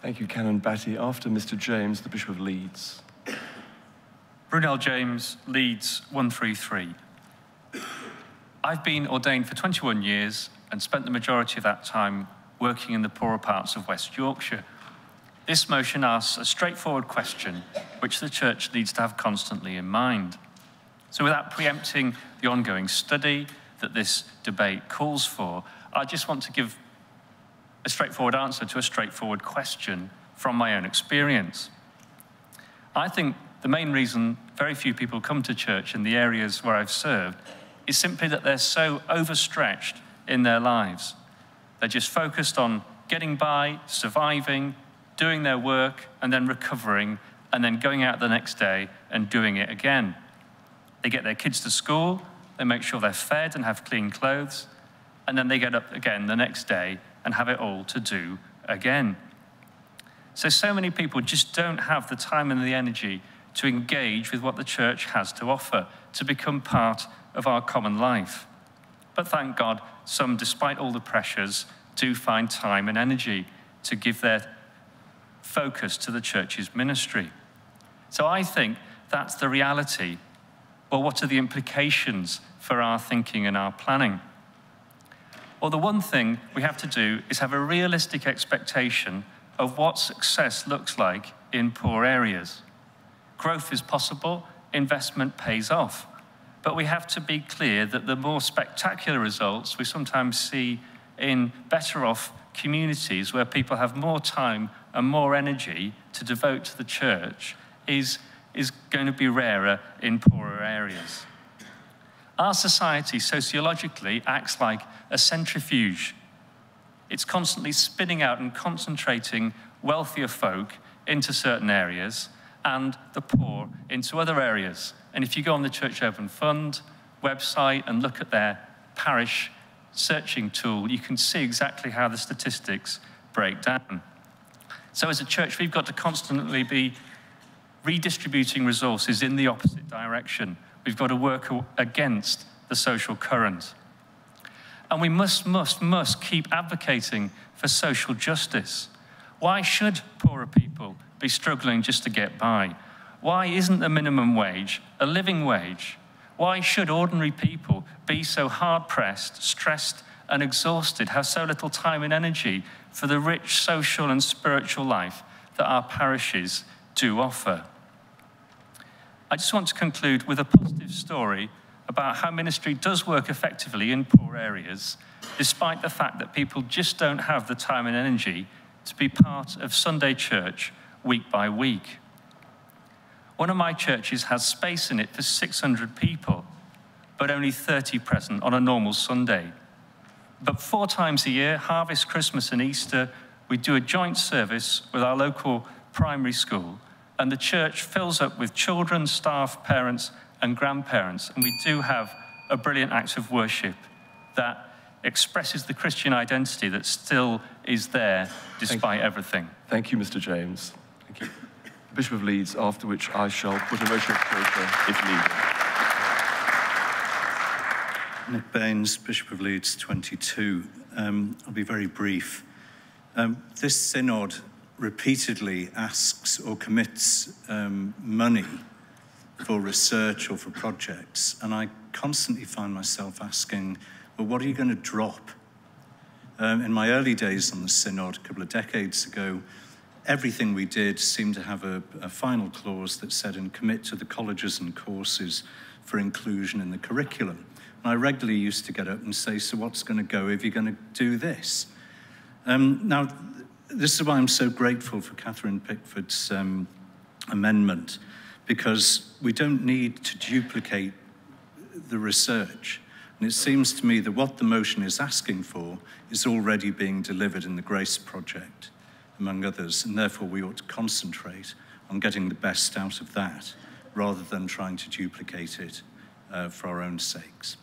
Speaker 2: Thank you, Canon Batty. After Mr. James, the Bishop of Leeds.
Speaker 16: Brunel James, Leeds 133. I've been ordained for 21 years and spent the majority of that time working in the poorer parts of West Yorkshire. This motion asks a straightforward question which the Church needs to have constantly in mind. So without preempting the ongoing study that this debate calls for, I just want to give a straightforward answer to a straightforward question from my own experience. I think the main reason very few people come to church in the areas where I've served is simply that they're so overstretched in their lives. They're just focused on getting by, surviving, doing their work, and then recovering, and then going out the next day and doing it again. They get their kids to school, they make sure they're fed and have clean clothes, and then they get up again the next day and have it all to do again. So many people just don't have the time and the energy to engage with what the Church has to offer, to become part of our common life. But thank God, some, despite all the pressures, do find time and energy to give their focus to the Church's ministry. So I think that's the reality. Well, what are the implications for our thinking and our planning? Well, the one thing we have to do is have a realistic expectation of what success looks like in poor areas. Growth is possible, investment pays off, but we have to be clear that the more spectacular results we sometimes see in better off communities where people have more time and more energy to devote to the Church is going to be rarer in poorer areas. Our society sociologically acts like a centrifuge. It's constantly spinning out and concentrating wealthier folk into certain areas and the poor into other areas. And if you go on the Church Open Fund website and look at their parish searching tool, you can see exactly how the statistics break down. So as a church, we've got to constantly be redistributing resources in the opposite direction. We've got to work against the social current. And we must keep advocating for social justice. Why should poorer people be struggling just to get by? Why isn't the minimum wage a living wage? Why should ordinary people be so hard-pressed, stressed, and exhausted, have so little time and energy for the rich social and spiritual life that our parishes do offer? I just want to conclude with a positive story about how ministry does work effectively in poor areas, despite the fact that people just don't have the time and energy to be part of Sunday church week by week. One of my churches has space in it for 600 people, but only 30 present on a normal Sunday. But 4 times a year, Harvest, Christmas and Easter, we do a joint service with our local primary school, and the church fills up with children, staff, parents and grandparents, and we do have a brilliant act of worship that expresses the Christian identity that still is there despite everything.
Speaker 2: Thank you, Mr. James. Thank you. Bishop of Leeds, after which I shall put a motion of closure if needed.
Speaker 17: Nick Baines, Bishop of Leeds 22. I'll be very brief. This synod repeatedly asks or commits money for research or for projects, and I constantly find myself asking, well, what are you going to drop? In my early days on the synod, a couple of decades ago, everything we did seemed to have a final clause that said, and commit to the colleges and courses for inclusion in the curriculum. And I regularly used to get up and say, so what's going to go if you're going to do this? Now, this is why I'm so grateful for Catherine Pickford's amendment, because we don't need to duplicate the research. And it seems to me that what the motion is asking for is already being delivered in the Grace Project, among others, and therefore we ought to concentrate on getting the best out of that, rather than trying to duplicate it for our own sakes.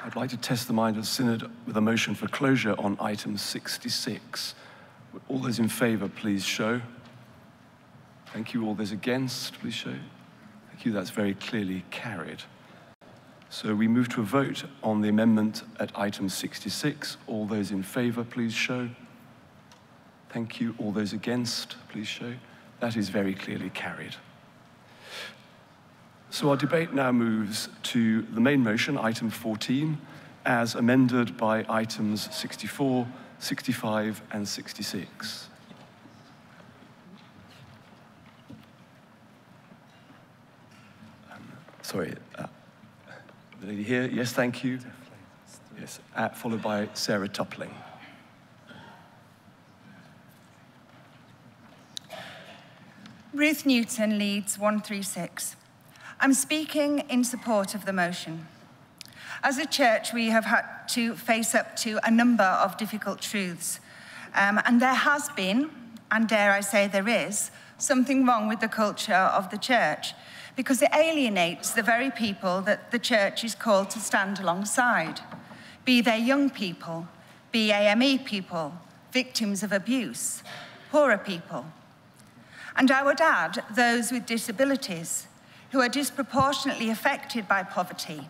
Speaker 2: I'd like to test the mind of the Synod with a motion for closure on item 66. All those in favour, please show. Thank you. All those against, please show. Thank you. That's very clearly carried. So we move to a vote on the amendment at item 66. All those in favour, please show. Thank you. All those against, please show. That is very clearly carried. So our debate now moves to the main motion, item 14, as amended by items 64, 65 and 66. Sorry, the lady here, yes, thank you. Yes, followed by Sarah Toppling.
Speaker 18: Ruth Newton, Leeds 136. I'm speaking in support of the motion. As a church, we have had to face up to a number of difficult truths. And there has been, and dare I say there is, something wrong with the culture of the church, because it alienates the very people that the church is called to stand alongside, be they young people, be AME people, victims of abuse, poorer people. And I would add those with disabilities, who are disproportionately affected by poverty.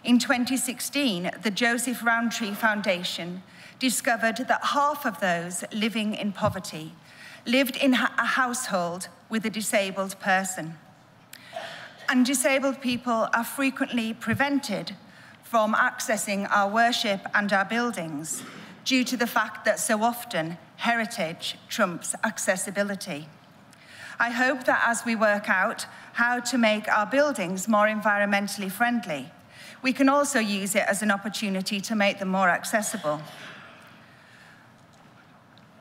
Speaker 18: In 2016, the Joseph Rowntree Foundation discovered that half of those living in poverty lived in a household with a disabled person. And disabled people are frequently prevented from accessing our worship and our buildings due to the fact that so often heritage trumps accessibility. I hope that as we work out how to make our buildings more environmentally friendly, we can also use it as an opportunity to make them more accessible.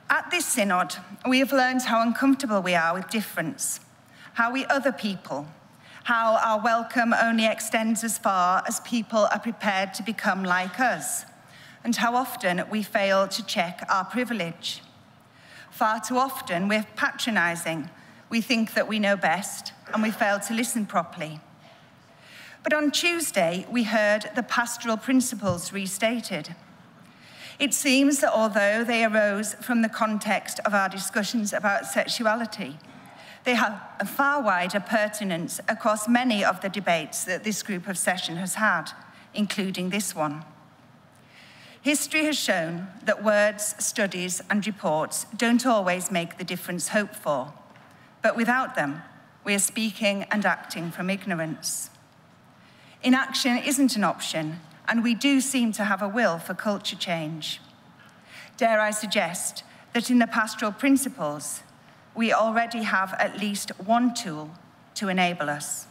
Speaker 18: At this synod, we have learned how uncomfortable we are with difference, how we other people, how our welcome only extends as far as people are prepared to become like us, and how often we fail to check our privilege. Far too often we're patronising. We think that we know best, and we fail to listen properly. But on Tuesday, we heard the pastoral principles restated. It seems that although they arose from the context of our discussions about sexuality, They have a far wider pertinence across many of the debates that this group of session has had, including this one. History has shown that words, studies, and reports don't always make the difference hoped for, but without them, we are speaking and acting from ignorance. Inaction isn't an option, and we do seem to have a will for culture change. Dare I suggest that in the pastoral principles, we already have at least one tool to enable us.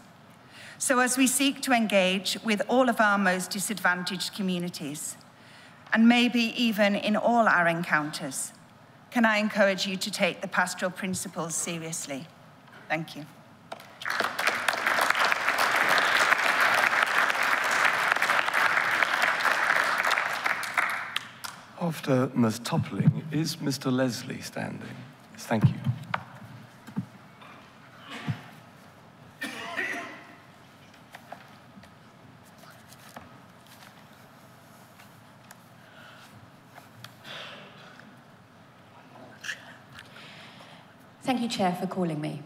Speaker 18: So as we seek to engage with all of our most disadvantaged communities, and maybe even in all our encounters, can I encourage you to take the pastoral principles seriously? Thank you.
Speaker 2: After Ms. Toppling, is Mr. Leslie standing? Yes, thank you.
Speaker 19: Thank you, Chair, for calling me.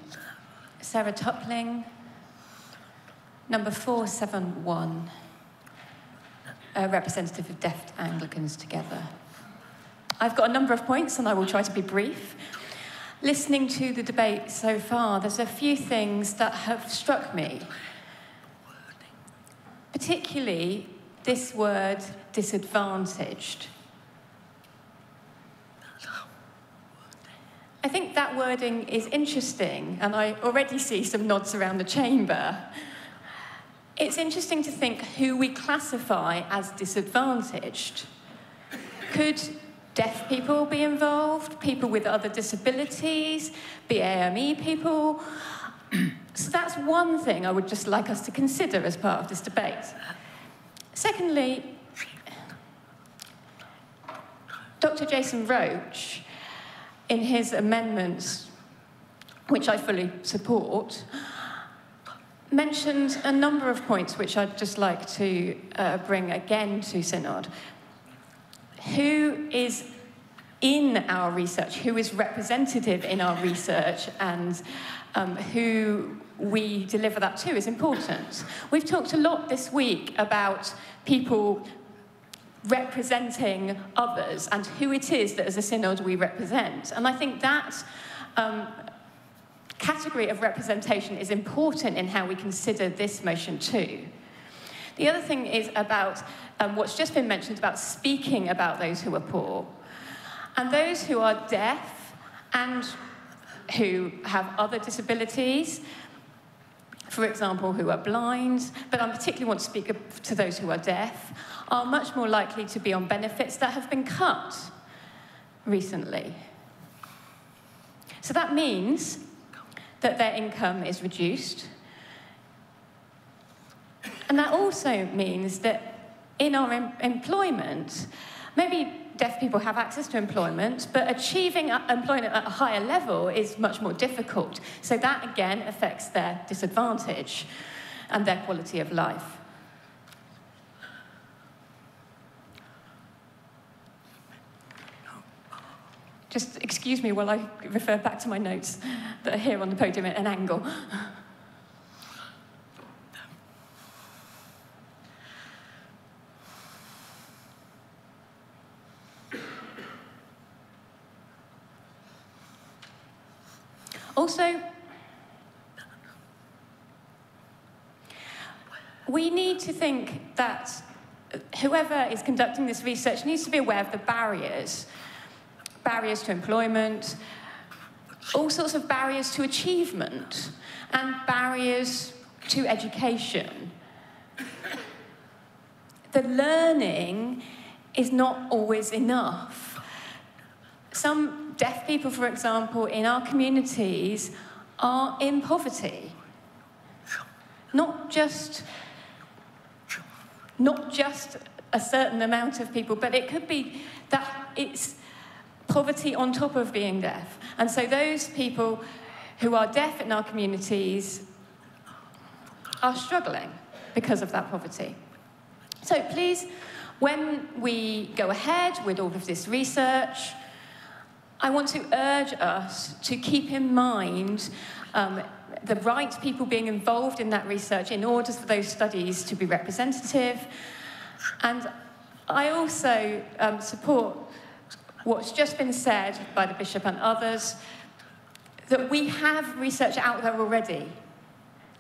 Speaker 19: Sarah Toppling, number 471, a representative of Deaf Anglicans Together. I've got a number of points and I will try to be brief. Listening to the debate so far, there's a few things that have struck me. Particularly this word, disadvantaged. I think that wording is interesting, and I already see some nods around the chamber. It's interesting to think who we classify as disadvantaged. Could deaf people be involved? People with other disabilities? BAME people? So that's one thing I would just like us to consider as part of this debate. Secondly, Dr. Jason Roach, in his amendments, which I fully support, mentioned a number of points which I'd just like to bring again to Synod. Who is in our research, who is representative in our research, and who we deliver that to is important. We've talked a lot this week about people representing others and who it is that as a synod we represent. And I think that category of representation is important in how we consider this motion too. The other thing is about what's just been mentioned about speaking about those who are poor. And those who are deaf and who have other disabilities, for example, who are blind, but I particularly want to speak to those who are deaf, are much more likely to be on benefits that have been cut recently. So that means that their income is reduced. And that also means that in our employment, maybe deaf people have access to employment, but achieving employment at a higher level is much more difficult. So that, again, affects their disadvantage and their quality of life. Just excuse me while I refer back to my notes that are here on the podium at an angle. Also, we need to think that whoever is conducting this research needs to be aware of the barriers to employment, all sorts of barriers to achievement, and barriers to education. The learning is not always enough. Some deaf people, for example, in our communities are in poverty. Not just a certain amount of people, but it could be that it's poverty on top of being deaf. And so those people who are deaf in our communities are struggling because of that poverty. So please, when we go ahead with all of this research, I want to urge us to keep in mind the right people being involved in that research in order for those studies to be representative. And I also support what's just been said by the Bishop and others, that we have research out there already.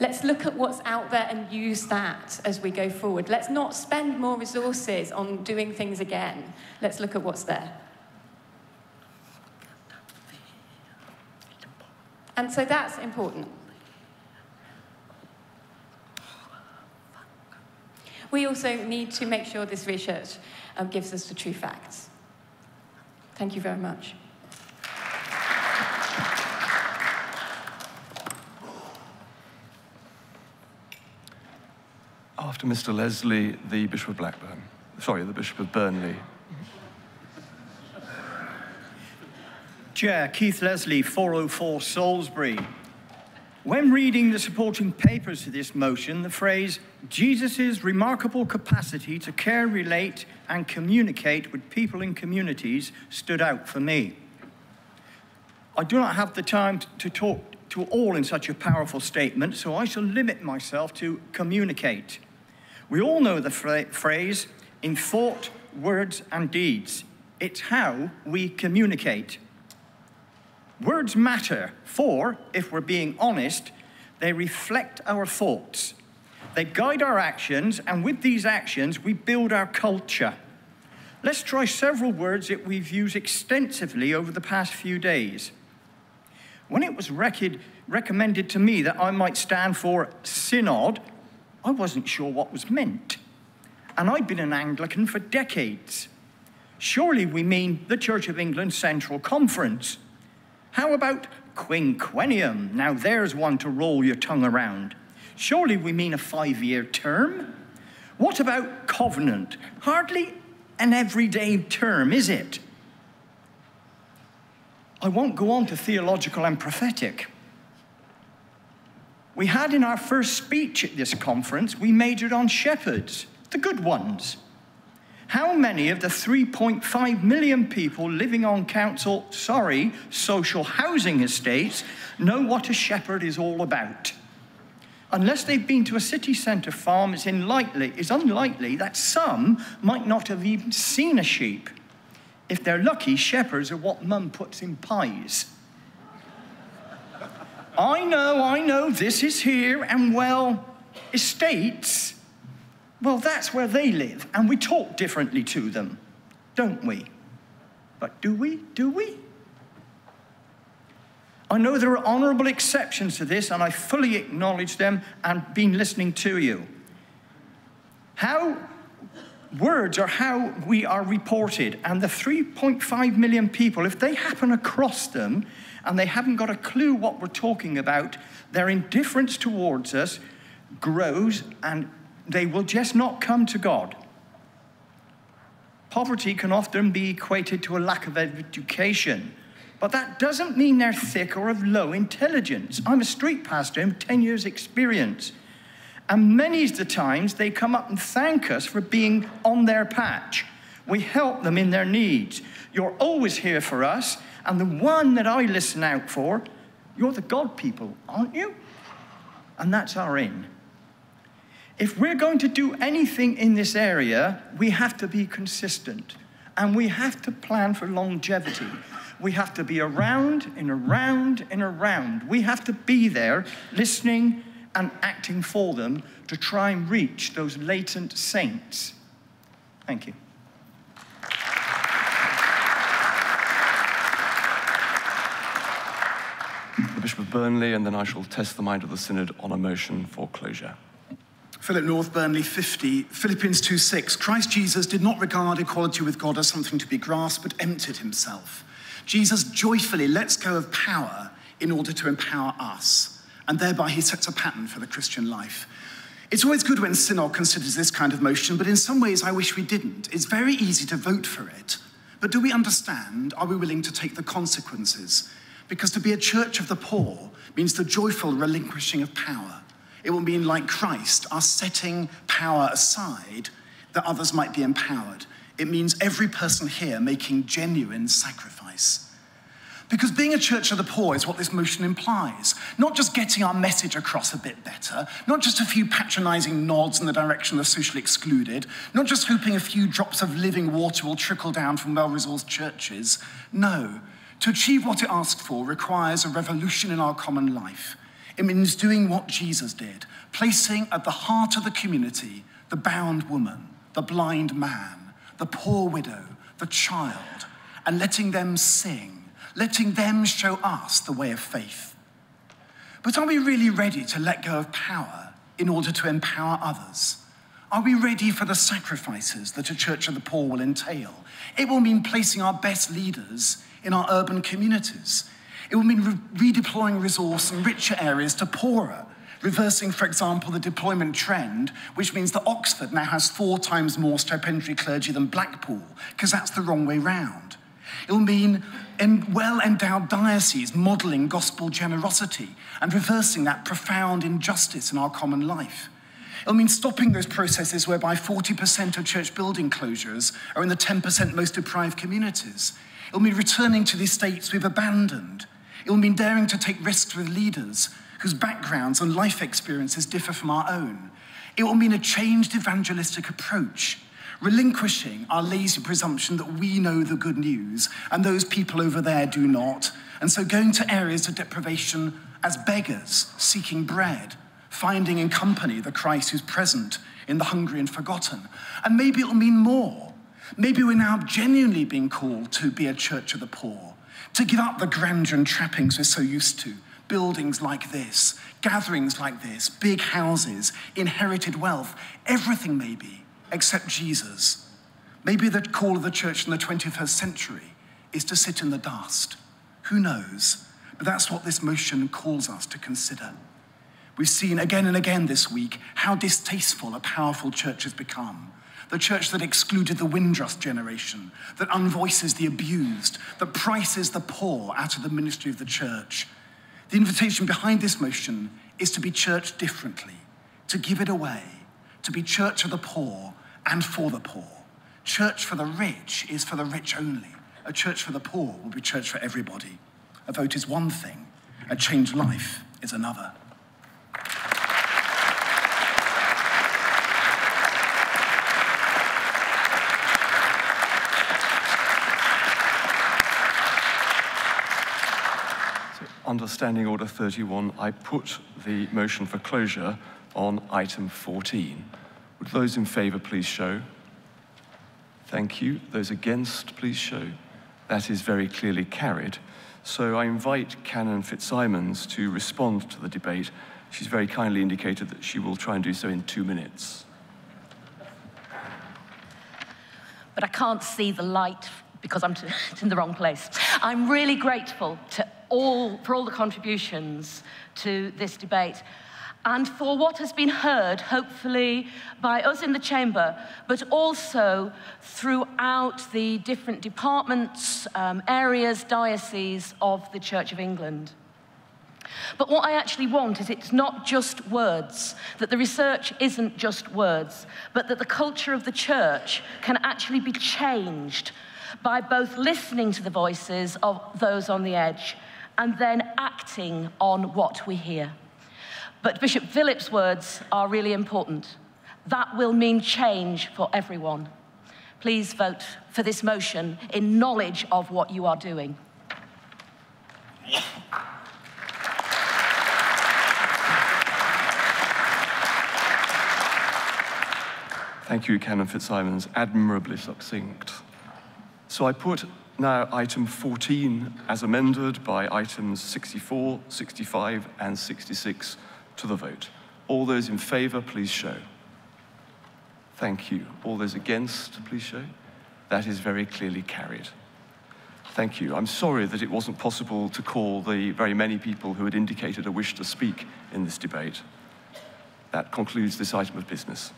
Speaker 19: Let's look at what's out there and use that as we go forward. Let's not spend more resources on doing things again. Let's look at what's there. And so that's important. We also need to make sure this research gives us the true facts. Thank you very much.
Speaker 2: After Mr. Leslie, the Bishop of Blackburn. Sorry, the Bishop of Burnley.
Speaker 20: Chair, Keith Leslie, 404 Salisbury. When reading the supporting papers to this motion, the phrase, Jesus' remarkable capacity to care, relate, and communicate with people in communities stood out for me. I do not have the time to talk to all in such a powerful statement, so I shall limit myself to communicate. We all know the phrase, in thought, words, and deeds. It's how we communicate. Words matter, for, if we're being honest, they reflect our thoughts. They guide our actions, and with these actions, we build our culture. Let's try several words that we've used extensively over the past few days. When it was recommended to me that I might stand for synod, I wasn't sure what was meant. And I'd been an Anglican for decades. Surely we mean the Church of England Central Conference. How about quinquennium? Now there's one to roll your tongue around. Surely we mean a 5-year term? What about covenant? Hardly an everyday term, is it? I won't go on to theological and prophetic. We had in our first speech at this conference, we majored on shepherds, the good ones. How many of the 3.5 million people living on social housing estates know what a shepherd is all about? Unless they've been to a city centre farm, it's unlikely that some might not have even seen a sheep. If they're lucky, shepherds are what mum puts in pies. I know, this is here, and well, estates, well, that's where they live, and we talk differently to them, don't we? But do we? Do we? I know there are honourable exceptions to this, and I fully acknowledge them and been listening to you. Words are how we are reported, and the 3.5 million people, if they happen across them and they haven't got a clue what we're talking about, their indifference towards us grows and they will just not come to God. Poverty can often be equated to a lack of education, but that doesn't mean they're thick or of low intelligence. I'm a street pastor with 10 years experience, and many of the times they come up and thank us for being on their patch. We help them in their needs. You're always here for us, and the one that I listen out for, you're the God people, aren't you? And that's our in. If we're going to do anything in this area, we have to be consistent, and we have to plan for longevity. We have to be around and around and around. We have to be there, listening and acting for them to try and reach those latent saints. Thank you.
Speaker 2: The Bishop of Burnley, and then I shall test the mind of the Synod on a motion for closure.
Speaker 21: Philip North, Burnley 50, Philippians 2:6. Christ Jesus did not regard equality with God as something to be grasped, but emptied himself. Jesus joyfully lets go of power in order to empower us, and thereby he sets a pattern for the Christian life. It's always good when Synod considers this kind of motion, but in some ways I wish we didn't. It's very easy to vote for it, but do we understand? Are we willing to take the consequences? Because to be a church of the poor means the joyful relinquishing of power. It will mean, like Christ, us setting power aside that others might be empowered. It means every person here making genuine sacrifice. Because being a church of the poor is what this motion implies. Not just getting our message across a bit better, not just a few patronising nods in the direction of the socially excluded, not just hoping a few drops of living water will trickle down from well-resourced churches. No, to achieve what it asks for requires a revolution in our common life. It means doing what Jesus did, placing at the heart of the community the bound woman, the blind man, the poor widow, the child, and letting them sing, letting them show us the way of faith. But are we really ready to let go of power in order to empower others? Are we ready for the sacrifices that a church of the poor will entail? It will mean placing our best leaders in our urban communities. It will mean redeploying resource in richer areas to poorer, reversing, for example, the deployment trend, which means that Oxford now has 4 times more stipendiary clergy than Blackpool, because that's the wrong way round. It will mean well-endowed dioceses modelling gospel generosity and reversing that profound injustice in our common life. It will mean stopping those processes whereby 40% of church building closures are in the 10% most deprived communities. It will mean returning to the estates we've abandoned. It will mean daring to take risks with leaders whose backgrounds and life experiences differ from our own. It will mean a changed evangelistic approach, relinquishing our lazy presumption that we know the good news and those people over there do not, and so going to areas of deprivation as beggars seeking bread, finding in company the Christ who's present in the hungry and forgotten. And maybe it'll mean more. Maybe we're now genuinely being called to be a church of the poor, to give up the grandeur and trappings we're so used to, buildings like this, gatherings like this, big houses, inherited wealth, everything maybe, except Jesus. Maybe the call of the church in the 21st century is to sit in the dust. Who knows? But that's what this motion calls us to consider. We've seen again and again this week how distasteful a powerful church has become. The church that excluded the Windrush generation, that unvoices the abused, that prices the poor out of the ministry of the church. The invitation behind this motion is to be church differently, to give it away, to be church of the poor and for the poor. Church for the rich is for the rich only. A church for the poor will be church for everybody. A vote is one thing, a changed life is another.
Speaker 2: Under Standing Order 31, I put the motion for closure on item 14. Would those in favour please show? Thank you. Those against, please show. That is very clearly carried. So I invite Canon Fitzsimons to respond to the debate. She's very kindly indicated that she will try and do so in 2 minutes.
Speaker 6: But I can't see the light because I'm in the wrong place. I'm really grateful for all the contributions to this debate and for what has been heard, hopefully, by us in the chamber, but also throughout the different departments, areas, dioceses of the Church of England. But what I actually want is it's not just words, that the research isn't just words, but that the culture of the church can actually be changed by both listening to the voices of those on the edge and then acting on what we hear. But Bishop Philip's words are really important. That will mean change for everyone. Please vote for this motion in knowledge of what you are doing.
Speaker 2: Thank you, Canon Fitzsimons. Admirably succinct. So I put now item 14 as amended by items 64, 65, and 66 to the vote. All those in favour, please show. Thank you. All those against, please show. That is very clearly carried. Thank you. I'm sorry that it wasn't possible to call the very many people who had indicated a wish to speak in this debate. That concludes this item of business.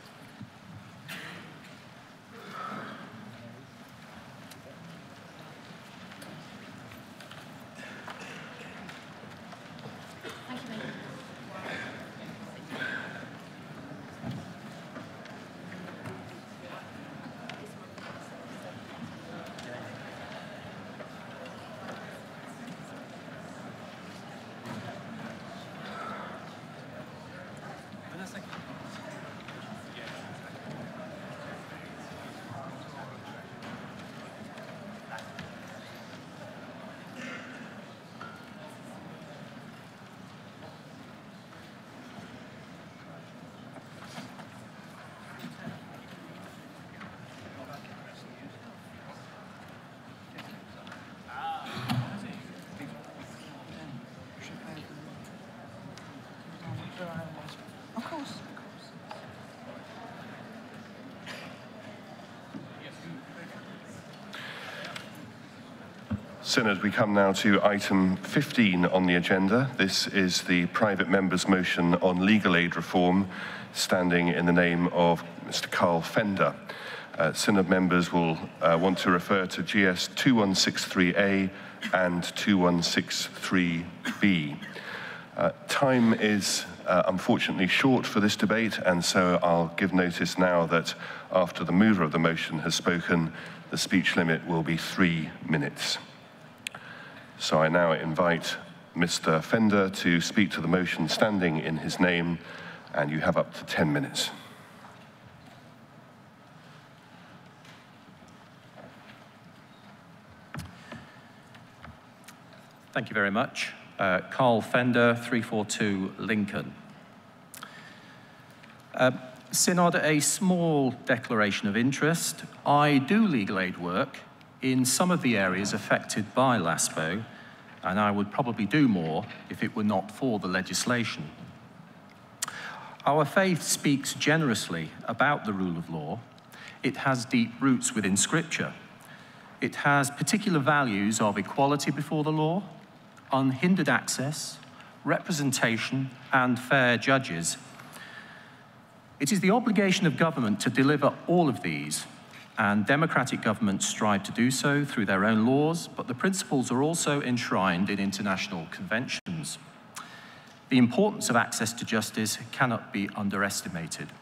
Speaker 8: Synod, we come now to item 15 on the agenda. This is the private member's motion on legal aid reform, standing in the name of Mr. Carl Fender. Synod members will want to refer to GS 2163A and 2163B. Time is unfortunately short for this debate, and so I'll give notice now that after the mover of the motion has spoken, the speech limit will be 3 minutes. So I now invite Mr. Fender to speak to the motion standing in his name, and you have up to 10 minutes.
Speaker 3: Thank you very much. Carl Fender, 342 Lincoln. Synod, a small declaration of interest. I do legal aid work in some of the areas affected by LASPO, and I would probably do more if it were not for the legislation. Our faith speaks generously about the rule of law. It has deep roots within Scripture. It has particular values of equality before the law, unhindered access, representation, and fair judges. It is the obligation of government to deliver all of these, and democratic governments strive to do so through their own laws, but the principles are also enshrined in international conventions. The importance of access to justice cannot be underestimated.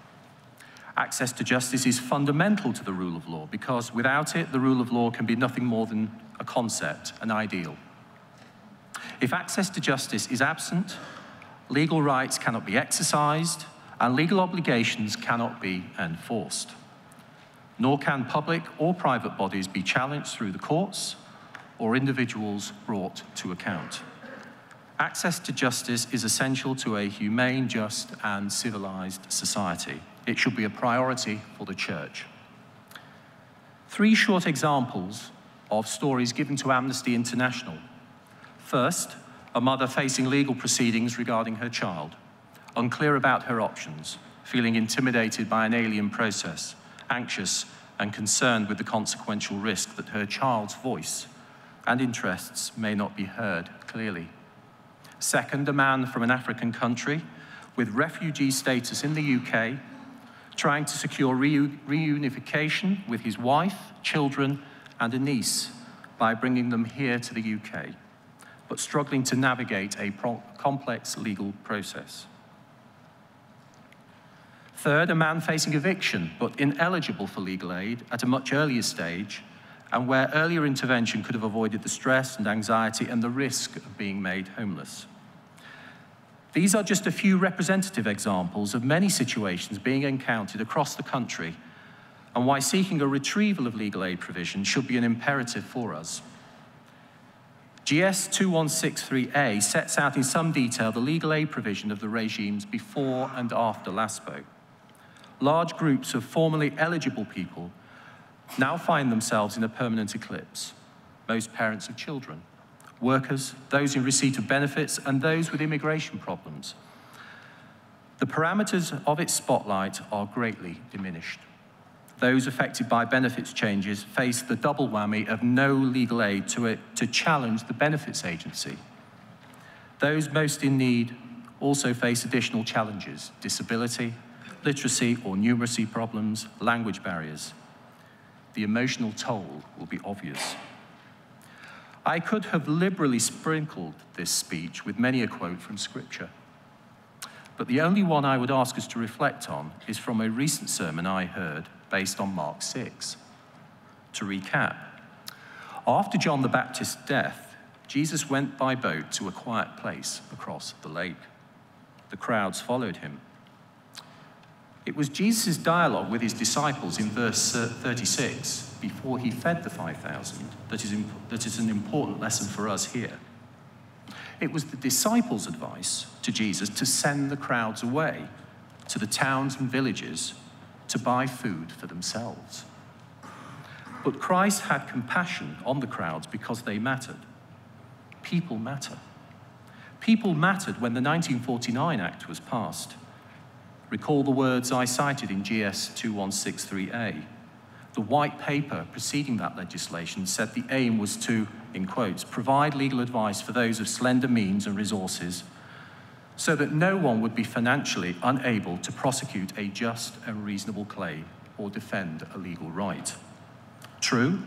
Speaker 3: Access to justice is fundamental to the rule of law because without it, the rule of law can be nothing more than a concept, an ideal. If access to justice is absent, legal rights cannot be exercised and legal obligations cannot be enforced. Nor can public or private bodies be challenged through the courts or individuals brought to account. Access to justice is essential to a humane, just, and civilized society. It should be a priority for the Church. 3 short examples of stories given to Amnesty International. First, a mother facing legal proceedings regarding her child, unclear about her options, feeling intimidated by an alien process, anxious and concerned with the consequential risk that her child's voice and interests may not be heard clearly. Second, a man from an African country with refugee status in the UK, trying to secure reunification with his wife, children, and a niece by bringing them here to the UK, but struggling to navigate a complex legal process. Third, a man facing eviction, but ineligible for legal aid at a much earlier stage, and where earlier intervention could have avoided the stress and anxiety and the risk of being made homeless. These are just a few representative examples of many situations being encountered across the country, and why seeking a retrieval of legal aid provision should be an imperative for us. GS 2163A sets out in some detail the legal aid provision of the regimes before and after LASPO. Large groups of formerly eligible people now find themselves in a permanent eclipse. Most parents of children, workers, those in receipt of benefits, and those with immigration problems. The parameters of its spotlight are greatly diminished. Those affected by benefits changes face the double whammy of no legal aid to challenge the benefits agency. Those most in need also face additional challenges: disability, literacy or numeracy problems, language barriers. The emotional toll will be obvious. I could have liberally sprinkled this speech with many a quote from Scripture, but the only one I would ask us to reflect on is from a recent sermon I heard based on Mark 6. To recap, after John the Baptist's death, Jesus went by boat to a quiet place across the lake. The crowds followed him. It was Jesus' dialogue with his disciples in verse 36, before he fed the 5,000, that is an important lesson for us here. It was the disciples' advice to Jesus to send the crowds away to the towns and villages to buy food for themselves. But Christ had compassion on the crowds because they mattered. People matter. People mattered when the 1949 Act was passed. Recall the words I cited in GS 2163A. The white paper preceding that legislation said the aim was to in quotes, provide legal advice for those of slender means and resources so that no one would be financially unable to prosecute a just and reasonable claim or defend a legal right. True,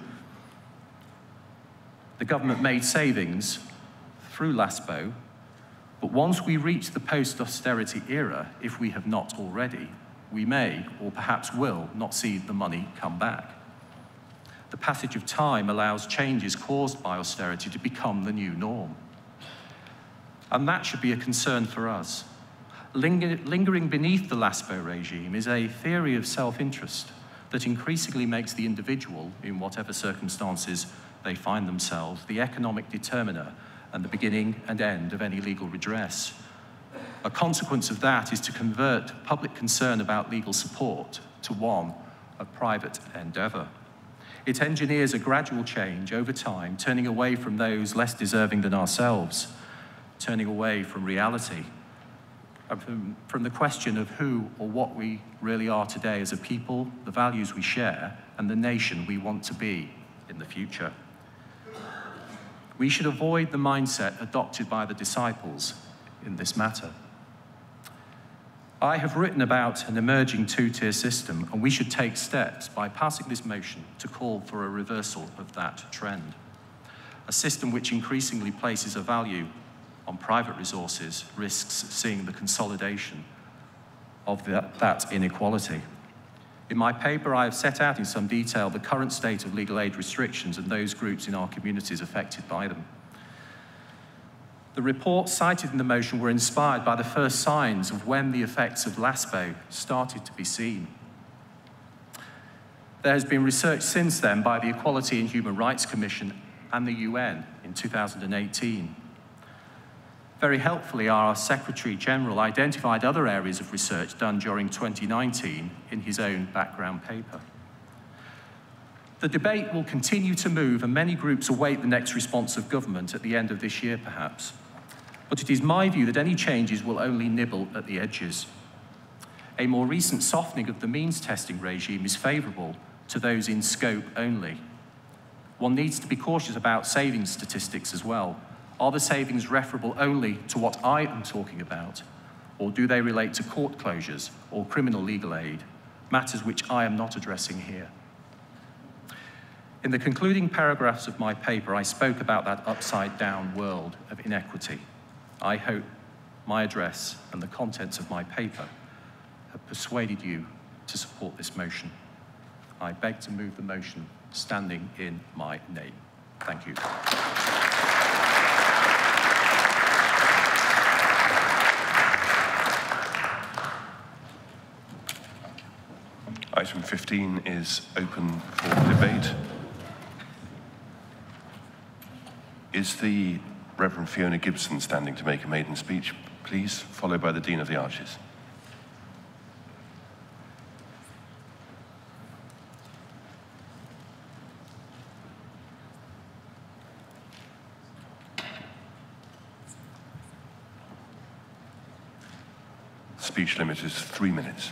Speaker 3: the government made savings through LASPO, but once we reach the post-austerity era, if we have not already, we may, or perhaps will, not see the money come back. The passage of time allows changes caused by austerity to become the new norm. And that should be a concern for us. Lingering beneath the LASPO regime is a theory of self-interest that increasingly makes the individual, in whatever circumstances they find themselves, the economic determiner and the beginning and end of any legal redress. A consequence of that is to convert public concern about legal support to one of private endeavour. It engineers a gradual change over time, turning away from those less deserving than ourselves, turning away from reality, from the question of who or what we really are today as a people, the values we share, and the nation we want to be in the future. We should avoid the mindset adopted by the disciples in this matter. I have written about an emerging two-tier system, and we should take steps by passing this motion to call for a reversal of that trend. A system which increasingly places a value on private resources risks seeing the consolidation of that inequality. In my paper, I have set out in some detail the current state of legal aid restrictions and those groups in our communities affected by them. The reports cited in the motion were inspired by the first signs of when the effects of LASPO started to be seen. There has been research since then by the Equality and Human Rights Commission and the UN in 2018. Very helpfully, our Secretary General identified other areas of research done during 2019 in his own background paper. The debate will continue to move, and many groups await the next response of government at the end of this year, perhaps. But it is my view that any changes will only nibble at the edges. A more recent softening of the means testing regime is favourable to those in scope only. One needs to be cautious about savings statistics as well. Are the savings referable only to what I am talking about, or do they relate to court closures or criminal legal aid, matters which I am not addressing here? In the concluding paragraphs of my paper, I spoke about that upside-down world of inequity. I hope my address and the contents of my paper have persuaded you to support this motion. I beg to move the motion standing in my name. Thank you.
Speaker 8: Item 15 is open for debate. Is the Reverend Fiona Gibson standing to make a maiden speech, please, followed by the Dean of the Arches? Speech limit is 3 minutes.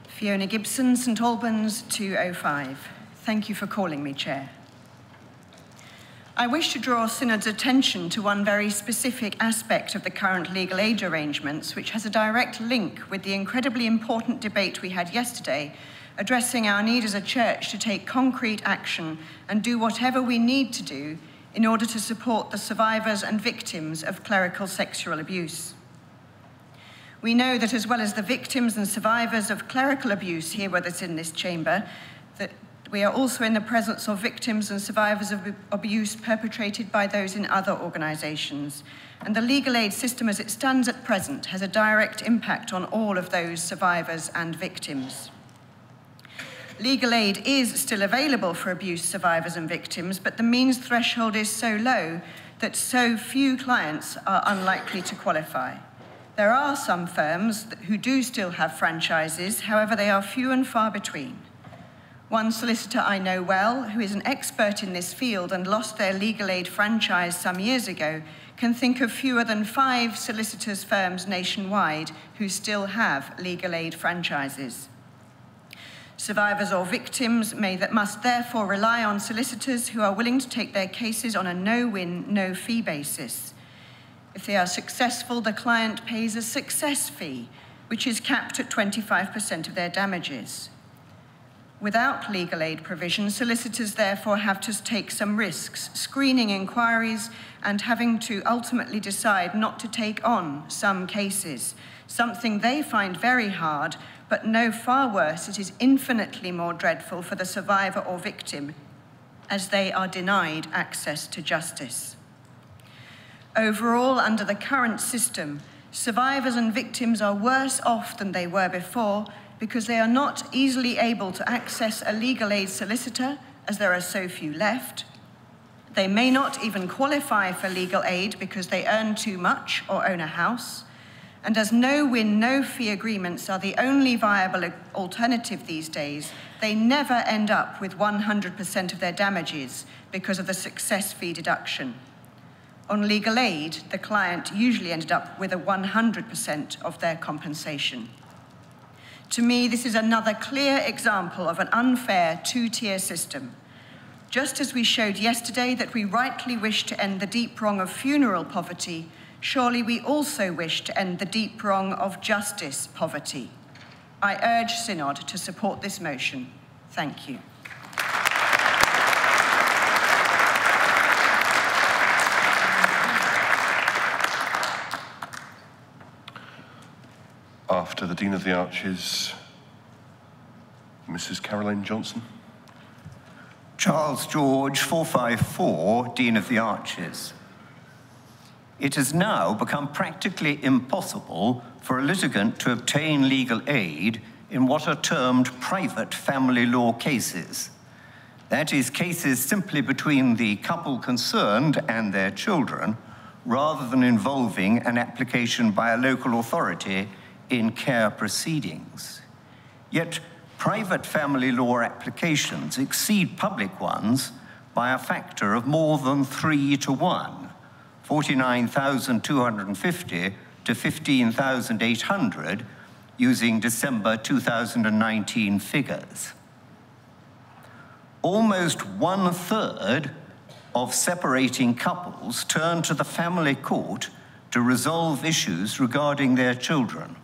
Speaker 18: Fiona Gibson, St Albans 205. Thank you for calling me, Chair. I wish to draw Synod's attention to one very specific aspect of the current legal aid arrangements, which has a direct link with the incredibly important debate we had yesterday, addressing our need as a church to take concrete action and do whatever we need to do in order to support the survivors and victims of clerical sexual abuse. We know that as well as the victims and survivors of clerical abuse here with us in this chamber, that we are also in the presence of victims and survivors of abuse perpetrated by those in other organisations. And the legal aid system as it stands at present has a direct impact on all of those survivors and victims. Legal aid is still available for abuse survivors and victims, but the means threshold is so low that so few clients are unlikely to qualify. There are some firms who do still have franchises, however, they are few and far between. One solicitor I know well, who is an expert in this field and lost their legal aid franchise some years ago, can think of fewer than 5 solicitors' firms nationwide who still have legal aid franchises. Survivors or victims must therefore rely on solicitors who are willing to take their cases on a no-win, no-fee basis. If they are successful, the client pays a success fee, which is capped at 25% of their damages. Without legal aid provision, solicitors therefore have to take some risks, screening inquiries and having to ultimately decide not to take on some cases, something they find very hard, but know far worse, it is infinitely more dreadful for the survivor or victim, as they are denied access to justice. Overall, under the current system, survivors and victims are worse off than they were before because they are not easily able to access a legal aid solicitor, as there are so few left. They may not even qualify for legal aid because they earn too much or own a house. And as no-win, no-fee agreements are the only viable alternative these days, they never end up with 100% of their damages because of the success fee deduction. On legal aid, the client usually ended up with a 100% of their compensation. To me, this is another clear example of an unfair two-tier system. Just as we showed yesterday that we rightly wish to end the deep wrong of funeral poverty, surely we also wish to end the deep wrong of justice poverty. I urge Synod to support this motion. Thank you.
Speaker 8: After the Dean of the Arches, Mrs. Caroline Johnson.
Speaker 5: Charles George, 454, Dean of the Arches. It has now become practically impossible for a litigant to obtain legal aid in what are termed private family law cases. That is, cases simply between the couple concerned and their children, rather than involving an application by a local authority in care proceedings. Yet, private family law applications exceed public ones by a factor of more than 3 to 1, 49,250 to 15,800, using December 2019 figures. Almost 1/3 of separating couples turn to the family court to resolve issues regarding their children.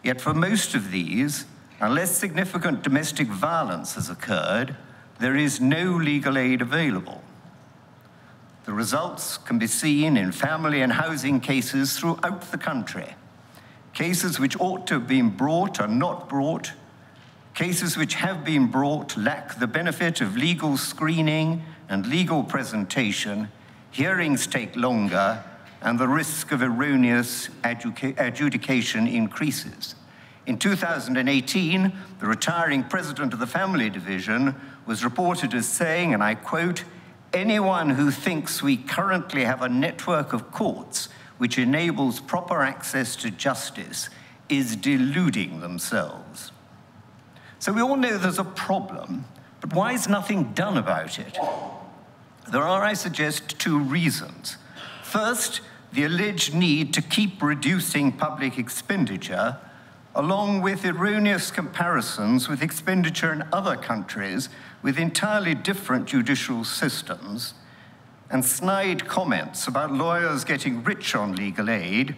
Speaker 5: Yet for most of these, unless significant domestic violence has occurred, there is no legal aid available. The results can be seen in family and housing cases throughout the country. Cases which ought to have been brought are not brought. Cases which have been brought lack the benefit of legal screening and legal presentation. Hearings take longer, and the risk of erroneous adjudication increases. In 2018, the retiring president of the Family Division was reported as saying, and I quote, "Anyone who thinks we currently have a network of courts which enables proper access to justice is deluding themselves." So we all know there's a problem, but why is nothing done about it? There are, I suggest, 2 reasons. First, the alleged need to keep reducing public expenditure, along with erroneous comparisons with expenditure in other countries with entirely different judicial systems, and snide comments about lawyers getting rich on legal aid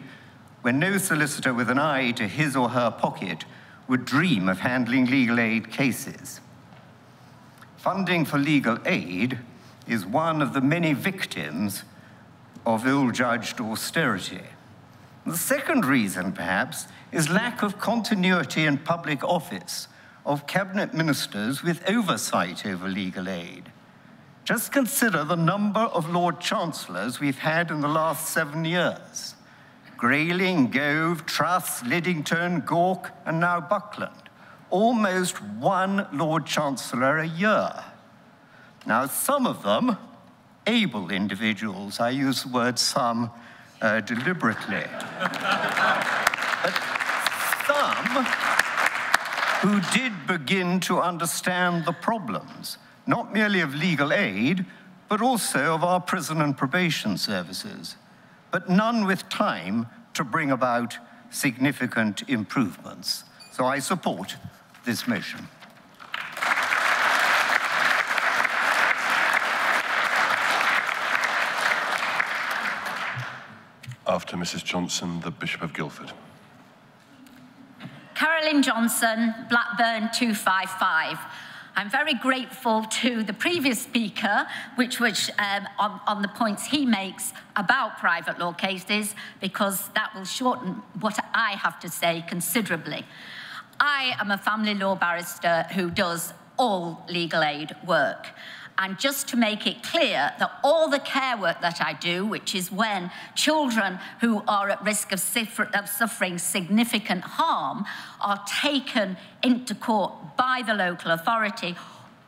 Speaker 5: when no solicitor with an eye to his or her pocket would dream of handling legal aid cases. Funding for legal aid is one of the many victims of ill-judged austerity. The second reason, perhaps, is lack of continuity in public office of cabinet ministers with oversight over legal aid. Just consider the number of Lord Chancellors we've had in the last 7 years. Grayling, Gove, Truss, Liddington, Gawke, and now Buckland. Almost 1 Lord Chancellor a year. Now, some of them, able individuals, I use the word some deliberately, but some who did begin to understand the problems, not merely of legal aid, but also of our prison and probation services, but none with time to bring about significant improvements. So I support this motion.
Speaker 8: After Mrs. Johnson, the Bishop of Guildford.
Speaker 4: Carolyn Johnson, Blackburn 255. I'm very grateful to the previous speaker, which was on the points he makes about private law cases, because that will shorten what I have to say considerably. I am a family law barrister who does all legal aid work. And just to make it clear that all the care work that I do, which is when children who are at risk of suffering significant harm are taken into court by the local authority,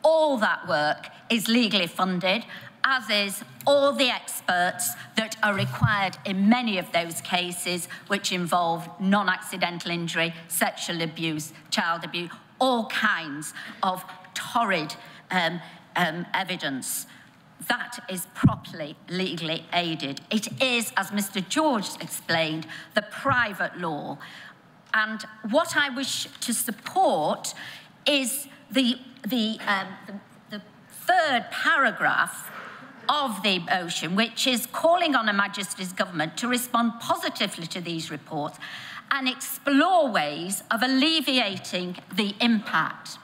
Speaker 4: all that work is legally funded, as is all the experts that are required in many of those cases which involve non-accidental injury, sexual abuse, child abuse, all kinds of torrid evidence. That is properly legally aided. It is, as Mr. George explained, the private law. And what I wish to support is the third paragraph of the motion, which is calling on Her Majesty's government to respond positively to these reports and explore ways of alleviating the impact.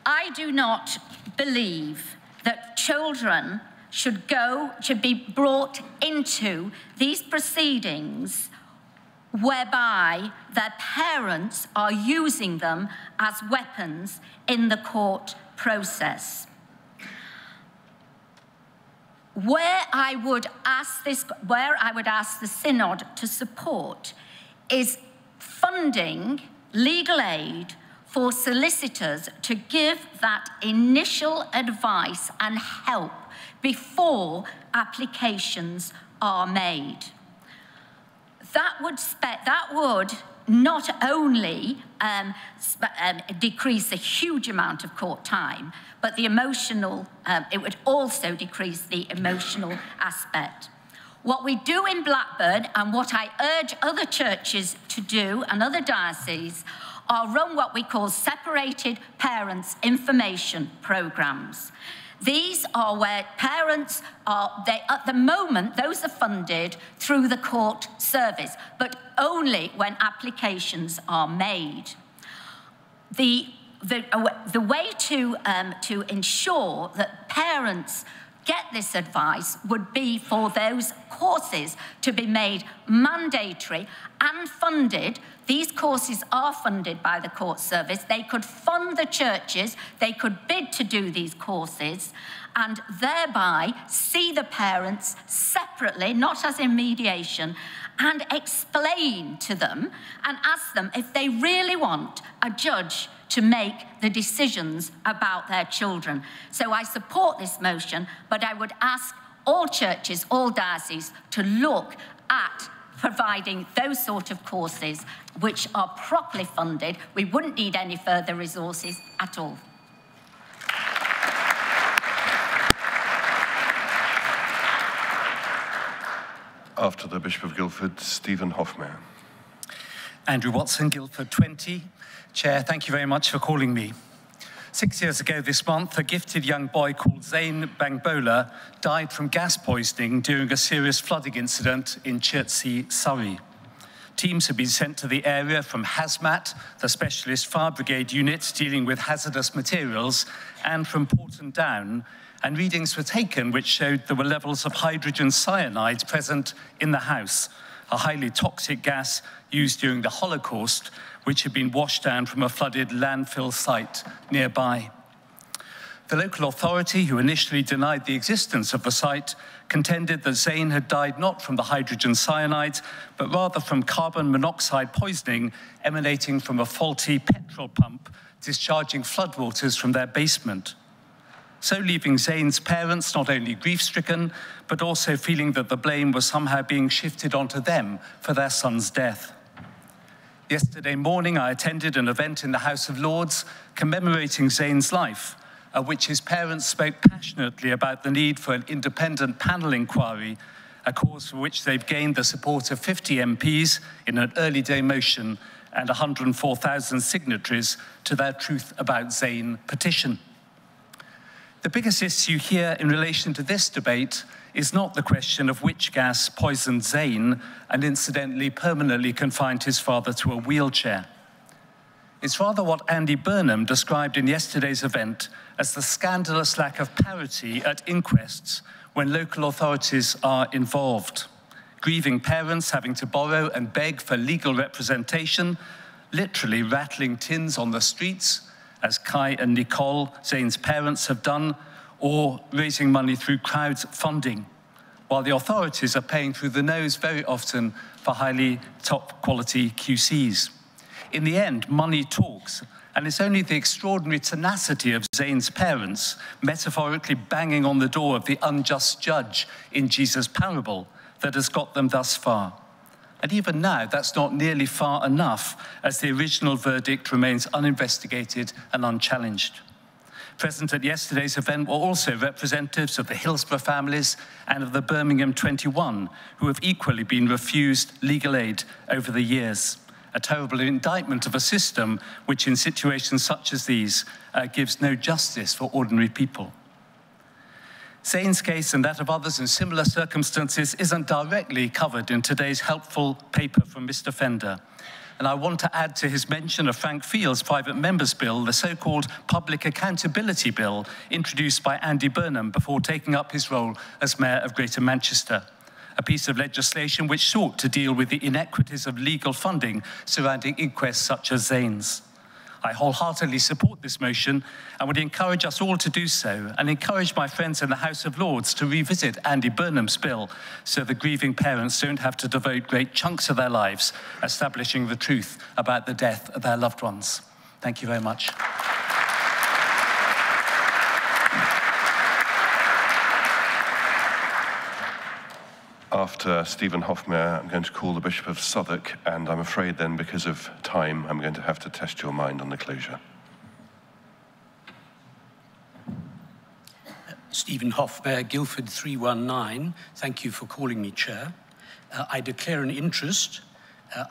Speaker 4: I do not believe that children should be brought into these proceedings whereby their parents are using them as weapons in the court process. Where I would ask the Synod to support is funding legal aid for solicitors to give that initial advice and help before applications are made. That would not only decrease a huge amount of court time, but the emotional, it would also decrease the emotional aspect. What we do in Blackburn, and what I urge other churches to do, and other dioceses, are run what we call separated parents information programs. These are where parents are, at the moment, those are funded through the court service, but only when applications are made. The way to ensure that parents get this advice would be for those courses to be made mandatory and funded. These courses are funded by the court service. They could fund the churches, they could bid to do these courses, and thereby see the parents separately, not as in mediation, and explain to them and ask them if they really want a judge to make the decisions about their children. So I support this motion, but I would ask all churches, all dioceses, to look at providing those sort of courses which are properly funded. We wouldn't need any further resources at all.
Speaker 8: After the Bishop of Guildford, Stephen Hoffmeyer.
Speaker 22: Andrew Watson, Guildford 20. Chair, thank you very much for calling me. 6 years ago this month, a gifted young boy called Zain Bangbola died from gas poisoning during a serious flooding incident in Chertsey, Surrey. Teams have been sent to the area from HAZMAT, the specialist fire brigade unit dealing with hazardous materials, and from Porton Down, and readings were taken which showed there were levels of hydrogen cyanide present in the house, a highly toxic gas used during the Holocaust, which had been washed down from a flooded landfill site nearby. The local authority, who initially denied the existence of the site, contended that Zain had died not from the hydrogen cyanide, but rather from carbon monoxide poisoning emanating from a faulty petrol pump discharging floodwaters from their basement. So leaving Zain's parents not only grief-stricken, but also feeling that the blame was somehow being shifted onto them for their son's death. Yesterday morning, I attended an event in the House of Lords commemorating Zain's life, at which his parents spoke passionately about the need for an independent panel inquiry, a cause for which they've gained the support of 50 MPs in an early day motion and 104,000 signatories to their Truth About Zain petition. The biggest issue here in relation to this debate is not the question of which gas poisoned Zane and incidentally permanently confined his father to a wheelchair. It's rather what Andy Burnham described in yesterday's event as the scandalous lack of parity at inquests when local authorities are involved. Grieving parents having to borrow and beg for legal representation, literally rattling tins on the streets, as Kai and Nicole, Zane's parents, have done, or raising money through crowdfunding, while the authorities are paying through the nose very often for highly top-quality QCs. In the end, money talks, and it's only the extraordinary tenacity of Zane's parents, metaphorically banging on the door of the unjust judge in Jesus' parable, that has got them thus far. And even now, that's not nearly far enough, as the original verdict remains uninvestigated and unchallenged. Present at yesterday's event were also representatives of the Hillsborough families and of the Birmingham 21, who have equally been refused legal aid over the years. A terrible indictment of a system which, in situations such as these, gives no justice for ordinary people. Zane's case and that of others in similar circumstances isn't directly covered in today's helpful paper from Mr. Fender. And I want to add to his mention of Frank Field's private member's bill, the so-called Public Accountability Bill, introduced by Andy Burnham before taking up his role as Mayor of Greater Manchester. A piece of legislation which sought to deal with the inequities of legal funding surrounding inquests such as Zane's. I wholeheartedly support this motion and would encourage us all to do so, and encourage my friends in the House of Lords to revisit Andy Burnham's bill so the grieving parents don't have to devote great chunks of their lives establishing the truth about the death of their loved ones. Thank you very much.
Speaker 8: After Stephen Hofmeyr, I'm going to call the Bishop of Southwark, and I'm afraid then, because of time, I'm going to have to test your mind on the closure.
Speaker 7: Stephen Hofmeyr, Guildford 319. Thank you for calling me Chair. I declare an interest.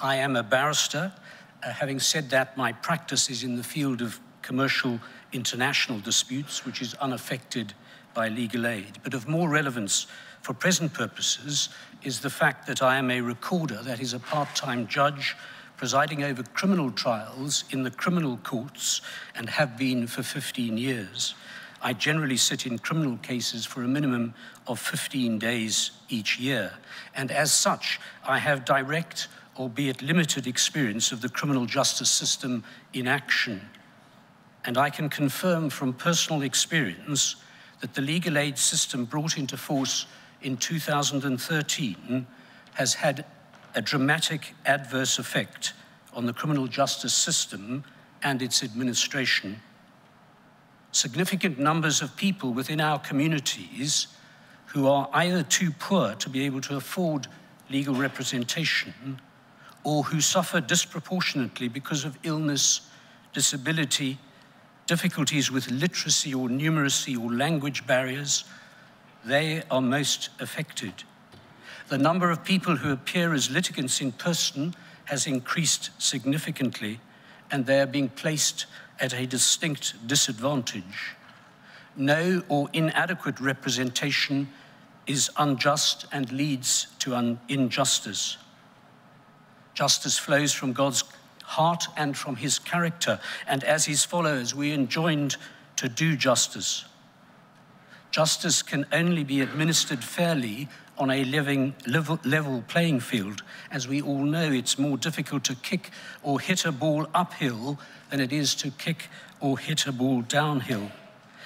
Speaker 7: I am a barrister. Having said that, my practice is in the field of commercial international disputes, which is unaffected by legal aid. But of more relevance for present purposes is the fact that I am a recorder, that is a part-time judge presiding over criminal trials in the criminal courts, and have been for 15 years. I generally sit in criminal cases for a minimum of 15 days each year, and as such, I have direct, albeit limited, experience of the criminal justice system in action. And I can confirm from personal experience that the legal aid system brought into force in 2013 has had a dramatic adverse effect on the criminal justice system and its administration. Significant numbers of people within our communities who are either too poor to be able to afford legal representation, or who suffer disproportionately because of illness, disability, difficulties with literacy or numeracy or language barriers, they are most affected. The number of people who appear as litigants in person has increased significantly, and they are being placed at a distinct disadvantage. No or inadequate representation is unjust and leads to injustice. Justice flows from God's heart and from his character, and as his followers, we are enjoined to do justice. Justice can only be administered fairly on a level playing field. As we all know, it's more difficult to kick or hit a ball uphill than it is to kick or hit a ball downhill.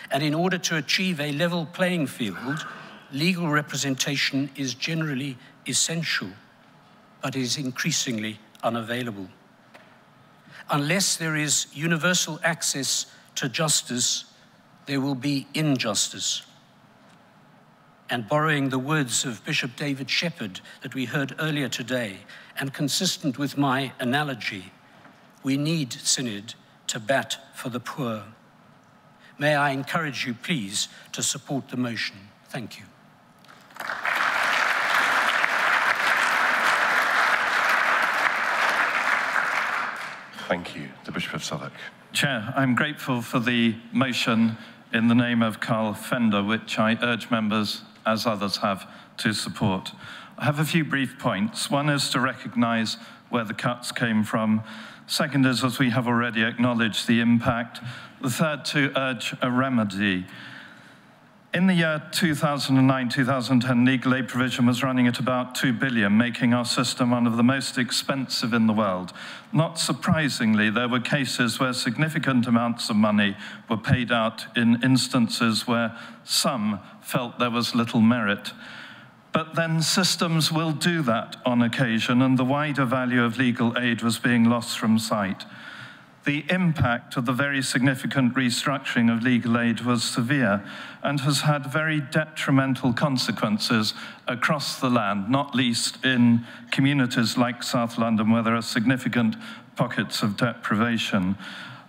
Speaker 7: And in order to achieve a level playing field, legal representation is generally essential, but is increasingly unavailable. Unless there is universal access to justice, there will be injustice. And borrowing the words of Bishop David Shepherd that we heard earlier today, and consistent with my analogy, we need Synod to bat for the poor. May I encourage you, please, to support the motion. Thank you.
Speaker 8: Thank you. The Bishop of Southwark.
Speaker 9: Chair, I'm grateful for the motion in the name of Carl Fender, which I urge members, as others have, to support. I have a few brief points. One is to recognise where the cuts came from. Second is, as we have already acknowledged, the impact. The third, to urge a remedy. In the year 2009-2010, legal aid provision was running at about $2 billion, making our system one of the most expensive in the world. Not surprisingly, there were cases where significant amounts of money were paid out in instances where some felt there was little merit. But then systems will do that on occasion, and the wider value of legal aid was being lost from sight. The impact of the very significant restructuring of legal aid was severe and has had very detrimental consequences across the land, not least in communities like South London, where there are significant pockets of deprivation.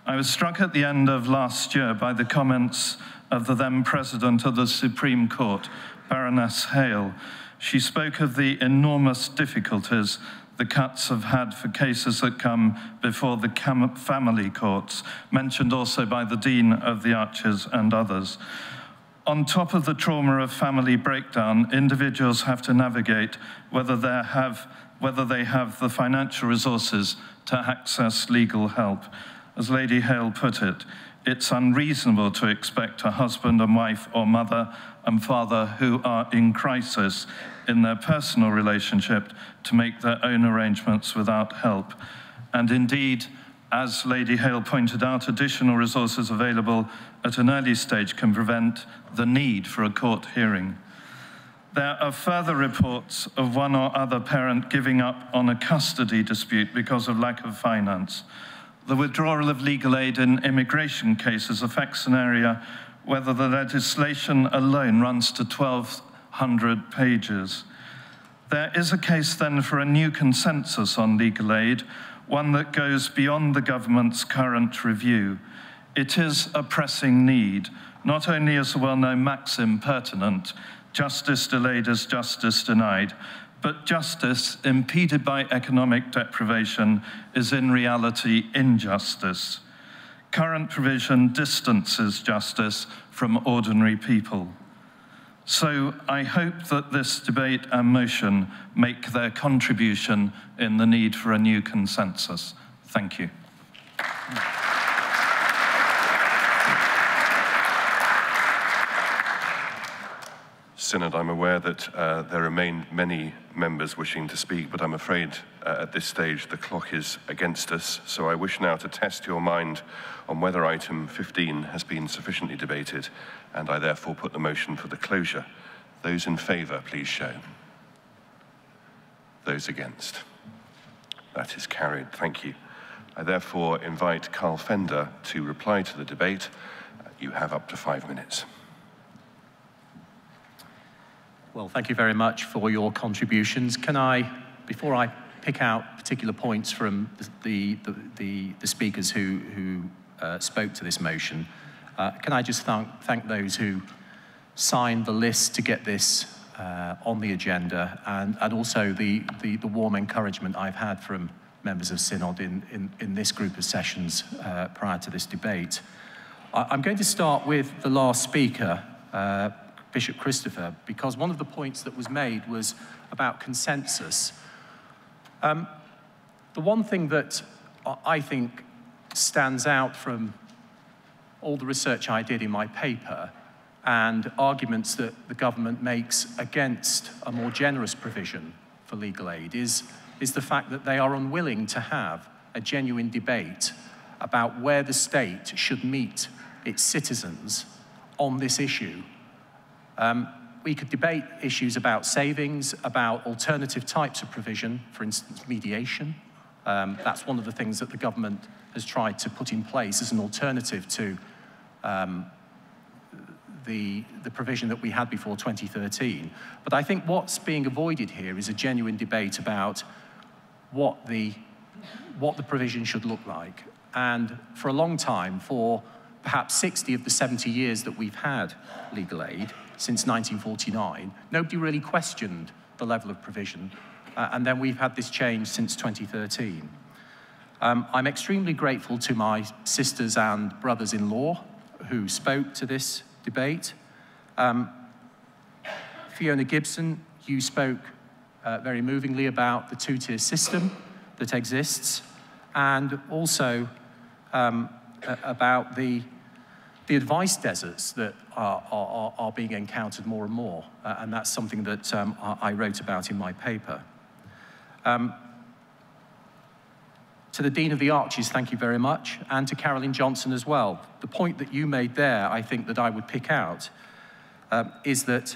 Speaker 9: I was struck at the end of last year by the comments of the then President of the Supreme Court, Baroness Hale. She spoke of the enormous difficulties the cuts have had for cases that come before the family courts, mentioned also by the Dean of the Arches and others. On top of the trauma of family breakdown, individuals have to navigate whether they have the financial resources to access legal help. As Lady Hale put it, it's unreasonable to expect a husband and wife or mother and father who are in crisis in their personal relationship to make their own arrangements without help. And indeed, as Lady Hale pointed out, additional resources available at an early stage can prevent the need for a court hearing. There are further reports of one or other parent giving up on a custody dispute because of lack of finance. The withdrawal of legal aid in immigration cases affects an area where the legislation alone runs to 1,200 pages. There is a case then for a new consensus on legal aid, one that goes beyond the government's current review. It is a pressing need, not only as a well-known maxim pertinent, justice delayed is justice denied, but justice impeded by economic deprivation is in reality injustice. Current provision distances justice from ordinary people. So I hope that this debate and motion make their contribution in the need for a new consensus. Thank you.
Speaker 8: Synod, I'm aware that there remain many members wishing to speak, but I'm afraid at this stage the clock is against us, so I wish now to test your mind on whether item 15 has been sufficiently debated, and I therefore put the motion for the closure. Those in favour, please show. Those against. That is carried. Thank you. I therefore invite Carl Fender to reply to the debate. You have up to 5 minutes.
Speaker 3: Well, thank you very much for your contributions. Can I, before I pick out particular points from the speakers who spoke to this motion, can I just thank those who signed the list to get this on the agenda, and also the warm encouragement I've had from members of Synod in this group of sessions prior to this debate. I'm going to start with the last speaker, Bishop Christopher, because one of the points that was made was about consensus. The one thing that I think stands out from all the research I did in my paper and arguments that the government makes against a more generous provision for legal aid is the fact that they are unwilling to have a genuine debate about where the state should meet its citizens on this issue. We could debate issues about savings, about alternative types of provision, for instance, mediation. That's one of the things that the government has tried to put in place as an alternative to the provision that we had before 2013. But I think what's being avoided here is a genuine debate about what the provision should look like. And for a long time, for perhaps 60 of the 70 years that we've had legal aid, since 1949, nobody really questioned the level of provision, and then we've had this change since 2013. I'm extremely grateful to my sisters and brothers-in-law who spoke to this debate. Fiona Gibson, you spoke very movingly about the two-tier system that exists, and also about the advice deserts that are being encountered more and more, and that's something that I wrote about in my paper. To the Dean of the Arches, thank you very much, and to Carolyn Johnson as well. The point that you made there, I think that I would pick out, is that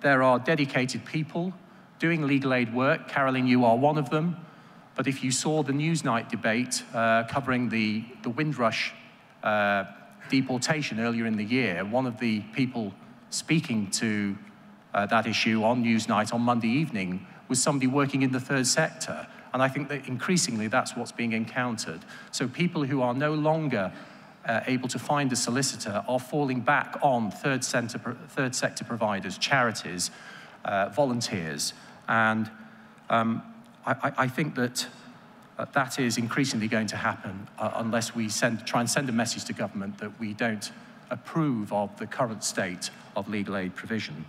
Speaker 3: there are dedicated people doing legal aid work. Carolyn, you are one of them. But if you saw the Newsnight debate covering the Windrush deportation earlier in the year, one of the people speaking to that issue on Newsnight on Monday evening was somebody working in the third sector. And I think that increasingly that's what's being encountered. So people who are no longer able to find a solicitor are falling back on third sector providers, charities, volunteers. And I think that that is increasingly going to happen unless we try and send a message to government that we don't approve of the current state of legal aid provision.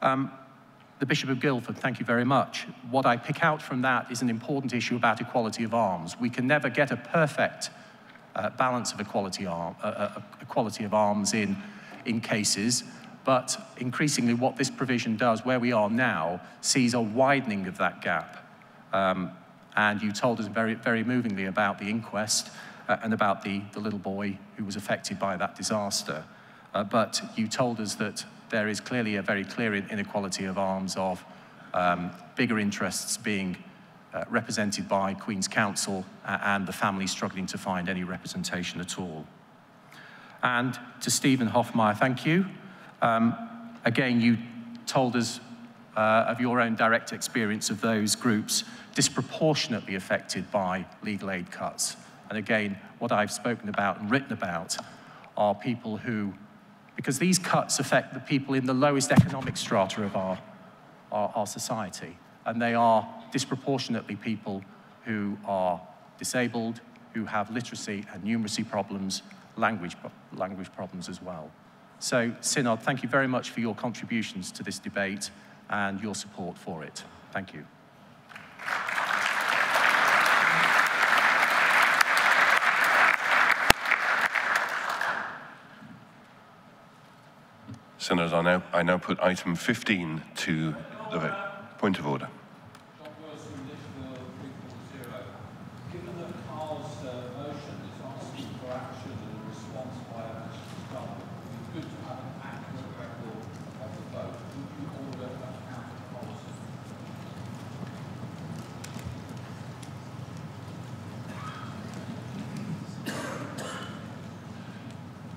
Speaker 3: The Bishop of Guildford, thank you very much. What I pick out from that is an important issue about equality of arms. We can never get a perfect balance of equality of arms in cases, but increasingly what this provision does, where we are now, sees a widening of that gap. And you told us very, very movingly about the inquest and about the little boy who was affected by that disaster. But you told us that there is clearly a very clear inequality of arms of bigger interests being represented by Queen's Counsel and the family struggling to find any representation at all. And to Stephen Hoffmeyer, thank you. Again, you told us of your own direct experience of those groups disproportionately affected by legal aid cuts. And again, what I've spoken about and written about are people who, because these cuts affect the people in the lowest economic strata of our society, and they are disproportionately people who are disabled, who have literacy and numeracy problems, language problems as well. So, Synod, thank you very much for your contributions to this debate and your support for it. Thank you.
Speaker 8: Synod, I now put item 15 to the vote. Point of order.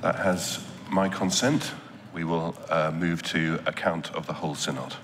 Speaker 8: That has my consent. We will move to account of the whole synod.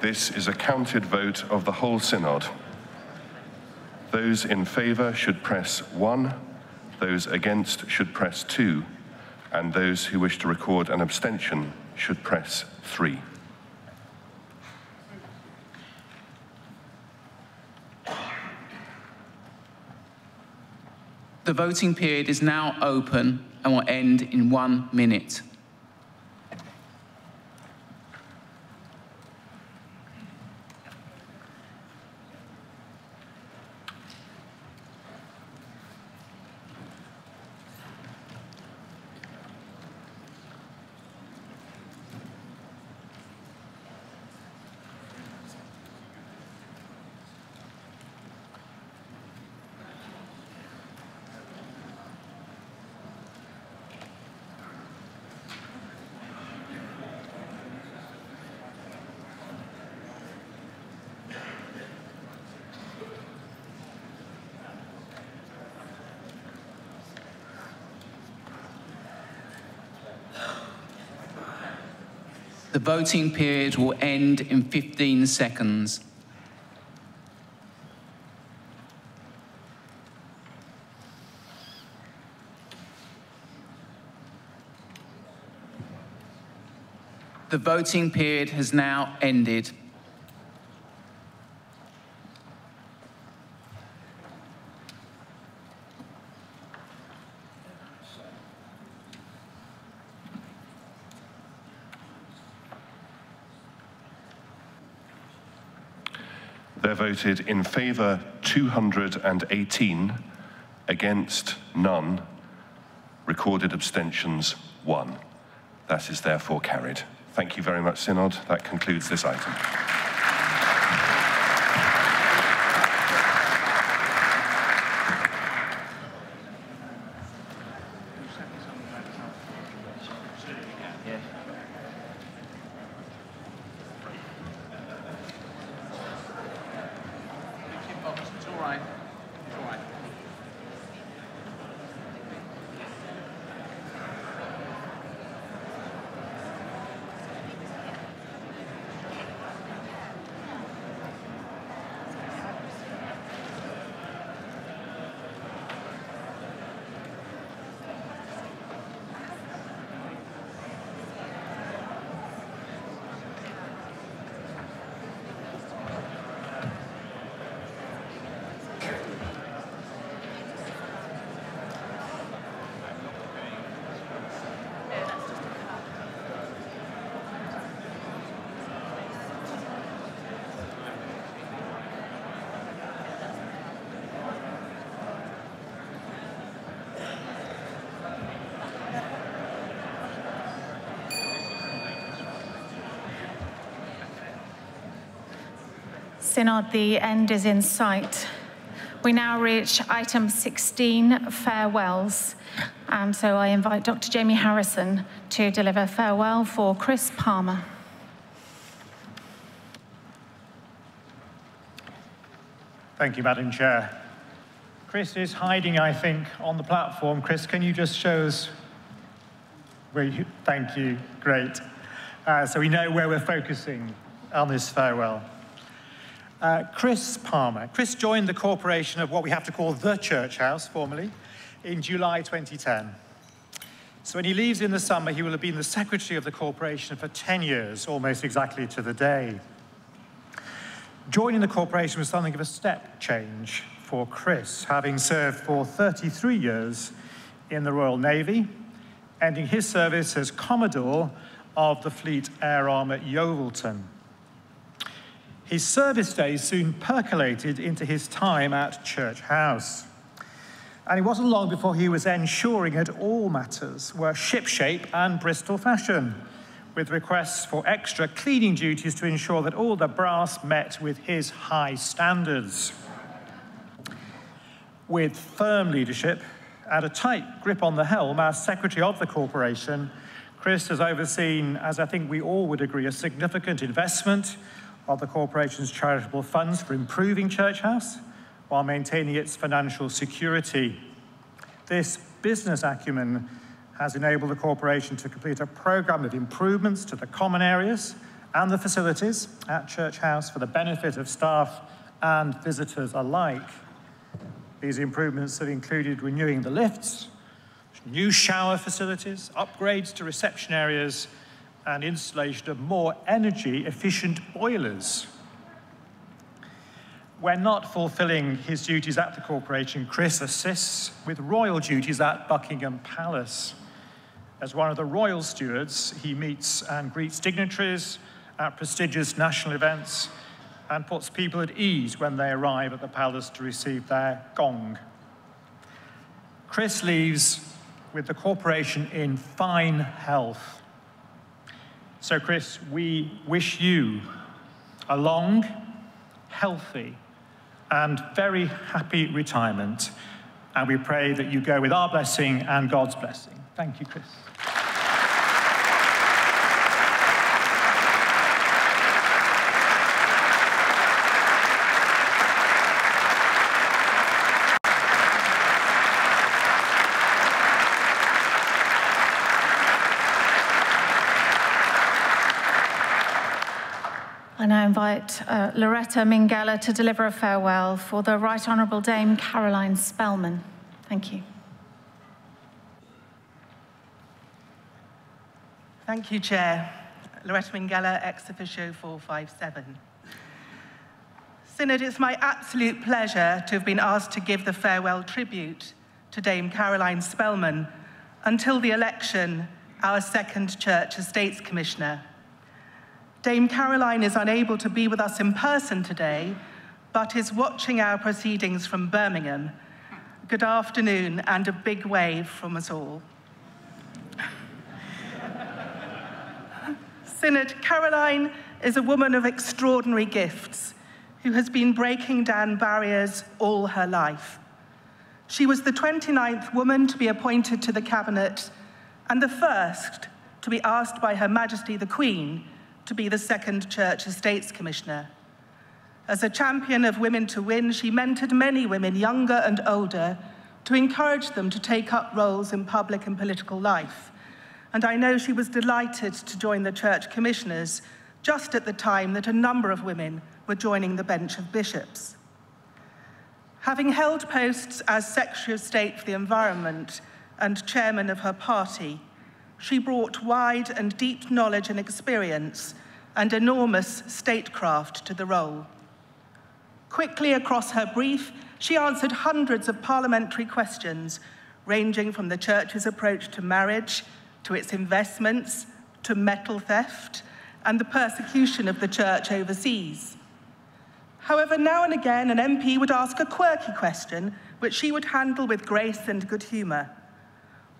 Speaker 8: This is a counted vote of the whole synod. Those in favour should press 1, those against should press 2, and those who wish to record an abstention should press 3.
Speaker 1: The voting period is now open and will end in 1 minute. The voting period will end in 15 seconds. The voting period has now ended.
Speaker 8: There voted in favour 218, against none, recorded abstentions 1. That is therefore carried. Thank you very much, Synod. That concludes this item.
Speaker 10: Synod, the end is in sight. We now reach item 16, farewells. And so I invite Dr. Jamie Harrison to deliver farewell for Chris Palmer.
Speaker 11: Thank you, Madam Chair. Chris is hiding, I think, on the platform. Chris, can you just show us where you... Thank you, great. So we know where we're focusing on this farewell. Chris Palmer. Chris joined the corporation of what we have to call the Church House, formerly, in July 2010. So when he leaves in the summer, he will have been the secretary of the corporation for 10 years, almost exactly to the day. Joining the corporation was something of a step change for Chris, having served for 33 years in the Royal Navy, ending his service as Commodore of the Fleet Air Arm at Yeovilton. His service days soon percolated into his time at Church House. And it wasn't long before he was ensuring that all matters were shipshape and Bristol fashion, with requests for extra cleaning duties to ensure that all the brass met with his high standards. With firm leadership and a tight grip on the helm as secretary of the corporation, Chris has overseen, as I think we all would agree, a significant investment of the corporation's charitable funds for improving Church House while maintaining its financial security. This business acumen has enabled the corporation to complete a programme of improvements to the common areas and the facilities at Church House for the benefit of staff and visitors alike. These improvements have included renewing the lifts, new shower facilities, upgrades to reception areas, and installation of more energy-efficient boilers. When not fulfilling his duties at the corporation, Chris assists with royal duties at Buckingham Palace. As one of the royal stewards, he meets and greets dignitaries at prestigious national events and puts people at ease when they arrive at the palace to receive their gong. Chris leaves with the corporation in fine health. So, Chris, we wish you a long, healthy, and very happy retirement. And we pray that you go with our blessing and God's blessing. Thank you, Chris.
Speaker 10: I now invite Loretta Minghella to deliver a farewell for the Right Honourable Dame Caroline Spellman. Thank you.
Speaker 12: Thank you, Chair. Loretta Minghella, ex officio 457. Synod, it's my absolute pleasure to have been asked to give the farewell tribute to Dame Caroline Spellman until the election, our second Church Estates Commissioner. Dame Caroline is unable to be with us in person today, but is watching our proceedings from Birmingham. Good afternoon and a big wave from us all. Synod, Caroline is a woman of extraordinary gifts who has been breaking down barriers all her life. She was the 29th woman to be appointed to the Cabinet and the first to be asked by Her Majesty the Queen to be the second Church Estates Commissioner. As a champion of Women to Win, she mentored many women, younger and older, to encourage them to take up roles in public and political life. And I know she was delighted to join the Church Commissioners just at the time that a number of women were joining the bench of bishops. Having held posts as Secretary of State for the Environment and chairman of her party, she brought wide and deep knowledge and experience and enormous statecraft to the role. Quickly across her brief, she answered hundreds of parliamentary questions, ranging from the Church's approach to marriage, to its investments, to metal theft, and the persecution of the Church overseas. However, now and again, an MP would ask a quirky question, which she would handle with grace and good humour.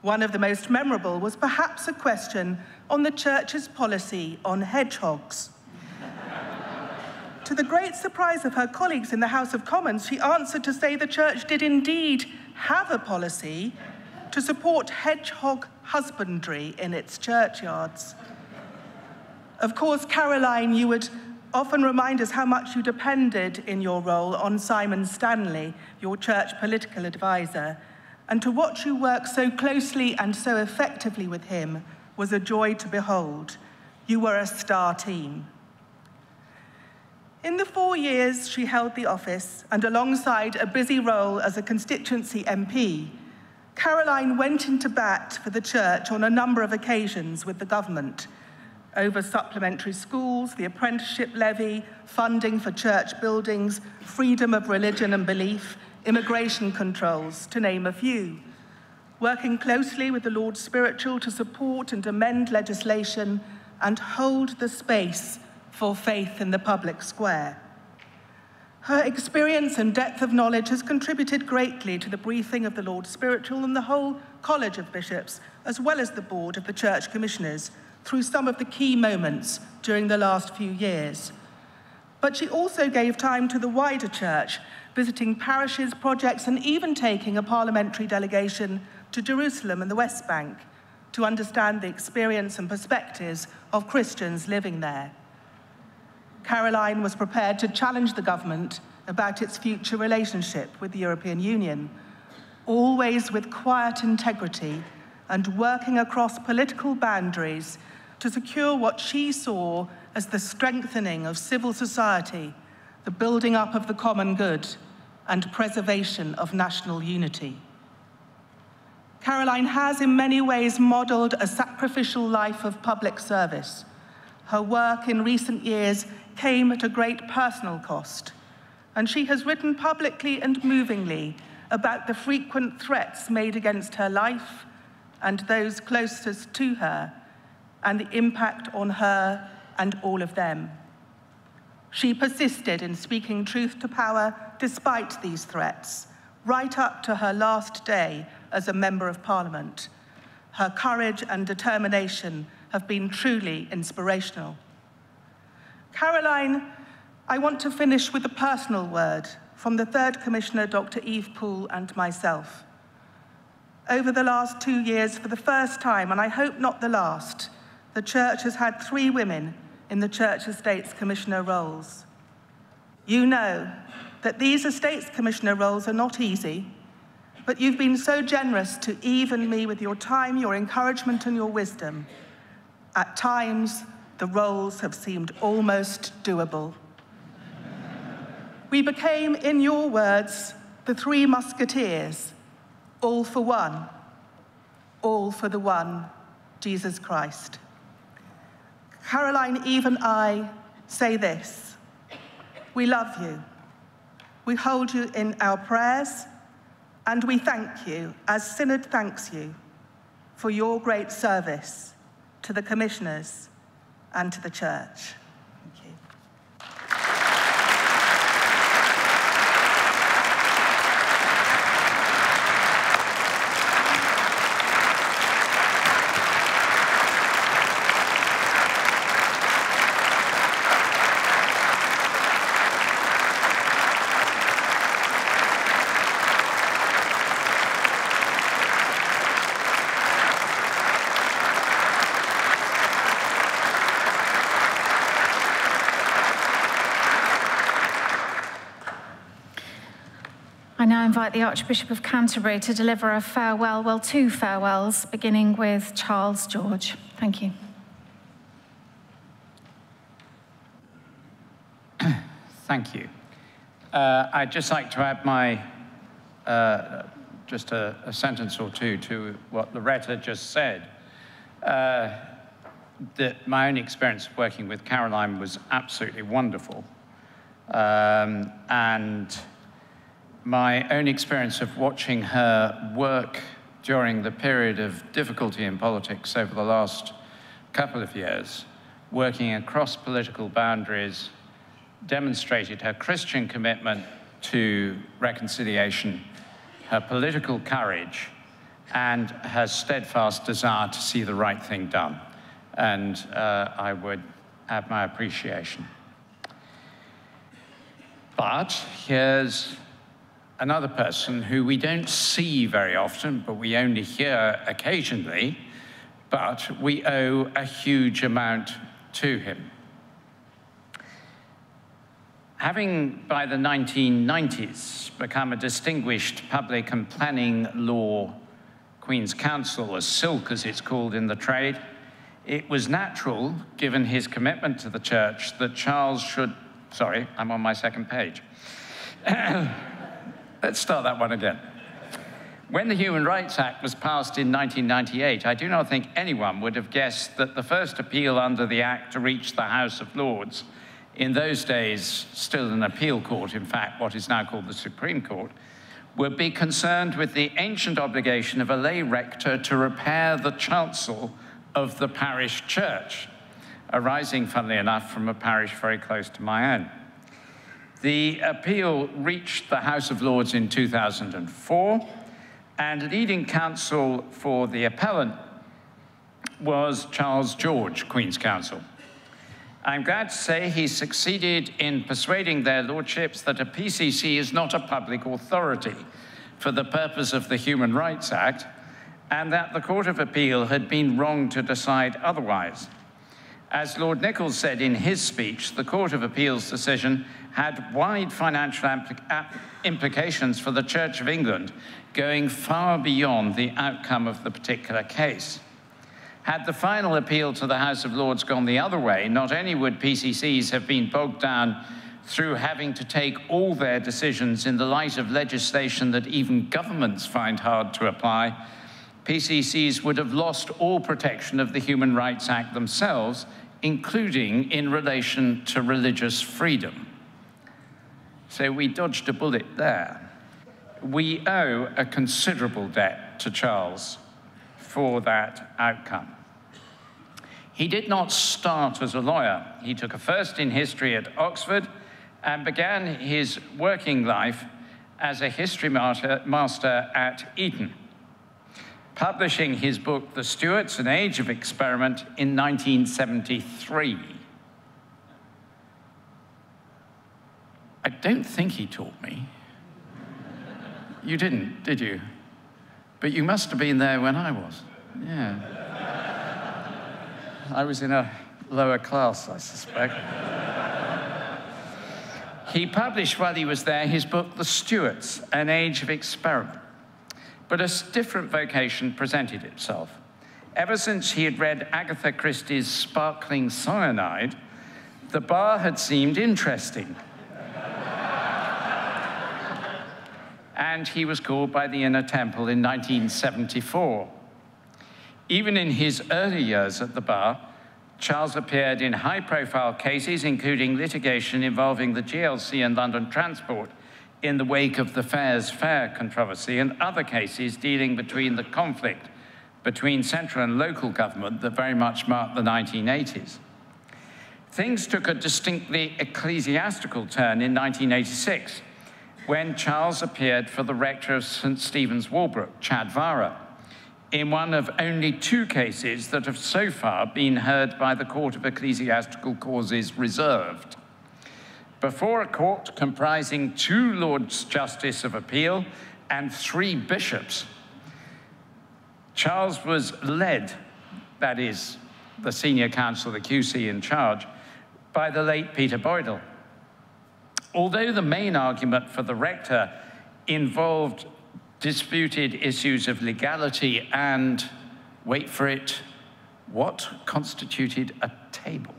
Speaker 12: One of the most memorable was perhaps a question on the Church's policy on hedgehogs. To the great surprise of her colleagues in the House of Commons, she answered to say the Church did indeed have a policy to support hedgehog husbandry in its churchyards. Of course, Caroline, you would often remind us how much you depended in your role on Simon Stanley, your church political advisor, and to watch you work so closely and so effectively with him was a joy to behold. You were a star team. In the 4 years she held the office, and alongside a busy role as a constituency MP, Caroline went into bat for the Church on a number of occasions with the government, over supplementary schools, the apprenticeship levy, funding for church buildings, freedom of religion and belief, immigration controls, to name a few, working closely with the Lord Spiritual to support and amend legislation and hold the space for faith in the public square. Her experience and depth of knowledge has contributed greatly to the briefing of the Lord Spiritual and the whole College of Bishops, as well as the board of the Church Commissioners, through some of the key moments during the last few years. But she also gave time to the wider Church, visiting parishes, projects, and even taking a parliamentary delegation to Jerusalem and the West Bank to understand the experience and perspectives of Christians living there. Caroline was prepared to challenge the government about its future relationship with the European Union, always with quiet integrity and working across political boundaries to secure what she saw as the strengthening of civil society, the building up of the common good, and preservation of national unity. Caroline has in many ways modelled a sacrificial life of public service. Her work in recent years came at a great personal cost, and she has written publicly and movingly about the frequent threats made against her life and those closest to her, and the impact on her and all of them. She persisted in speaking truth to power despite these threats, right up to her last day as a Member of Parliament. Her courage and determination have been truly inspirational. Caroline, I want to finish with a personal word from the third Commissioner, Dr. Eve Poole, and myself. Over the last 2 years, for the first time, and I hope not the last, the Church has had 3 women in the Church Estates Commissioner roles. You know that these Estates Commissioner roles are not easy, but you've been so generous to Eve and me with your time, your encouragement, and your wisdom. At times, the roles have seemed almost doable. We became, in your words, the three musketeers, all for one, all for the one, Jesus Christ. Caroline, Eve, and I say this: we love you, we hold you in our prayers, and we thank you, as Synod thanks you, for your great service to the commissioners and to the church. Thank you.
Speaker 10: I now invite the Archbishop of Canterbury to deliver a farewell, well, two farewells, beginning with Charles George. Thank you.
Speaker 13: Thank you. I'd just like to add my, just a sentence or two to what Loretta just said. That my own experience of working with Caroline was absolutely wonderful. And my own experience of watching her work during the period of difficulty in politics over the last couple of years, working across political boundaries, demonstrated her Christian commitment to reconciliation, her political courage, and her steadfast desire to see the right thing done. And I would add my appreciation. But here's another person who we don't see very often, but we only hear occasionally, but we owe a huge amount to him. Having, by the 1990s, become a distinguished public and planning law Queen's Counsel, as silk as it's called in the trade, it was natural, given his commitment to the church, that Charles should, sorry, I'm on my second page. Let's start that one again. When the Human Rights Act was passed in 1998, I do not think anyone would have guessed that the first appeal under the Act to reach the House of Lords, in those days still an appeal court, in fact, what is now called the Supreme Court, would be concerned with the ancient obligation of a lay rector to repair the chancel of the parish church, arising, funnily enough, from a parish very close to my own. The appeal reached the House of Lords in 2004, and leading counsel for the appellant was Charles George, Queen's Counsel. I'm glad to say he succeeded in persuading their lordships that a PCC is not a public authority for the purpose of the Human Rights Act, and that the Court of Appeal had been wrong to decide otherwise. As Lord Nichols said in his speech, the Court of Appeal's decision had wide financial implications for the Church of England, going far beyond the outcome of the particular case. Had the final appeal to the House of Lords gone the other way, not only would PCCs have been bogged down through having to take all their decisions in the light of legislation that even governments find hard to apply, PCCs would have lost all protection of the Human Rights Act themselves, including in relation to religious freedom. So we dodged a bullet there. We owe a considerable debt to Charles for that outcome. He did not start as a lawyer. He took a first in history at Oxford and began his working life as a history master at Eton, publishing his book, The Stuarts, An Age of Experiment, in 1973. I don't think he taught me. You didn't, did you? But you must have been there when I was. Yeah. I was in a lower class, I suspect. He published, while he was there, his book, The Stuarts, An Age of Experiment. But a different vocation presented itself. Ever since he had read Agatha Christie's Sparkling Cyanide, the bar had seemed interesting. And he was called by the Inner Temple in 1974. Even in his early years at the bar, Charles appeared in high-profile cases, including litigation involving the GLC and London Transport in the wake of the Fares Fair controversy, and other cases dealing between the conflict between central and local government that very much marked the 1980s. Things took a distinctly ecclesiastical turn in 1986, when Charles appeared for the rector of St. Stephen's Walbrook, Chad Vara, in one of only 2 cases that have so far been heard by the Court of Ecclesiastical Causes Reserved. Before a court comprising 2 Lords Justice of Appeal and 3 bishops, Charles was led, that is, the senior counsel, the QC in charge, by the late Peter Boydell. Although the main argument for the rector involved disputed issues of legality and, wait for it, what constituted a table?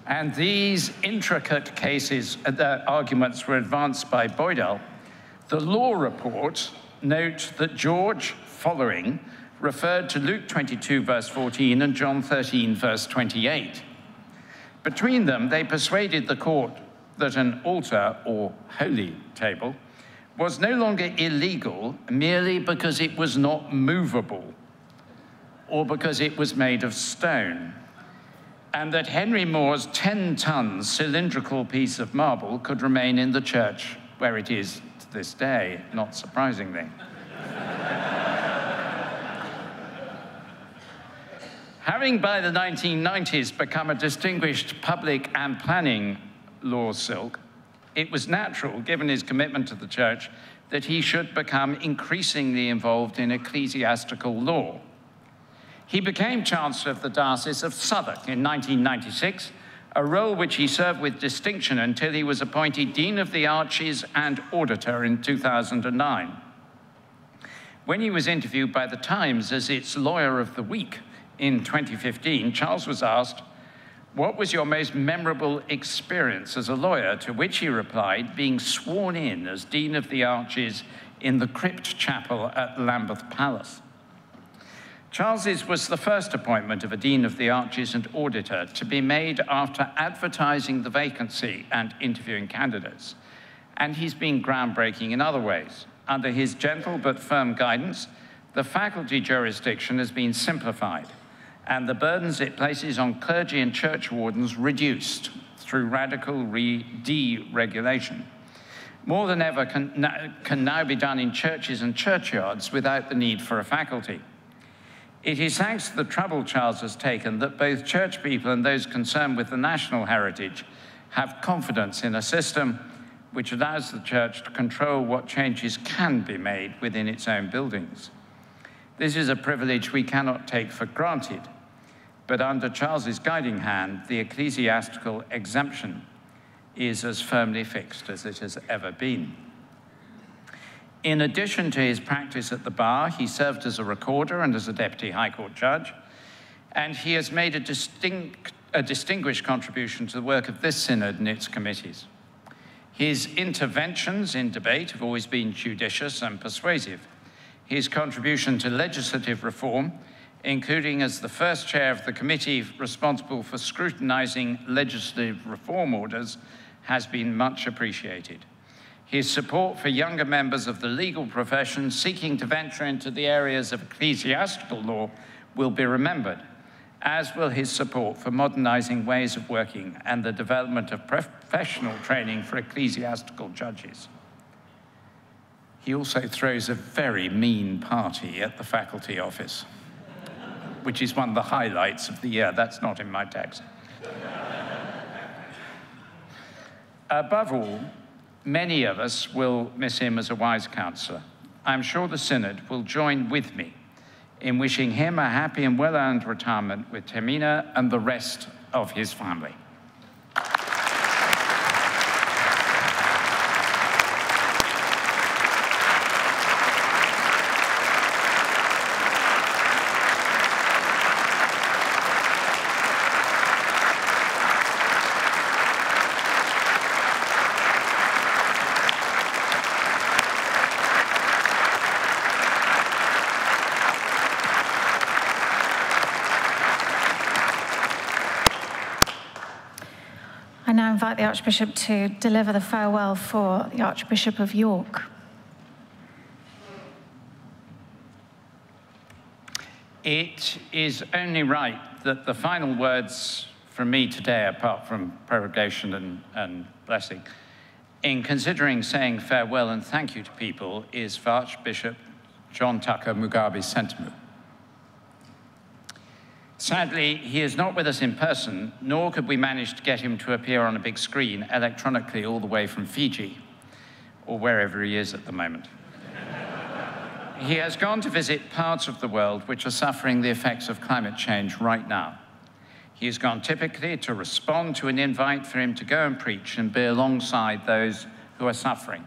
Speaker 13: And these intricate arguments were advanced by Boydell. The law report notes that George, following, referred to Luke 22, verse 14, and John 13, verse 28. Between them, they persuaded the court that an altar, or holy table, was no longer illegal merely because it was not movable or because it was made of stone, and that Henry Moore's 10-ton cylindrical piece of marble could remain in the church where it is to this day, not surprisingly. Having by the 1990s become a distinguished public and planning law silk, it was natural, given his commitment to the church, that he should become increasingly involved in ecclesiastical law. He became Chancellor of the Diocese of Southwark in 1996, a role which he served with distinction until he was appointed Dean of the Arches and Auditor in 2009. When he was interviewed by The Times as its Lawyer of the Week in 2015, Charles was asked, "What was your most memorable experience as a lawyer?" To which he replied, being sworn in as Dean of the Arches in the Crypt Chapel at Lambeth Palace. Charles's was the first appointment of a Dean of the Arches and Auditor to be made after advertising the vacancy and interviewing candidates, and he's been groundbreaking in other ways. Under his gentle but firm guidance, the faculty jurisdiction has been simplified, and the burdens it places on clergy and church wardens reduced through radical deregulation. More than ever can now be done in churches and churchyards without the need for a faculty. It is thanks to the trouble Charles has taken that both church people and those concerned with the national heritage have confidence in a system which allows the church to control what changes can be made within its own buildings. This is a privilege we cannot take for granted, but under Charles's guiding hand, the ecclesiastical exemption is as firmly fixed as it has ever been. In addition to his practice at the bar, he served as a recorder and as a deputy High Court judge, and he has made a distinguished contribution to the work of this synod and its committees. His interventions in debate have always been judicious and persuasive. His contribution to legislative reform, including as the first chair of the committee responsible for scrutinizing legislative reform orders, has been much appreciated. His support for younger members of the legal profession seeking to venture into the areas of ecclesiastical law will be remembered, as will his support for modernizing ways of working and the development of professional training for ecclesiastical judges. He also throws a very mean party at the faculty office, which is one of the highlights of the year. That's not in my text. Above all, many of us will miss him as a wise counsellor. I'm sure the Synod will join with me in wishing him a happy and well-earned retirement with Termina and the rest of his family.
Speaker 10: the Archbishop to deliver the farewell for the Archbishop of York.
Speaker 13: It is only right that the final words from me today, apart from prorogation and blessing, in considering saying farewell and thank you to people, is for Archbishop John Tucker Mugabe Sentamu. Sadly, he is not with us in person, nor could we manage to get him to appear on a big screen electronically all the way from Fiji, or wherever he is at the moment. He has gone to visit parts of the world which are suffering the effects of climate change right now. He has gone typically to respond to an invite for him to go and preach and be alongside those who are suffering,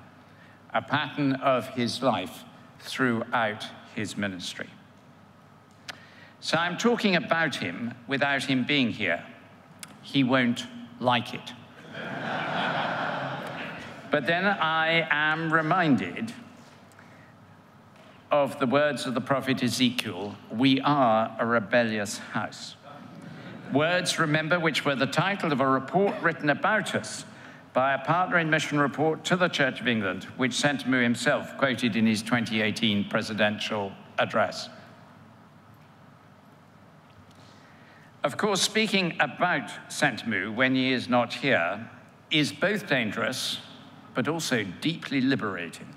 Speaker 13: a pattern of his life throughout his ministry. So I'm talking about him without him being here. He won't like it. But then I am reminded of the words of the prophet Ezekiel, "We are a rebellious house." Words, remember, which were the title of a report written about us by a partner in mission report to the Church of England, which Sentamu himself quoted in his 2018 presidential address. Of course, speaking about Sentamu when he is not here is both dangerous, but also deeply liberating.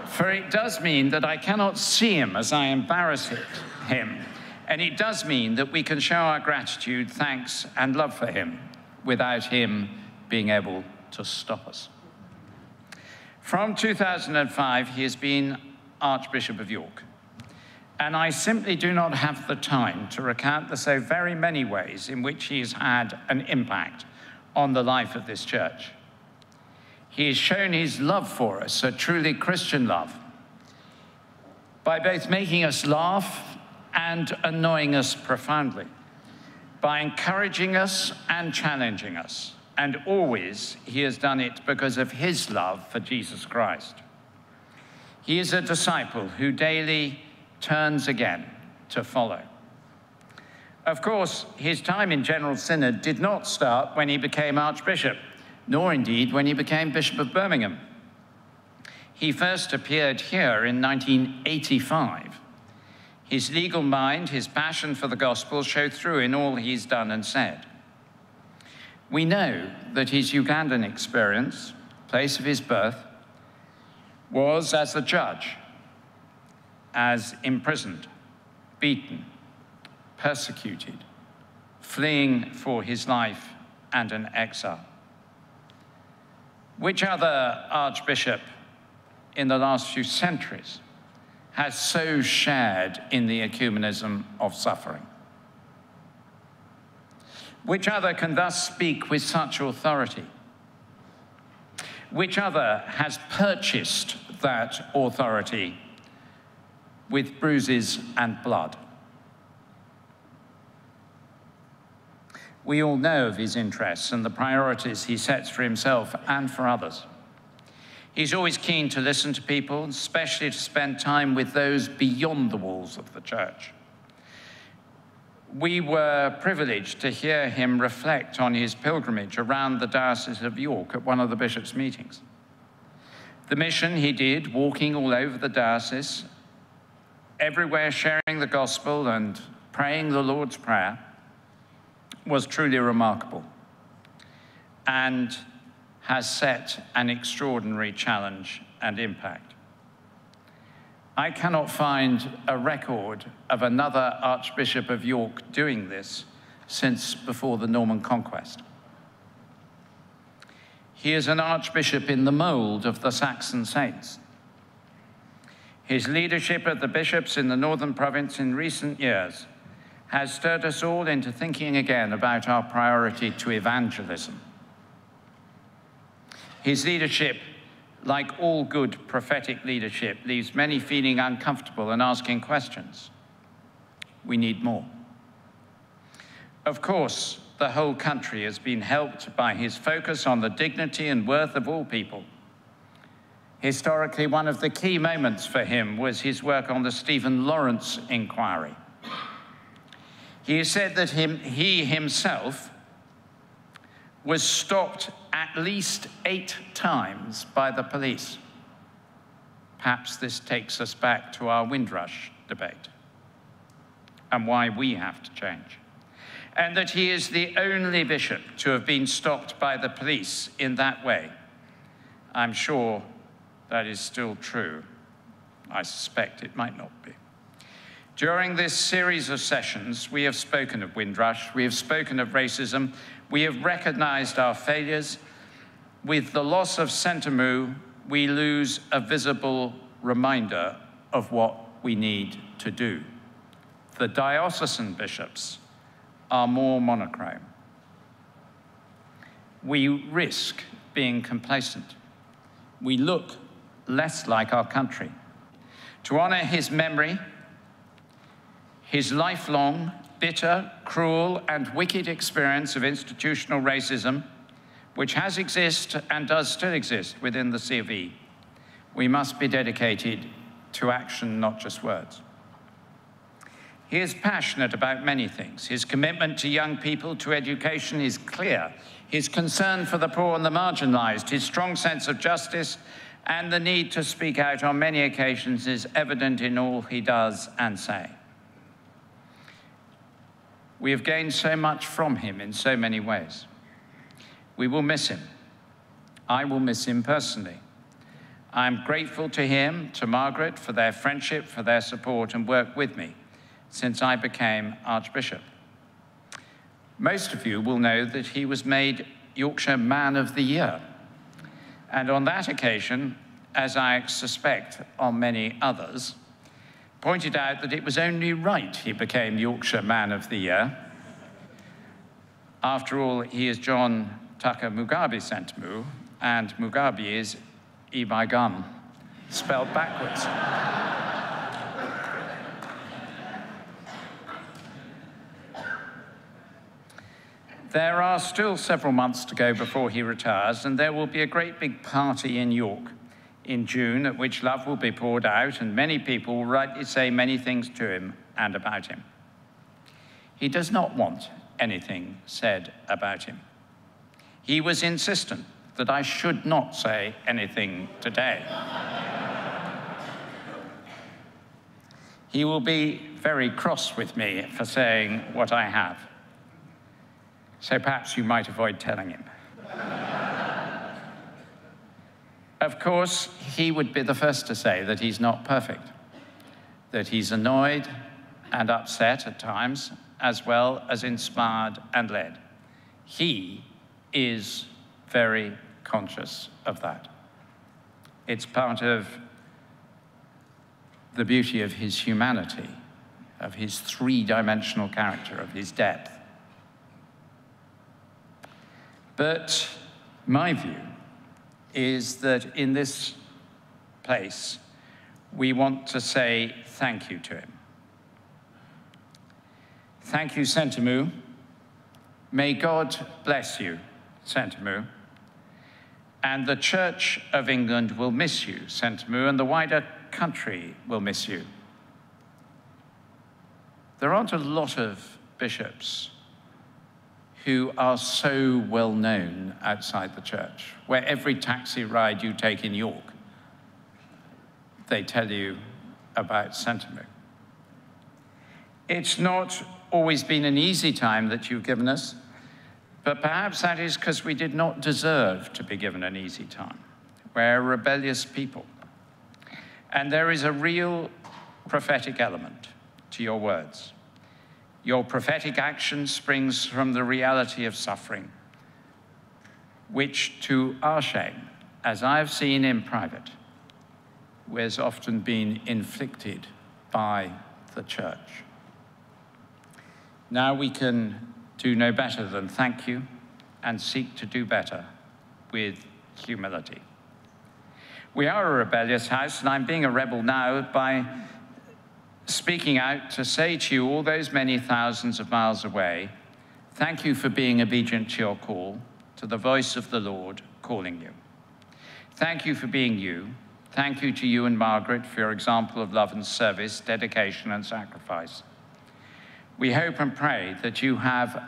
Speaker 13: For it does mean that I cannot see him as I embarrass him. And it does mean that we can show our gratitude, thanks, and love for him without him being able to stop us. From 2005, he has been Archbishop of York. And I simply do not have the time to recount the so very many ways in which he has had an impact on the life of this church. He has shown his love for us, a truly Christian love, by both making us laugh and annoying us profoundly, by encouraging us and challenging us. And always he has done it because of his love for Jesus Christ. He is a disciple who daily turns again to follow. Of course, his time in General Synod did not start when he became Archbishop, nor indeed when he became Bishop of Birmingham. He first appeared here in 1985. His legal mind, his passion for the gospel show through in all he's done and said. We know that his Ugandan experience, place of his birth, was as a judge, as imprisoned, beaten, persecuted, fleeing for his life and an exile. Which other archbishop in the last few centuries has so shared in the ecumenism of suffering? Which other can thus speak with such authority? Which other has purchased that authority with bruises and blood? We all know of his interests and the priorities he sets for himself and for others. He's always keen to listen to people, especially to spend time with those beyond the walls of the church. We were privileged to hear him reflect on his pilgrimage around the Diocese of York at one of the bishop's meetings. The mission he did, walking all over the diocese, everywhere sharing the gospel and praying the Lord's Prayer, was truly remarkable and has set an extraordinary challenge and impact. I cannot find a record of another Archbishop of York doing this since before the Norman Conquest. He is an archbishop in the mold of the Saxon saints. His leadership of the bishops in the Northern Province in recent years has stirred us all into thinking again about our priority to evangelism. His leadership, like all good prophetic leadership, leaves many feeling uncomfortable and asking questions. We need more. Of course, the whole country has been helped by his focus on the dignity and worth of all people. Historically, one of the key moments for him was his work on the Stephen Lawrence inquiry. He said that he himself was stopped at least 8 times by the police. Perhaps this takes us back to our Windrush debate and why we have to change. And that he is the only bishop to have been stopped by the police in that way. I'm sure that is still true. I suspect it might not be. During this series of sessions, we have spoken of Windrush, we have spoken of racism, we have recognized our failures. With the loss of Sentamu, we lose a visible reminder of what we need to do. The diocesan bishops are more monochrome. We risk being complacent. We look less like our country. To honor his memory, his lifelong, bitter, cruel, and wicked experience of institutional racism, which has existed and does still exist within the C of E, we must be dedicated to action, not just words. He is passionate about many things. His commitment to young people, to education is clear. His concern for the poor and the marginalized, his strong sense of justice, and the need to speak out on many occasions is evident in all he does and say. We have gained so much from him in so many ways. We will miss him. I will miss him personally. I'm grateful to him, to Margaret, for their friendship, for their support and work with me since I became Archbishop. Most of you will know that he was made Yorkshire Man of the Year. And on that occasion, as I suspect on many others, pointed out that it was only right he became Yorkshire Man of the Year. After all, he is John Tucker Mugabe Sentamu, and Mugabe is Ibaigam, spelled backwards. There are still several months to go before he retires, and there will be a great big party in York in June at which love will be poured out, and many people will rightly say many things to him and about him. He does not want anything said about him. He was insistent that I should not say anything today. He will be very cross with me for saying what I have. So perhaps you might avoid telling him. Of course, he would be the first to say that he's not perfect, that he's annoyed and upset at times, as well as inspired and led. He is very conscious of that. It's part of the beauty of his humanity, of his three-dimensional character, of his depth. But my view is that in this place, we want to say thank you to him. Thank you, Sentamu. May God bless you, Sentamu. And the Church of England will miss you, Sentamu, and the wider country will miss you. There aren't a lot of bishops who are so well known outside the church, where every taxi ride you take in York, they tell you about Sentamu. It's not always been an easy time that you've given us, but perhaps that is because we did not deserve to be given an easy time. We're a rebellious people. And there is a real prophetic element to your words. Your prophetic action springs from the reality of suffering, which, to our shame, as I've seen in private, has often been inflicted by the church. Now we can do no better than thank you and seek to do better with humility. We are a rebellious house, and I'm being a rebel now by speaking out to say to you, all those many thousands of miles away, thank you for being obedient to your call, to the voice of the Lord calling you. Thank you for being you. Thank you to you and Margaret for your example of love and service, dedication and sacrifice. We hope and pray that you have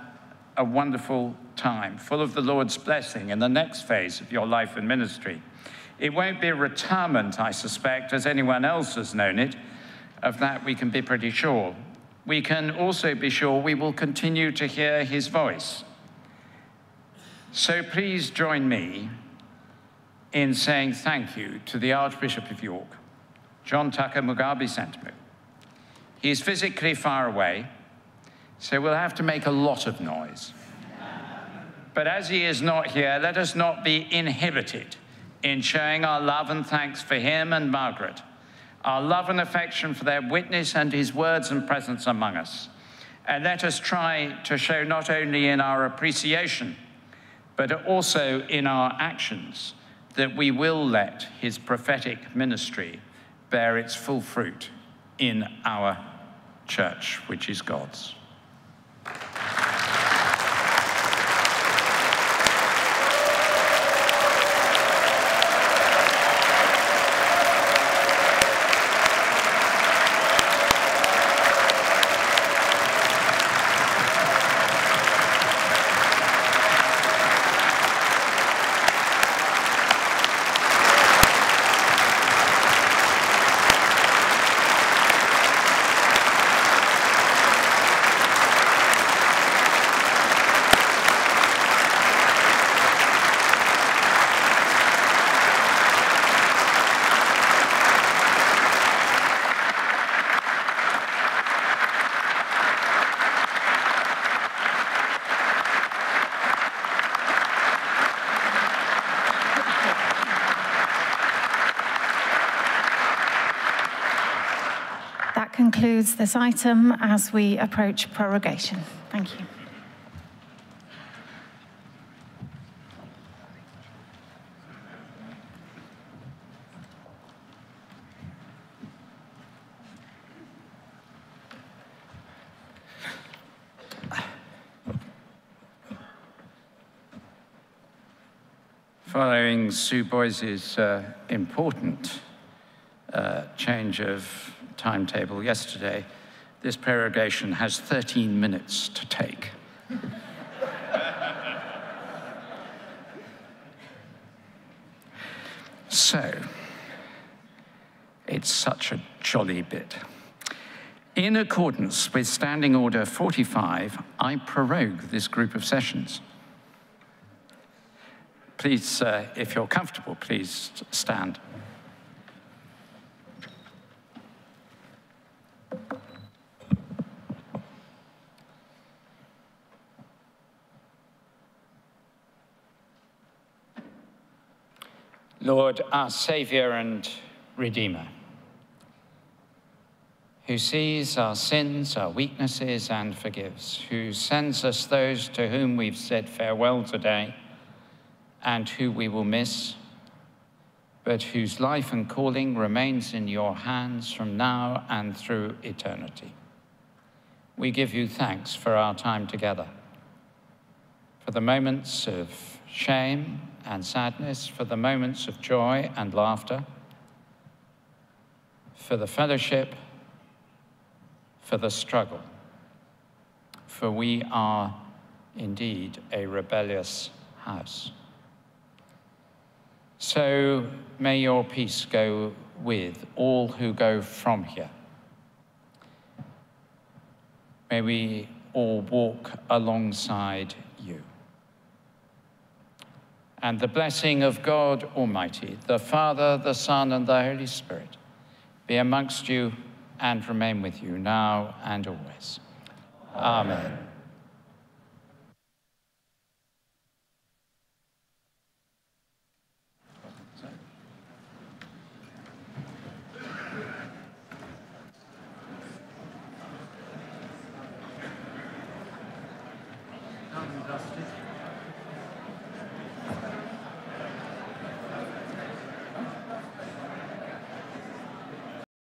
Speaker 13: a wonderful time, full of the Lord's blessing in the next phase of your life and ministry. It won't be a retirement, I suspect, as anyone else has known it. Of that we can be pretty sure. We can also be sure we will continue to hear his voice. So please join me in saying thank you to the Archbishop of York, John Tucker Mugabe Sentamu. He's physically far away, so we'll have to make a lot of noise. But as he is not here, let us not be inhibited in showing our love and thanks for him and Margaret, our love and affection for their witness and his words and presence among us. And let us try to show not only in our appreciation, but also in our actions, that we will let his prophetic ministry bear its full fruit in our church, which is God's.
Speaker 10: Concludes this item as we approach prorogation. Thank you.
Speaker 13: Following Sue Boyce's important change of timetable yesterday, this prorogation has 13 minutes to take. So, it's such a jolly bit. In accordance with Standing Order 45, I prorogue this group of sessions. Please, if you're comfortable, please stand. Lord, our Saviour and Redeemer, who sees our sins, our weaknesses, and forgives, who sends us those to whom we've said farewell today and who we will miss, but whose life and calling remains in your hands from now and through eternity. We give you thanks for our time together, for the moments of shame and sadness, for the moments of joy and laughter, for the fellowship, for the struggle, for we are indeed a rebellious house. So may your peace go with all who go from here. May we all walk alongside you. And the blessing of God Almighty, the Father, the Son, and the Holy Spirit be amongst you and remain with you now and always. Amen.